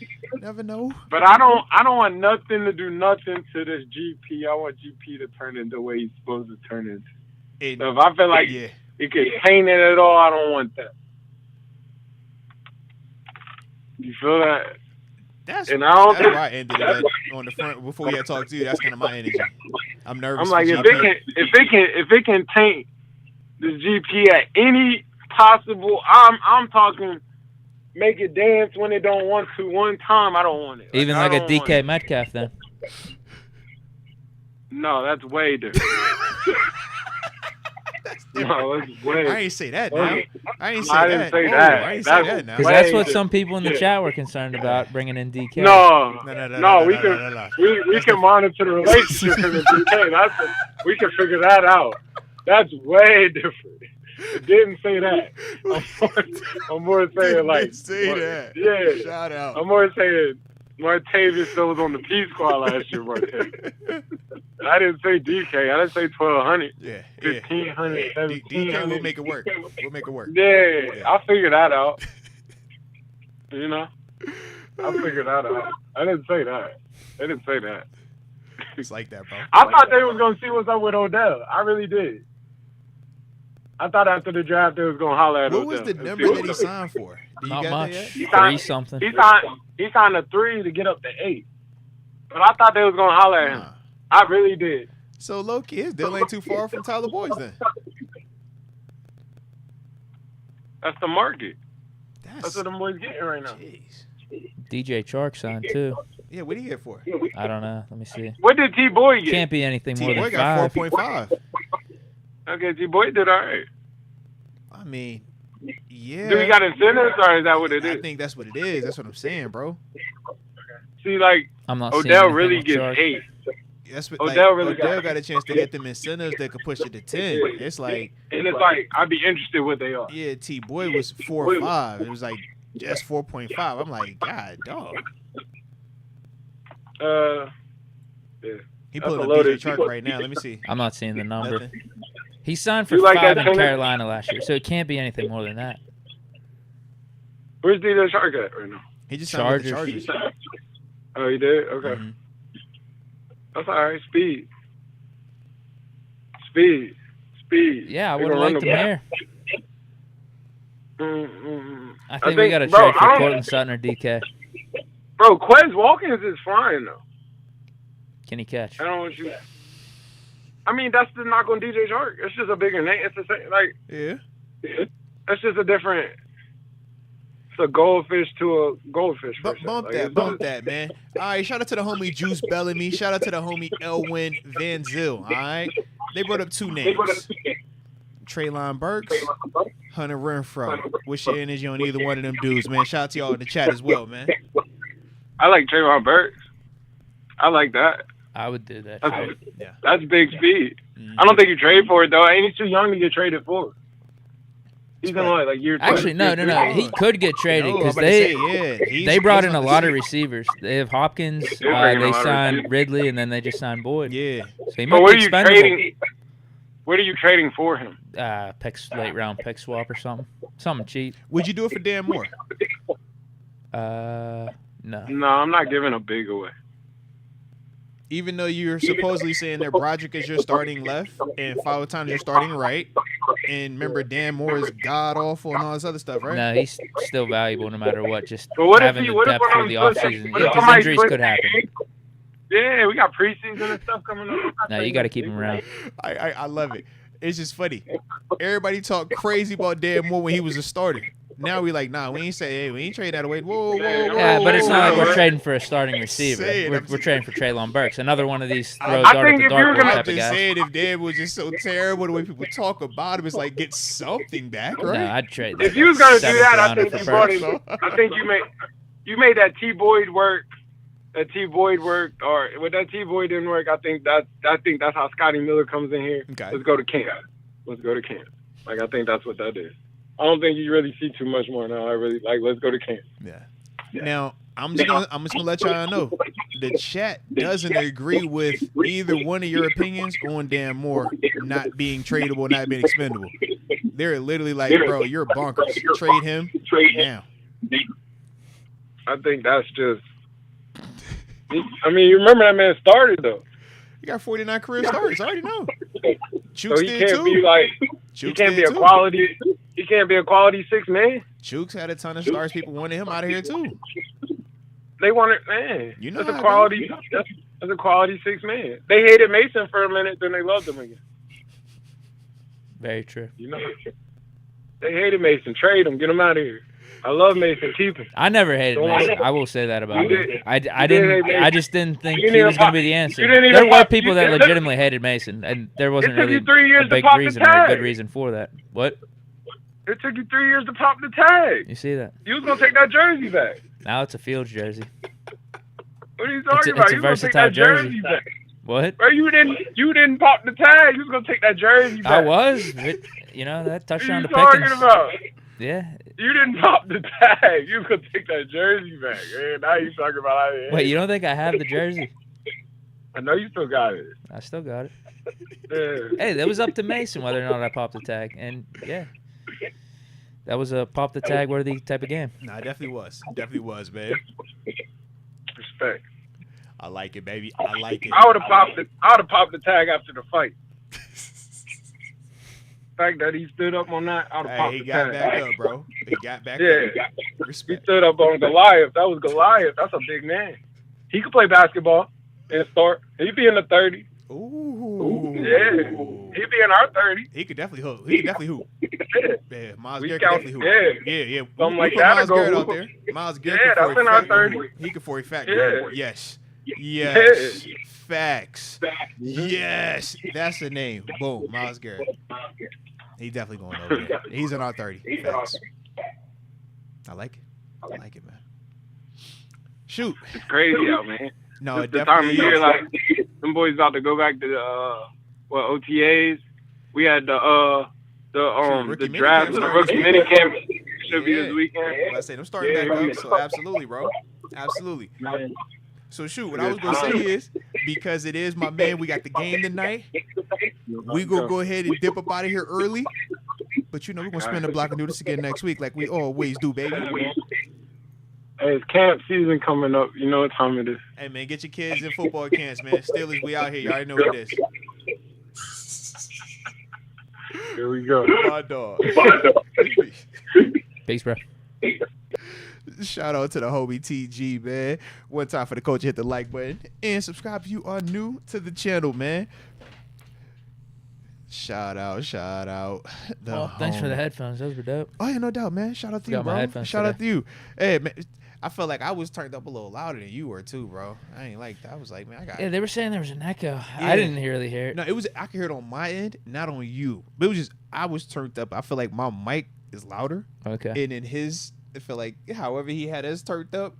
Never know. But I don't want nothing to do nothing to this GP. I want GP to turn into the way he's supposed to turn into. And, So if I feel like yeah. it could taint it at all, I don't want that. You feel that? That's And I don't where think I ended it on the front before we had talked to you. That's kind of my energy. I'm nervous. I'm like, for if it can taint this GP at any possible, I'm talking, make it dance when it don't want to. One time, I don't want it. Even I like a don't want DK it. Metcalf then. No, that's way different. No, that's way. I ain't say that now. I ain't say I that. didn't say Whoa, that. I ain't say That's that now. Because way that's what different. some people in the Yeah. chat were concerned about, bringing in DK. No, we can monitor the relationship in the DK. We can figure that out. That's way different. It didn't say that. I'm more saying like. say that. Yeah. Shout out. I'm more saying Martavis still was on the P squad last year. Martavis. I didn't say DK. I didn't say 1,200. Yeah. 1,500. DK 1,700. will make it work. We'll make it work. Yeah, I'll figure that out. You know, I'll figure that out. I didn't say that. It's like that, bro. I thought they was gonna see what's up with Odell. I really did. I thought after the draft they was gonna holler at What Odell. was the number that he signed for? Do you Not got much. that yet? 3 something. He signed a 3 to get up to 8. But I thought they was gonna holler at him. Nah. I really did. So low key, his deal ain't too far from Tyler Boyd's then. That's the market. That's That's what them boys getting right now. jeez. DJ Chark signed too. Yeah, what did he get for? I don't know. Let me see. What did T Boy get? Can't be anything more T-Boy than got 5. 4.5. Okay, T Boy did all right. I mean, yeah. Do we got incentives or is that what it I is? think that's what it is. That's what I'm saying, bro. See, like I'm not seeing Odell anything really with gets Chark. 8. That's what Odell like, really Odell got- got a chance to get them incentives that could push it to 10. It's like, And it's like I'd be interested what they are. yeah, T Boy was 4 or 5. It was like just 4.5. I'm like, God, dog. Yeah. He That's pulling a up loaded- DJ Chark right now. Let me see. I'm not seeing the number. Nothing. He signed for You like 5 that in tennis? Carolina last year, so it can't be anything more than that. Where's DJ Shark at right now? He just signed with the Chargers. Chargers. Oh, he did? Okay. Mhm. That's all right. Speed. Yeah, I They would have gonna run liked the him ball. here. I think we think- got to bro, trade I for don't- Cortland Sutton or DK. Bro, Quez Watkins is fine, though. Can he catch? I don't want you. I mean, that's the knock on DJ Shark. It's just a bigger name. It's the same. Like, Yeah. it's just a different. It's a goldfish to a goldfish. per se. Bump Like, that, it's bump that, man. All right, shout out to the homie Juice Bellamy. Shout out to the homie Elwin Van Zyl. All right, they brought up 2 names: Traylon Burks, Hunter Renfro. What's your energy on either one of them dudes, man? Shout out to y'all in the chat as well, man. I like Trayvon Burks. I like that. I would do that. That's, trade. Yeah. that's big speed. Mhm. I don't think you trade for it though. Ain't he too young to get traded for? He's in like year 2. Actually, no. He could get traded No, I'm because about to say, yeah, they brought he's in a on the lot of team. receivers. They have Hopkins. They're bringing a They lot of signed receivers. Ridley, and then they just signed Boyd. Yeah. So he But might what be are you expendable. trading? What are you trading for him? Late round pick swap or something. Something cheap. Would you do it for Dan Moore? No. No, I'm not giving a big away. Even though you're supposedly saying that Broderick is your starting left and Fowler is your starting right, and remember Dan Moore is god awful and all this other stuff, right? No, he's still valuable no matter what. Just But what if having he? the What if depth for the offseason. what if Because somebody injuries put- could happen. Yeah, we got preseason and stuff coming up. No, you got to keep him around. I love it. It's just funny. Everybody talked crazy about Dan Moore when he was a starter. Now we like, nah, we ain't trade that away. Whoa. Yeah, but it's not like we're trading for a starting receiver. saying, We're trading for Treylon Burks, another one of these throw I dart think at the if you're dartboard gonna- I'm type of just guy. saying, if Dan was just so terrible, the way people talk about him, it's like get something back, right? No, I'd trade. If you was gonna do seventh that, I rounder think for you brought Burks. him. I think you made that T Boyd work. That T Boyd worked, or with that T Boyd didn't work. I think that's how Scotty Miller comes in here. Okay. Let's go to camp. Like I think that's what that is. I don't think you really see too much more now. I really like. Let's go to camp. Yeah. Now I'm just gonna let y'all know the chat doesn't agree with either one of your opinions on Dan Moore not being tradable, not being expendable. They're literally like, bro, you're bonkers. Trade him now. I think that's just. I mean, you remember that man started though, You got 49 career starts. I already know. so Chooks he did can't too. be like. Chooks He can't be did a too. quality. He can't be a quality 6 man. Chooks had a ton of stars. People wanted him out of here too. They wanted man. You know that's a how it quality. That's a quality 6 man. They hated Mason for a minute, then they loved him again. Very true. You know, they hated Mason. Trade him. Get him out of here. I love Mason. Keep him. I never hated Don't Mason. worry. I will say that about You him. did. I did didn't. hate I Mason. just didn't think You he didn't was even going to pop- be the you answer. didn't even There were pop- people you that didn't- legitimately hated Mason, and there wasn't It took really you 3 years a to big pop the reason or a tag. good reason for that. What? It took you 3 years to pop the tag. You see that? You was gonna take that jersey back. Now it's a Fields jersey. What are you talking It's about? a You was gonna take versatile that jersey jersey. back. What? Bro, you didn't pop the tag. You was gonna take that jersey back. I was. That What are touchdown you to talking Pickens. about? Yeah. You didn't pop the tag. You was gonna take that jersey back. Man, now you talking about how Wait, you don't think I have the jersey? I know you still got it. I still got it. Yeah. Hey, that was up to Mason whether or not I popped the tag, and yeah, that was a pop the tag worthy type of game. Nah, it definitely was. Definitely was, man. Respect. I like it, baby. I like it. I would have popped the tag after the fight. The fact that he stood up on that, I would have Hey, popped he the got tag. back up, bro. He got back Yeah. up. He Respect. stood up on Goliath. That was Goliath. That's a big man. He could play basketball and start. He'd be in the 30. Ooh. Yeah. He'd be in our 30. He could definitely hoop. He could definitely hoop. Yeah. Yeah, Miles We Garrett could count- definitely hoop. Yeah. Something We like put that Miles or go Garrett out hoop. there. Miles Garrett Yeah, could for that's a in our fact- 30. He could for a fact. Yeah. Yes. Yeah. Yes. Facts. Yes. That's the name. Boom. Miles Garrett. He definitely going over there. He's in our 30. Facts. I like it. I like it, man. Shoot. It's crazy out, man. No, It's it the time of definitely year, is. like, them boys about to go back to the, OTAs. We had the rookie draft, minicamp the started rookie this week. minicamp should be Yeah. this weekend. I say them starting back up, so absolutely, bro. Absolutely. Man. So shoot, what I was gonna say is because it is my man, we got the game tonight. We gonna go ahead and dip up out of here early. But you know, we're gonna spin the block and do this again next week, like we always do, baby. Hey, it's camp season coming up. You know what time it is. Hey man, get your kids in football camps, man. Steelers, we out here. You already know what it is. Here we go. My dog. Peace, bro. Shout out to the homie TG, man. One time for the coach, hit the like button and subscribe if you are new to the channel, man. Shout out. Well, thanks for the headphones. Those were dope. Oh yeah, no doubt, man. Shout out to you, Got my bro. headphones Shout out today. to you. Hey, man, I felt like I was turned up a little louder than you were too, bro. I ain't like that. I was like, man, I got Yeah, they were saying there was an echo. Yeah. I didn't really hear it. No, it was. I could hear it on my end, not on you. But it was just I was turned up. I feel like my mic is louder, Okay. and in his, I feel like however he had us turned up,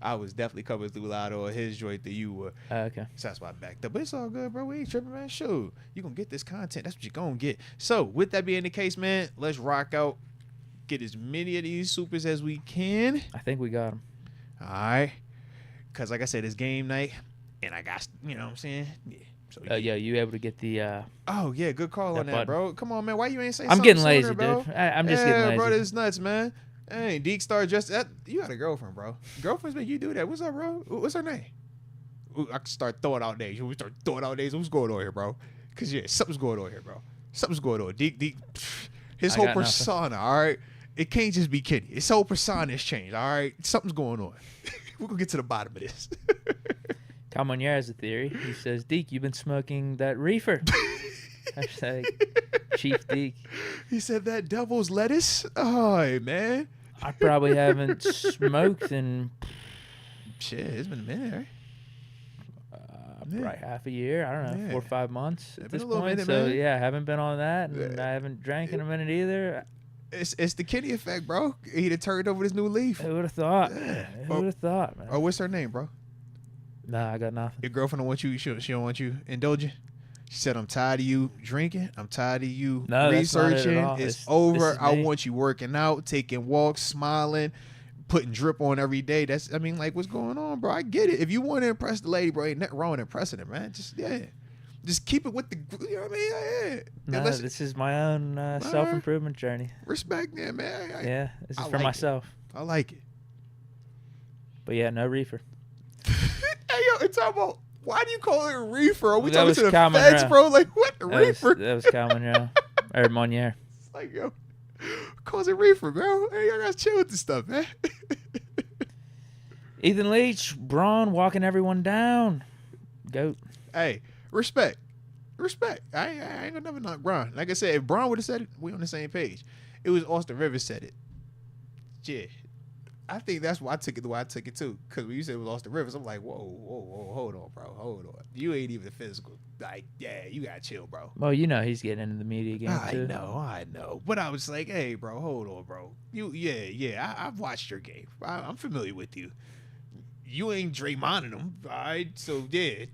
I was definitely coming through louder on his joint than you were. Okay. So that's why I backed up. But it's all good, bro. We ain't tripping, man. Sure, you gonna get this content. That's what you gonna get. So with that being the case, man, let's rock out. get as many of these supers as we can. I think we got him. All right. Because, like I said, it's game night, and I got, you know what I'm saying? Yeah. So, Yeah, you able to get the... oh, yeah, good call on that, button. bro. Come on, man. Why you ain't say I'm something getting sooner, lazy, bro? dude. I'm just getting lazy. bro, this is nuts, man. Hey, Deke started just... you got a girlfriend, bro. Girlfriends make you do that. What's up, bro? What's her name? Ooh, I can start throwing out names. We start throwing out names. What's going on here, bro? Because, yeah, something's going on here, bro. Something's going on. Deke, his whole persona, all right? It can't just be Kenny. His whole persona has changed, all right? Something's going on. We're going to get to the bottom of this. Calmonier has a theory. He says, Deke, you've been smoking that reefer. Hashtag Chief Deke. He said that devil's lettuce? Oh, man. I probably haven't smoked in... Shit, it's been a minute, right? Probably half a year. I don't know, 4 or 5 months at this point. Minute, so, man. I haven't been on that, and I haven't drank in a minute either. It's the Kenny effect, bro. He'd have turned over this new leaf. Who would have thought? Who would have thought, man? Oh, what's her name, bro? Nah, I got nothing. Your girlfriend don't want you. She don't want you indulging. She said, "I'm tired of you drinking. I'm tired of you researching. That's not it at all. It's over. I me. want you working out, taking walks, smiling, putting drip on every day. That's, I mean, like, what's going on, bro? I get it. If you want to impress the lady, bro, ain't nothing wrong with impressing her, man. Just keep it with the, you know what I mean? Yeah. No, this is my own self-improvement journey. Respect that, man. This is I for like myself. I like it. But yeah, no reefer. Hey, yo, it's talking about, why do you call it a reefer? Are we That talking was to the Cal feds, Monroe. bro? Like, what? A That reefer? was Calmonier. Or Monnier. It's like, yo, calls it reefer, bro. Hey, y'all gotta chill with this stuff, man. Ethan Leach, Braun walking everyone down. Goat. Hey, respect. I ain't gonna never knock Braun. Like I said, if Braun would have said it, we on the same page. It was Austin Rivers said it. Yeah. I think that's why I took it the way I took it too. Because when you said it was Austin Rivers, I'm like, whoa, hold on, bro. Hold on. You ain't even physical. Like, yeah, you gotta chill, bro. Well, he's getting into the media game too. I know. But I was like, hey, bro, hold on, bro. I've watched your game. I'm familiar with you. You ain't Draymonding them, all right? So, yeah.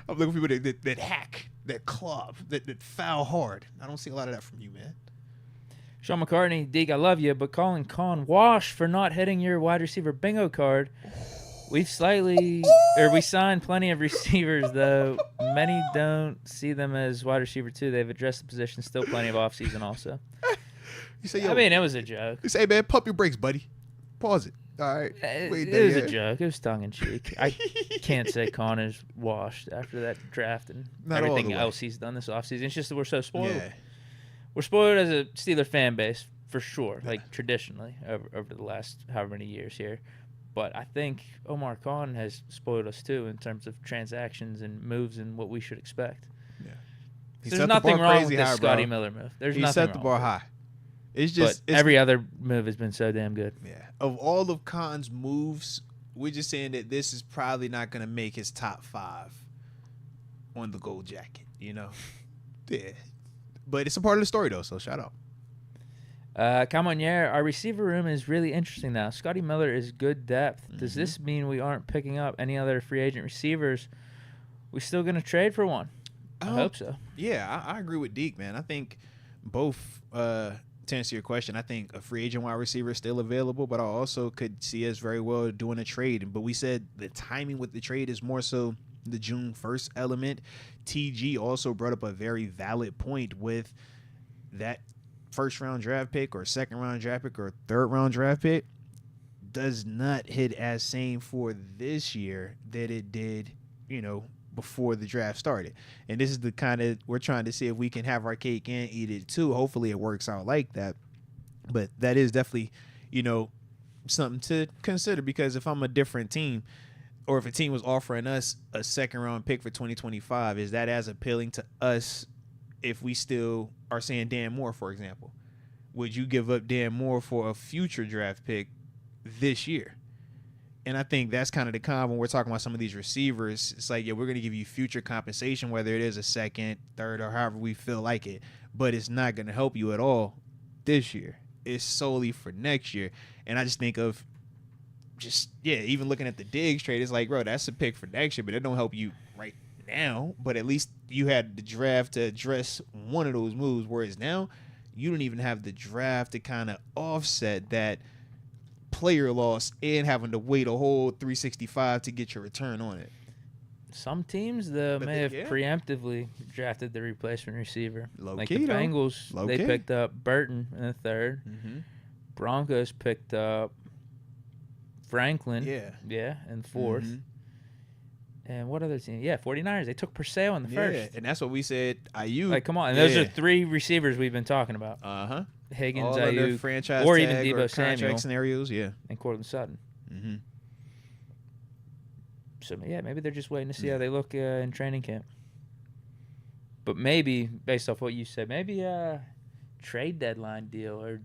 I'm looking for people that hack, that club, that foul hard. I don't see a lot of that from you, man. Sean McCartney, Deke, I love you, but calling Con Wash for not hitting your wide receiver bingo card. We signed plenty of receivers, though. Many don't see them as wide receiver, too. They've addressed the position, still plenty of offseason also. You say, it was a joke. You say, man, pump your brakes, buddy. Pause it. All right. It was a joke. It was tongue-in-cheek. I can't say Con is washed after that draft and Not everything else he's done this offseason. It's just that we're so spoiled. Yeah. We're spoiled as a Steeler fan base, for sure, like traditionally over the last however many years here. But I think Omar Khan has spoiled us, too, in terms of transactions and moves and what we should expect. Yeah. There's nothing wrong with the Scotty Miller move. There's nothing wrong. He set the bar high. It's just every other move has been so damn good. Yeah. Of all of Khan's moves, we're just saying that this is probably not going to make his top 5 on the gold jacket, you know? Yeah. But it's a part of the story, though, so shout out. Camonier, our receiver room is really interesting now. Scotty Miller is good depth. Does this mean we aren't picking up any other free agent receivers? We still going to trade for one? I hope so. Yeah, I agree with Deke, man. I think both, to answer your question, I think a free agent wide receiver is still available, but I also could see us very well doing a trade. But we said the timing with the trade is more so the June 1st element. TG also brought up a very valid point with that first-round draft pick or second-round draft pick or third-round draft pick does not hit as same for this year that it did, before the draft started. And this is the kind of, we're trying to see if we can have our cake and eat it too. Hopefully it works out like that. But that is definitely, something to consider, because if I'm a different team, or if a team was offering us a second-round pick for 2025, is that as appealing to us if we still are saying Dan Moore, for example? Would you give up Dan Moore for a future draft pick this year? And I think that's kind of the con when we're talking about some of these receivers. It's like, yeah, we're going to give you future compensation, whether it is a second, third, or however we feel like it. But it's not going to help you at all this year. It's solely for next year. And I just think of even looking at the Diggs trade, it's like, bro, that's a pick for next year, but it don't help you right now. But at least you had the draft to address one of those moves, whereas now you don't even have the draft to kind of offset that player loss and having to wait a whole 365 to get your return on it. Some teams may have preemptively drafted the replacement receiver. Like the Bengals, they picked up Burton in the third. Mm-hmm. Broncos picked up Franklin. Yeah, in the fourth. Mm-hmm. And what other team? Yeah, 49ers. They took Purcell in the first. And that's what we said. Ayuk. Like, come on. And those are three receivers we've been talking about. Uh-huh. Higgins, all Ayuk, franchise or even tag Deebo or Samuel. Scenarios, And Cortland Sutton. Mm-hmm. So, yeah, maybe they're just waiting to see how they look in training camp. But maybe, based off what you said, maybe a trade deadline deal or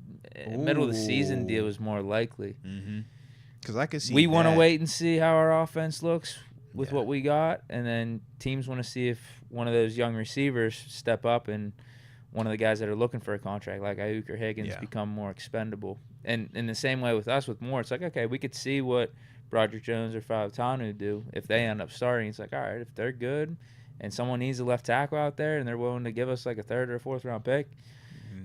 middle of the season deal is more likely. Mm-hmm. Because I can see we want to wait and see how our offense looks with what we got, and then teams want to see if one of those young receivers step up and one of the guys that are looking for a contract like Ayuk or Higgins become more expendable. And in the same way with us with Moore, it's like, okay, we could see what Broderick Jones or Fautanu do if they end up starting. It's like, all right, if they're good and someone needs a left tackle out there and they're willing to give us like a third or a fourth round pick,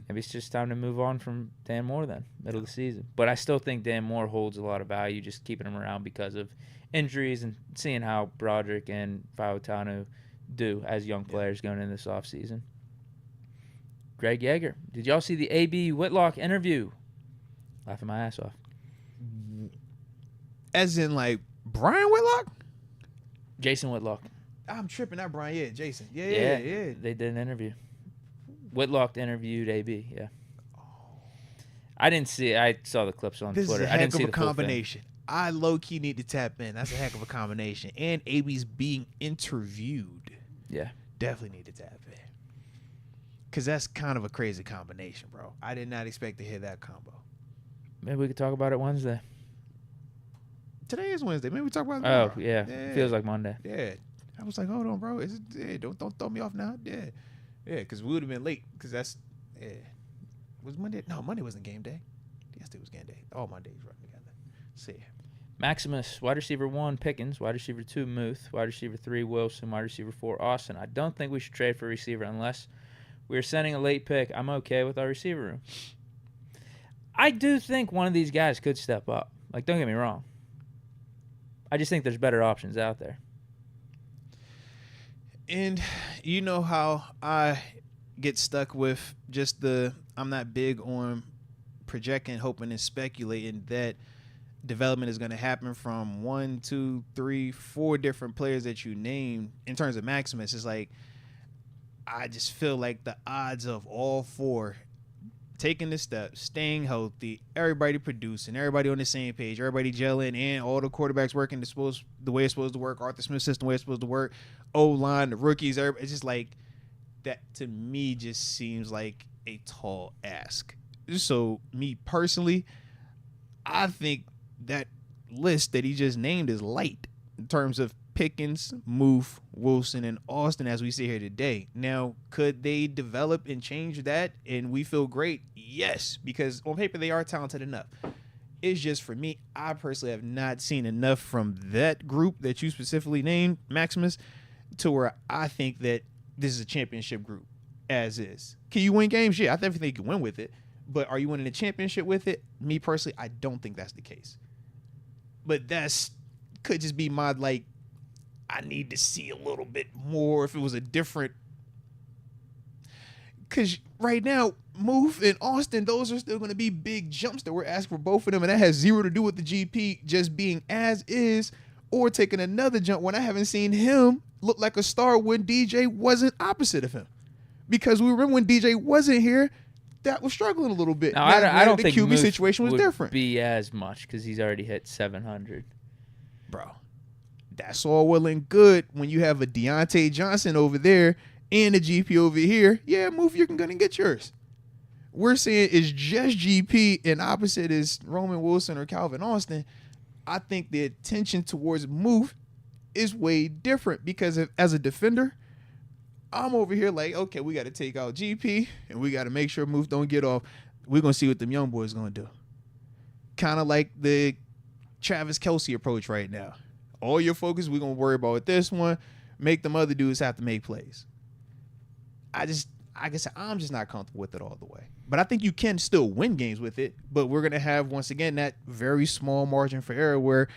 maybe it's just time to move on from Dan Moore then, middle of the season. But I still think Dan Moore holds a lot of value just keeping him around because of injuries and seeing how Broderick and Fautanu do as young players going into this offseason. Greg Yeager. Did y'all see the A.B. Whitlock interview? Laughing my ass off. As in, like, Brian Whitlock? Jason Whitlock. I'm tripping. Not Brian. Yeah, Jason. Yeah. They did an interview. Whitlock interviewed AB. Yeah. I didn't see it. I saw the clips on This Twitter. is a I heck didn't see of a the full combination. I low-key need to tap in. That's a heck of a combination. And AB's being interviewed. Yeah. Definitely need to tap in. Because that's kind of a crazy combination, bro. I did not expect to hear that combo. Maybe we could talk about it Wednesday. Today is Wednesday. Maybe we talk about it tomorrow. tomorrow. Yeah. Feels like Monday. Yeah. I was like, hold on, bro. Is it? Don't throw me off now. Yeah. Yeah, because we would have been late. Because that's, was Monday? No, Monday wasn't game day. Yesterday was game day. All my days run together. See ya. Maximus, wide receiver 1, Pickens. Wide receiver 2, Muth. Wide receiver 3, Wilson. Wide receiver 4, Austin. I don't think we should trade for a receiver unless we're sending a late pick. I'm okay with our receiver room. I do think one of these guys could step up. Like, don't get me wrong. I just think there's better options out there. And you know how I get stuck with just I'm not big on projecting, hoping, and speculating that development is going to happen from 1, 2, 3, 4 different players that you named in terms of Maximus. It's like, I just feel like the odds of all 4 taking the steps, staying healthy, everybody producing, everybody on the same page, everybody gelling, and all the quarterbacks working the way it's supposed to work, Arthur Smith's system, the way it's supposed to work, O-line, the rookies, it's just like, that to me just seems like a tall ask. So, me personally, I think that list that he just named is light in terms of Pickens, Muth, Wilson, and Austin as we sit here today. Now, could they develop and change that and we feel great? Yes, because on paper they are talented enough. It's just for me, I personally have not seen enough from that group that you specifically named, Maximus, to where I think that this is a championship group as is. Can you win games? Yeah, I definitely think you can win with it. But are you winning a championship with it? Me personally, I don't think that's the case. But could just be my, like, I need to see a little bit more if it was a different. Because right now, Muth and Austin, those are still going to be big jumps that we're asking for both of them. And that has zero to do with the GP just being as is or taking another jump when I haven't seen him look like a star when DJ wasn't opposite of him. Because we remember when DJ wasn't here, that was struggling a little bit. Now, I don't think the QB Muth situation was would different. Be as much because he's already hit 700. Bro, that's all well and good when you have a Deontay Johnson over there and a GP over here. Yeah, Muth, you're going to get yours. We're saying it's just GP and opposite is Roman Wilson or Calvin Austin. I think the attention towards Muth is way different because as a defender, I'm over here like, okay, we got to take out GP and we got to make sure Muth don't get off. We're going to see what them young boys going to do. Kind of like the Travis Kelce approach right now. All your focus, we're going to worry about this one. Make them other dudes have to make plays. like I said, I'm just not comfortable with it all the way. But I think you can still win games with it. But we're gonna have once again that very small margin for error where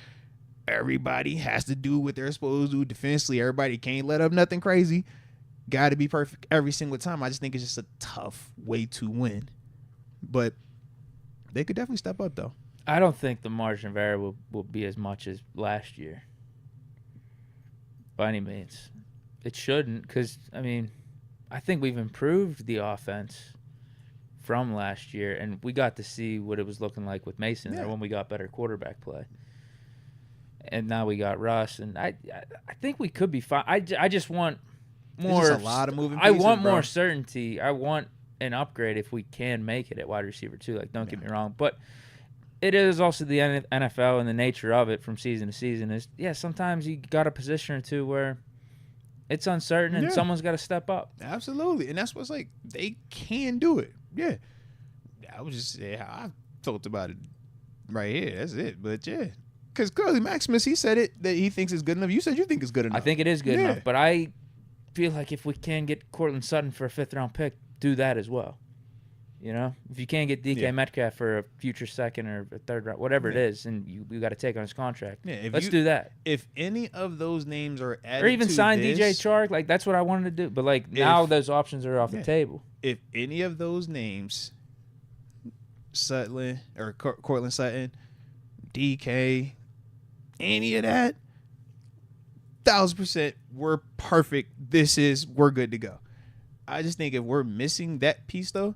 everybody has to do what they're supposed to do defensively. Everybody can't let up nothing crazy. Got to be perfect every single time. I just think it's just a tough way to win. But they could definitely step up though. I don't think the margin of error will be as much as last year. By any means. It shouldn't, because, I mean, I think we've improved the offense from last year, and we got to see what it was looking like with Mason there when we got better quarterback play. And now we got Russ, and I think we could be fine. I just want more. There's just a lot of moving pieces, I want bro. more certainty. I want an upgrade if we can make it at wide receiver too. Like, don't get me wrong, but it is also the NFL and the nature of it from season to season is sometimes you got a position or two where it's uncertain and someone's got to step up. Absolutely, and that's what's like they can do it. Yeah, I was just I talked about it right here. That's it. But yeah. Because clearly Maximus, he said it that he thinks it's good enough. You said you think it's good enough. I think it is good enough, but I feel like if we can get Cortland Sutton for a 5th-round pick, do that as well. You know, if you can't get DK Metcalf for a future 2nd or a 3rd round, whatever it is, and you got to take on his contract, let's do that. If any of those names are added, or even to sign this, DJ Chark, like that's what I wanted to do. But like now, those options are off the table. If any of those names, Sutton or Cortland Sutton, DK. Any of that, 1,000%, we're perfect. We're good to go. I just think if we're missing that piece, though,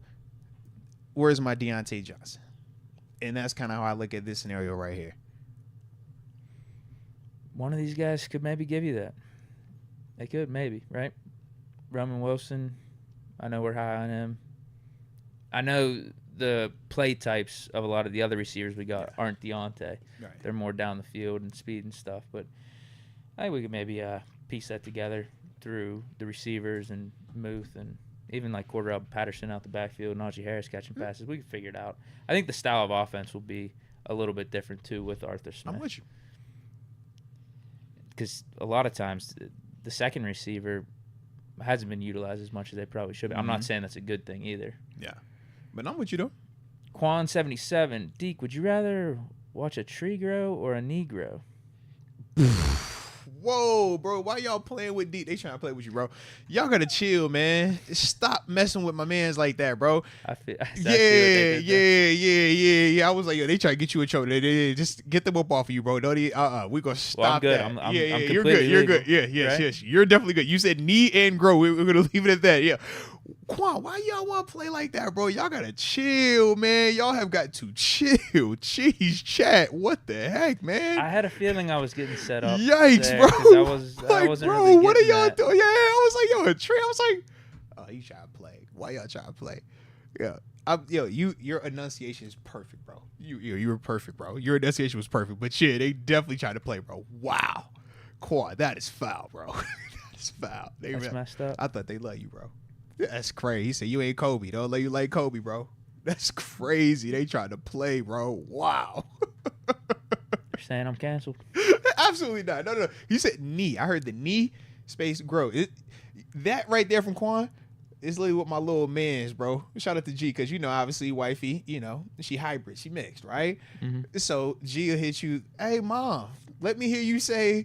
where's my Deontay Johnson? And that's kind of how I look at this scenario right here. One of these guys could maybe give you that. They could, maybe, right? Roman Wilson, I know we're high on him. I know the play types of a lot of the other receivers we got aren't Deontay. Right. They're more down the field and speed and stuff. But I think we could maybe piece that together through the receivers and Muth and even like Cordell Patterson out the backfield, Najee Harris catching passes. We can figure it out. I think the style of offense will be a little bit different too with Arthur Smith. I'm with you. Because a lot of times the second receiver hasn't been utilized as much as they probably should be. I'm not saying that's a good thing either. Yeah. But I'm with you, though. Quan77, Deke, would you rather watch a tree grow or a knee grow? Whoa, bro. Why y'all playing with Deke? They trying to play with you, bro. Y'all got to chill, man. Stop messing with my mans like that, bro. I feel yeah. I was like, yo, they try to get you in trouble. They just get them up off of you, bro. Don't we're going to stop I'm good. that. I'm you're good. You're good. Yeah, yes. You're definitely good. You said knee and grow. We're going to leave it at that. Yeah. Quan, why y'all want to play like that, bro? Y'all got to chill, man. Y'all have got to chill. Jeez, chat. What the heck, man? I had a feeling I was getting set up. Yikes, there, bro. I wasn't bro, really what are y'all that. doing? Yeah, I was like, yo, a tree. I was like, oh, you trying to play. Why y'all trying to play? Yeah. Your enunciation is perfect, bro. You were perfect, bro. Your enunciation was perfect. But yeah, they definitely tried to play, bro. Wow. Quad, that is foul, bro. That is foul. That's messed up. I thought they love you, bro. That's crazy. He said, you ain't Kobe. Don't let you like Kobe, bro. That's crazy. They tried to play, bro. Wow. You're saying I'm canceled? Absolutely not. No. You said knee. I heard the knee space grow. That right there from Quan is literally what my little man's, bro. Shout out to G, because, obviously, wifey, she hybrid. She mixed, right? Mm-hmm. So G will hit you, hey, mom, let me hear you say,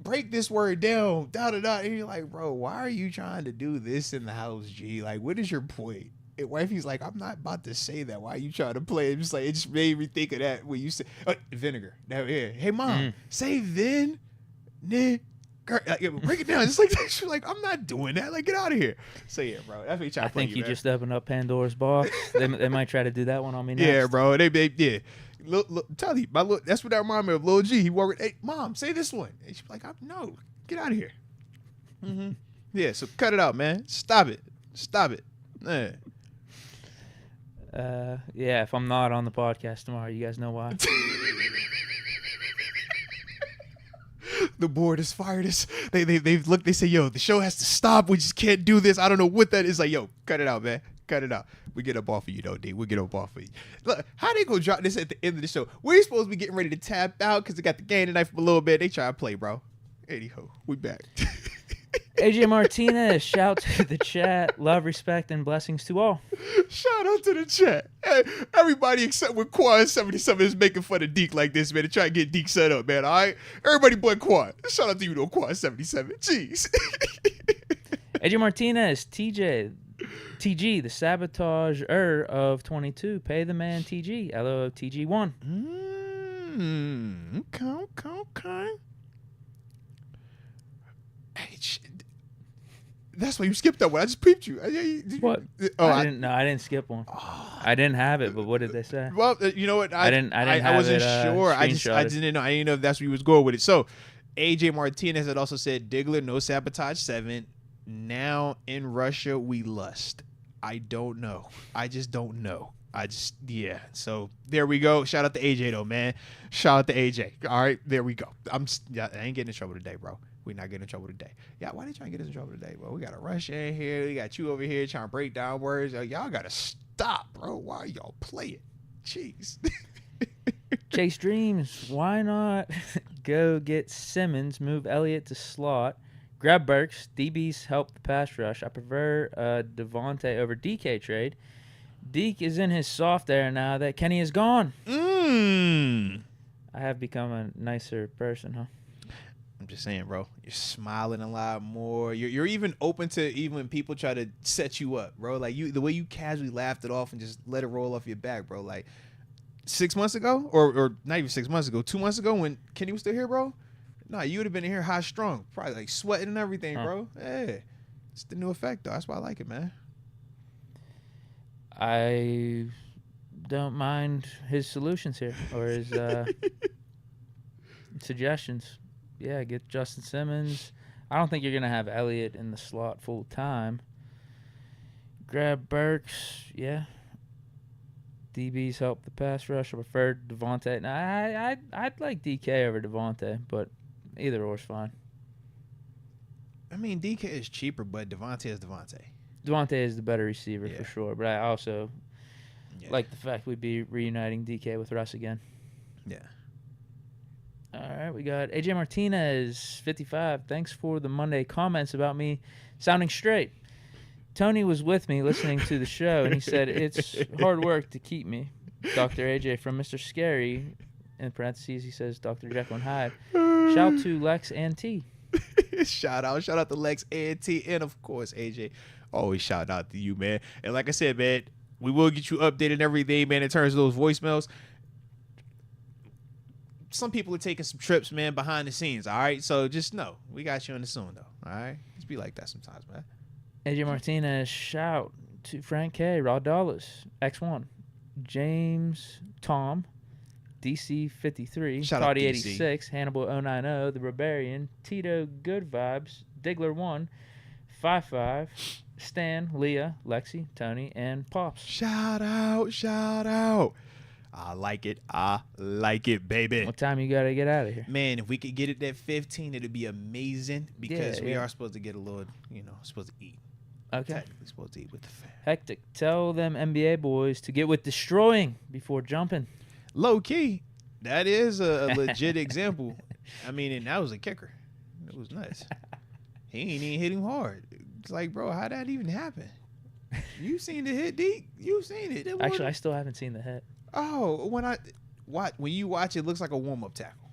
break this word down, da-da-da. And you're like, bro, why are you trying to do this in the house, G? Like, what is your point? And wifey's like, I'm not about to say that. Why are you trying to play? It just made me think of that when you said vinegar. Now, yeah. Hey, mom, say break it down. Just like that. She's like, I'm not doing that. Like, get out of here. So yeah, bro. That's what you trying to play. I think you just opened up Pandora's box. they might try to do that one on me next. Yeah, bro. They Look, tell you, that's what that reminded me of. Lil G, he walked, hey, mom, say this one. And she's like, no, get out of here. Mm-hmm. Yeah, so cut it out, man. Stop it. Man. Yeah, if I'm not on the podcast tomorrow, you guys know why. The board has fired us. They've looked, they say, yo, the show has to stop. We just can't do this. I don't know what that is. Like, yo, cut it out, man. Cut it out. We get up off of you, though, D. We get up off of you. Look, how they gonna drop this at the end of the show? We're supposed to be getting ready to tap out because they got the game tonight for a little bit. They try to play, bro. Anyhow, we back. AJ Martinez, shout to the chat. Love, respect, and blessings to all. Shout out to the chat. Hey, everybody except when Quad 77 is making fun of Deke like this, man, to try to get Deke set up, man. All right? Everybody but Quad. Shout out to you, though, Quad 77. Jeez. AJ Martinez, TG, the sabotager of 22. Pay the man TG. LO TG1. Okay. Hey, that's why you skipped that one. I just peeped you. What? Oh, I didn't skip one. I didn't have it, but what did they say? Well, you know what? I wasn't sure. I screenshotted. didn't know. I didn't know if that's where you was going with it. So, AJ Martinez had also said, Diggler, no sabotage 7. Now in Russia, we lust. I don't know. I just don't know. Yeah. So there we go. Shout out to AJ though, man. Shout out to AJ. All right, there we go. I ain't getting in trouble today, bro. We're not getting in trouble today. Yeah, why they trying to get us in trouble today, bro? We got a Russia in here. We got you over here trying to break down words. Y'all gotta stop, bro. Why y'all play it? Jeez. Chase Dreams. Why not go get Simmons, move Elliott to slot, grab Burks, DBs help the pass rush. I prefer Devontae over DK trade. Deke is in his soft era now that Kenny is gone. I have become a nicer person, huh? I'm just saying, bro. You're smiling a lot more. You're even open to even when people try to set you up, bro. Like the way you casually laughed it off and just let it roll off your back, bro. Like 6 months ago, or not even 6 months ago, 2 months ago when Kenny was still here, bro. Nah, you would have been in here high strung, probably like sweating and everything, bro. Yeah, it's the new effect though. That's why I like it, man. I don't mind his solutions here or his suggestions. Yeah, get Justin Simmons. I don't think you're going to have Elliott in the slot full time. Grab Burks. Yeah. DBs help the pass rush. I prefer Devontae. Now, I'd like DK over Devontae, but either or is fine. I mean, DK is cheaper, but Devontae is Devontae. Devontae is the better receiver for sure, but I also like the fact we'd be reuniting DK with Russ again. Yeah. All right, we got AJ Martinez, 55. Thanks for the Monday comments about me sounding straight. Tony was with me listening to the show, and he said it's hard work to keep me. Dr. AJ from Mr. Scary, in parentheses, he says Dr. Jekyll and Hyde. Shout to Lex and T. Shout out to Lex and T, and of course AJ. Always shout out to you, man. And like I said, man, we will get you updated every day, man, in terms of those voicemails. Some people are taking some trips, man, behind the scenes, all right? So just know, we got you on the soon, though, all right? Just be like that sometimes, man. AJ Martinez, shout to Frank K, Raw Dollars, X1, James, Tom, DC 53, Toddy 86, Hannibal 090, The Barbarian, Tito Good Vibes, Diggler 1, 55, Stan, Leah, Lexi, Tony, and Pops. Shout out. I like it, baby. What time you got to get out of here? Man, if we could get it at 15, it'd be amazing because we are supposed to get a little, supposed to eat. Okay. Technically supposed to eat with the fam. Hectic. Tell them NBA boys to get with destroying before jumping. Low key, that is a legit example. I mean, and that was a kicker. It was nuts. He ain't even hit him hard. It's like, bro, how'd that even happen? You seen the hit, Deke? You seen it. Actually, I still haven't seen the hit. Oh, when you watch it, looks like a warm-up tackle.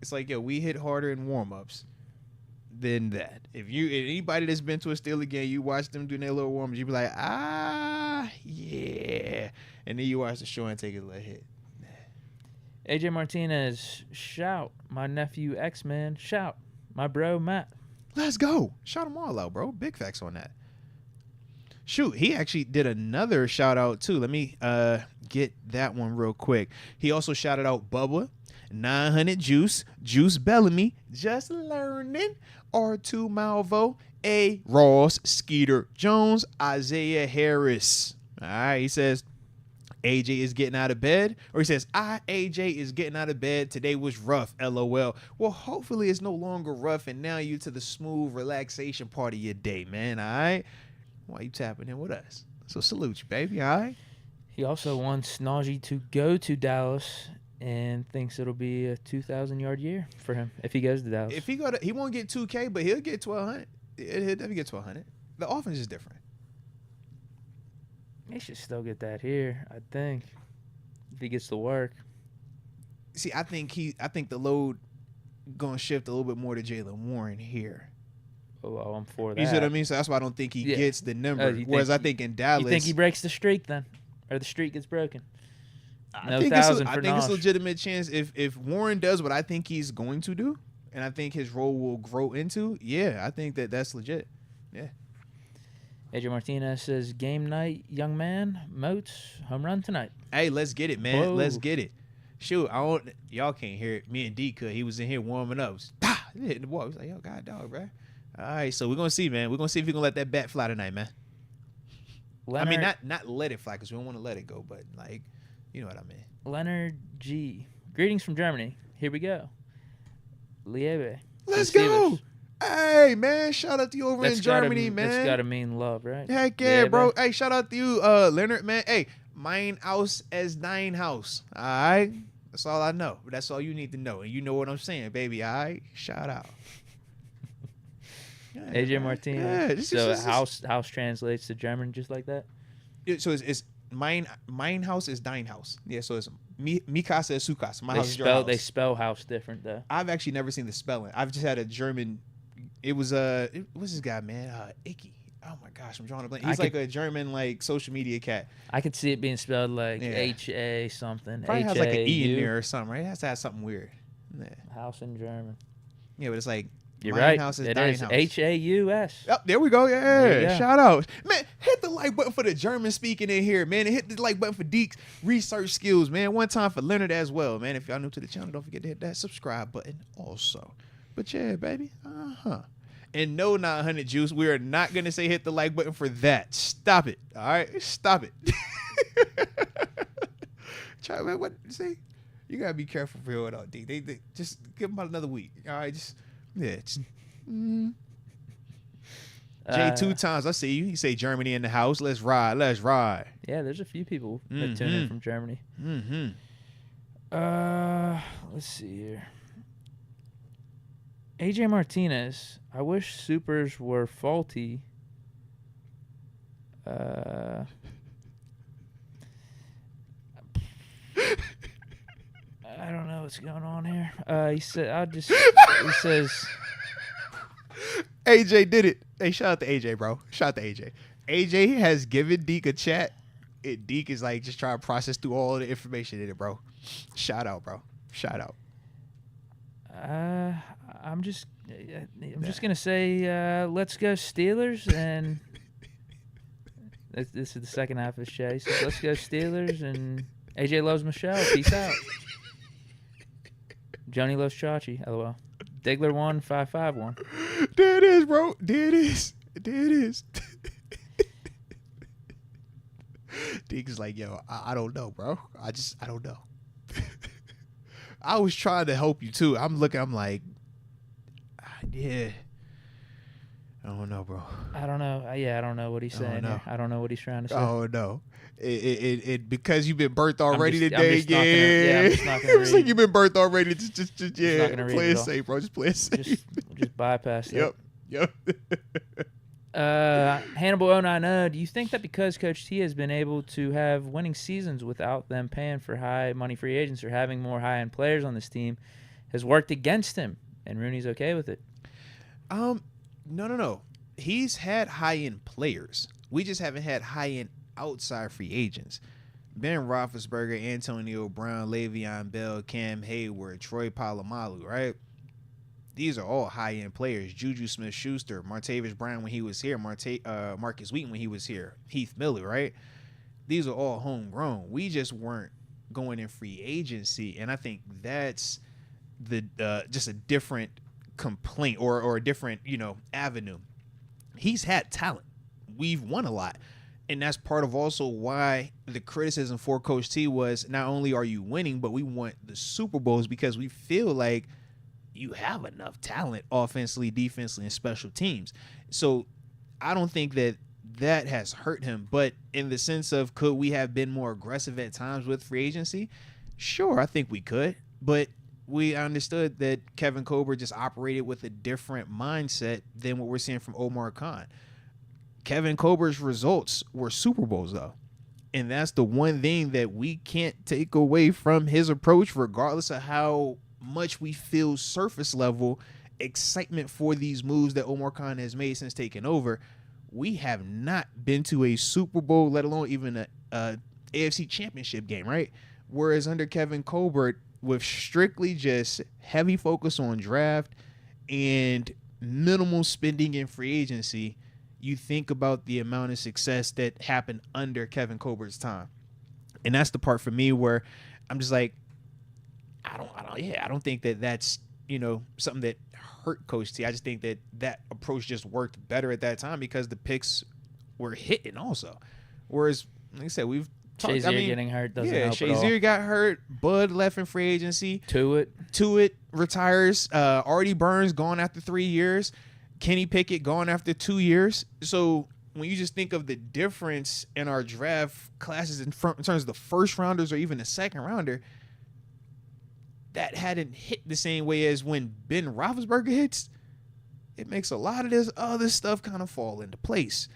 It's like, we hit harder in warm-ups than that. If anybody that's been to a Steeler game, you watch them doing their little warm-ups, you be like, yeah. And then you watch the show and take a little hit. AJ Martinez, shout. My nephew X-Man, shout. My bro Matt. Let's go. Shout them all out, bro. Big facts on that. Shoot, he actually did another shout out too. Let me get that one real quick. He also shouted out Bubba, 900 Juice Bellamy, Just Learning, R2 Malvo, A Ross, Skeeter Jones, Isaiah Harris. All right, he says AJ is getting out of bed, or he says AJ is getting out of bed. Today was rough, LOL. Well, hopefully it's no longer rough, and now you to the smooth relaxation part of your day, man. All right. Why you tapping in with us? So salute you, baby. All right. He also wants Najee to go to Dallas and thinks it'll be a 2,000-yard year for him if he goes to Dallas. If he he won't get 2K, but he'll get 1,200. He'll never get to 100. The offense is different. He should still get that here, I think, if he gets to work. See, I think the load gonna shift a little bit more to Jalen Warren here. Oh, well, I'm for that. You see what I mean? So that's why I don't think he gets the number. Whereas I think in Dallas, you think he breaks the streak then, or the streak gets broken? I think it's a legitimate chance if Warren does what I think he's going to do, and I think his role will grow into. Yeah, I think that's legit. Yeah. AJ Martinez says, "Game night, young man. Moats home run tonight." Hey, let's get it, man. Whoa. Let's get it. Shoot, y'all can't hear it. Me and Deke could. He was in here warming up. He hit the ball. I was like, yo, god dog, bro. All right, so we're gonna see, man. We're gonna see if we can let that bat fly tonight, man. Leonard, I mean, not let it fly because we don't want to let it go, but like, you know what I mean. Leonard G. Greetings from Germany. Here we go. Liebe. Let's go. Hey, man. Shout out to you over in Germany, man. That's gotta mean love, right? Heck yeah, bro. Hey, shout out to you, Leonard, man. Hey, mine house as thine house. All right. That's all I know. But that's all you need to know. And you know what I'm saying, baby. All right. Shout out. Yeah, AJ Martinez. Yeah, house translates to German just like that? So it's mine house is thine house. Yeah, so it's mi casa is su casa. My house is your house. They spell house different, though. I've actually never seen the spelling. I've just had a German. It was what's this guy, man? Icky. Oh my gosh, I'm drawing a blank. He's like a German like social media cat. I could see it being spelled like H-A something. Probably has like an E in there or something, right? It has to have something weird. Yeah. House in German. Yeah, but it's like you're right. House is it thine is house. H-A-U-S. Oh, there we go. Yeah. Shout out. Man, hit the like button for the German speaking in here, man. And hit the like button for Deke's research skills, man. One time for Leonard as well, man. If y'all new to the channel, don't forget to hit that subscribe button also. But yeah, baby. And no, not 100 juice. We are not going to say hit the like button for that. Stop it. All right? Stop it. Try, man, what? See? You got to be careful for real, D. They just give them about another week. All right? Jay 2 times. I see you. You say Germany in the house. Let's ride. Let's ride. Yeah, there's a few people that tune in from Germany. Let's see here. AJ Martinez, I wish supers were faulty. I don't know what's going on here. He says AJ did it. Hey, shout out to AJ, bro. Shout out to AJ. AJ has given Deke a chat. And Deke is like just trying to process through all the information in it, bro. Shout out, bro. Shout out. I'm just gonna say let's go Steelers, and this is the second half of the show. He says, let's go Steelers, and AJ loves Michelle. Peace out. Johnny loves Chachi. LOL. Diggler 1551. There it is, bro. There it is. Deke's like, yo, I don't know, bro. I don't know. I was trying to help you too. I'm like, yeah. I don't know, bro. I don't know. I don't know what he's saying here. I don't know what he's trying to say. Oh no. It because you've been birthed already today. I'm just not gonna It was like you've been birthed already. Just play it safe, bro. Just play it safe. Just bypass it. Yep. Hannibal 090, do you think that because Coach T has been able to have winning seasons without them paying for high money free agents or having more high end players on this team has worked against him, and Rooney's okay with it? No. He's had high end players. We just haven't had high end outside free agents. Ben Roethlisberger, Antonio Brown, Le'Veon Bell, Cam Hayward, Troy Polamalu, right? These are all high-end players. Juju Smith-Schuster, Martavis Bryant when he was here, Marcus Wheaton when he was here, Heath Miller, right? These are all homegrown. We just weren't going in free agency, and I think that's the just a different complaint or a different avenue. He's had talent. We've won a lot, and that's part of also why the criticism for Coach T was not only are you winning, but we want the Super Bowls because we feel like you have enough talent offensively, defensively, and special teams. So I don't think that has hurt him. But in the sense of could we have been more aggressive at times with free agency? Sure, I think we could. But we understood that Kevin Colbert just operated with a different mindset than what we're seeing from Omar Khan. Kevin Colbert's results were Super Bowls, though. And that's the one thing that we can't take away from his approach, regardless of how much we feel surface level excitement for these moves that Omar Khan has made since taking over. We have not been to a Super Bowl, let alone even a AFC Championship game, right? Whereas under Kevin Colbert, with strictly just heavy focus on draft and minimal spending in free agency, you think about the amount of success that happened under Kevin Colbert's time. And that's the part for me where I'm just like, I don't think that that's, something that hurt Coach T. I just think that approach just worked better at that time because the picks were hitting also. Whereas, like I said, we've talked. Shazier getting hurt doesn't help at all. Shazier got hurt. Bud left in free agency. Tuitt retires. Artie Burns gone after 3 years. Kenny Pickett gone after 2 years. So when you just think of the difference in our draft classes in terms of the first rounders or even the second rounder, that hadn't hit the same way as when Ben Roethlisberger hits. It makes a lot of this other stuff kind of fall into place.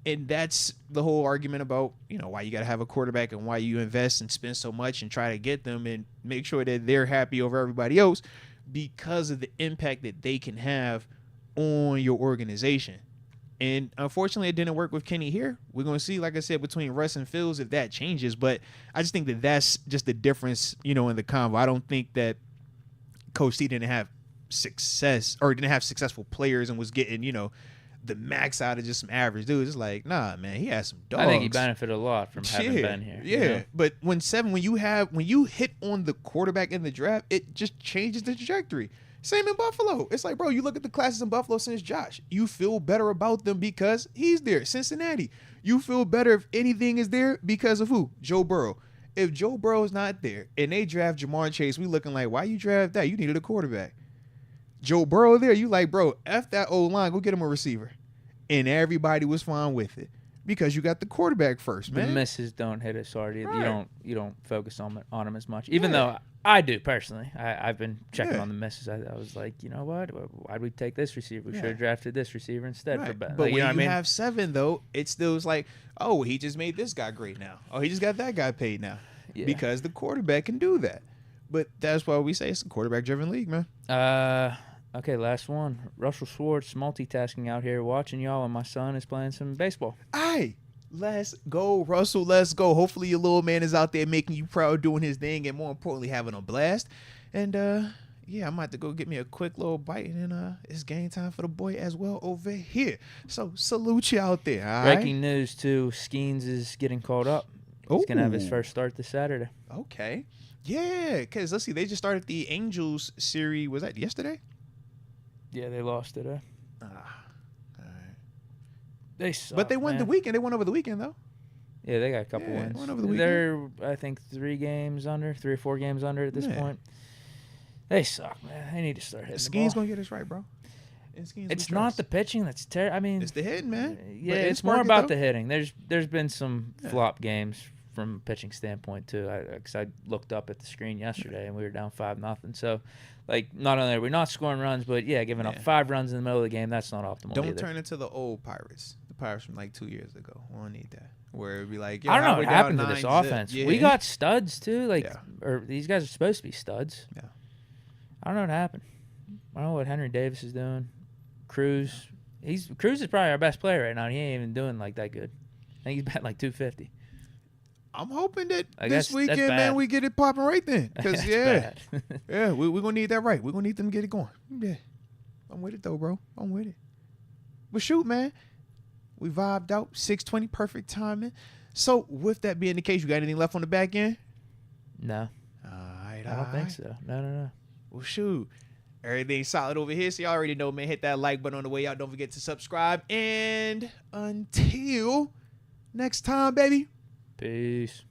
And that's the whole argument about, why you got to have a quarterback and why you invest and spend so much and try to get them and make sure that they're happy over everybody else because of the impact that they can have on your organization. And unfortunately, it didn't work with Kenny here. We're going to see, like I said, between Russ and Fields if that changes. But I just think that that's just the difference, in the combo. I don't think that Coach T didn't have success or didn't have successful players and was getting, the max out of just some average dudes. It's like, nah, man, he has some dogs. I think he benefited a lot from having been here. Yeah, but when you hit on the quarterback in the draft, it just changes the trajectory. Same in Buffalo. It's like, bro, you look at the classes in Buffalo since Josh. You feel better about them because he's there. Cincinnati, you feel better if anything is there because of who? Joe Burrow. If Joe Burrow's not there and they draft Jamar Chase, we looking like, why you draft that? You needed a quarterback. Joe Burrow there, you like, bro, F that old line, go get him a receiver. And everybody was fine with it because you got the quarterback first, man. The misses don't hit us hard. Right. You don't focus on them as much. Even though I do personally. I've been checking on the misses. I was like, you know what? Why'd we take this receiver? We should have drafted this receiver instead for Ben. But when you have 7, though, it still is like, oh, he just made this guy great now. Oh, he just got that guy paid now. Yeah. Because the quarterback can do that. But that's why we say it's a quarterback-driven league, man. Okay, last one. Russell Schwartz multitasking out here watching y'all, and my son is playing some baseball. Aye. Let's go, Russell. Let's go. Hopefully your little man is out there making you proud, doing his thing, and more importantly, having a blast. And, I might have to go get me a quick little bite, and then it's game time for the boy as well over here. So salute you out there, all right? Breaking news, too. Skeens is getting called up. He's going to have his first start this Saturday. Okay. Yeah, because let's see. They just started the Angels series. Was that yesterday? Yeah, they lost today. All right. They suck, but they won the weekend. They won over the weekend, though. Yeah, they got a couple wins. Won over the weekend. They're, I think, 3 or 4 games under at this point. They suck, man. They need to start hitting the ball. Skeens going to get us right, bro. It's not the pitching that's terrible. I mean, it's the hitting, man. Yeah, it's more about the hitting. There's been some flop games from a pitching standpoint too. Because I looked up at the screen yesterday and we were down 5-0. So, not only are we not scoring runs, but giving up 5 runs in the middle of the game, that's not optimal. Don't either. Turn into the old Pirates. The Pirates from 2 years ago. We don't need that. Where it'd be like, I don't know what happened to this offense. Yeah. We got studs too. Or these guys are supposed to be studs. Yeah. I don't know what happened. I don't know what Henry Davis is doing. Cruz is probably our best player right now. And he ain't even doing that good. I think he's batting 250. I'm hoping that this weekend, man, we get it popping right then. Because, we're going to need that right. We're going to need them to get it going. Yeah. I'm with it, though, bro. I'm with it. But shoot, man. We vibed out. 6:20, perfect timing. So, with that being the case, you got anything left on the back end? No. All right. I don't think so. No. Well, shoot. Everything's solid over here. So, y'all already know, man. Hit that like button on the way out. Don't forget to subscribe. And until next time, baby. Peace.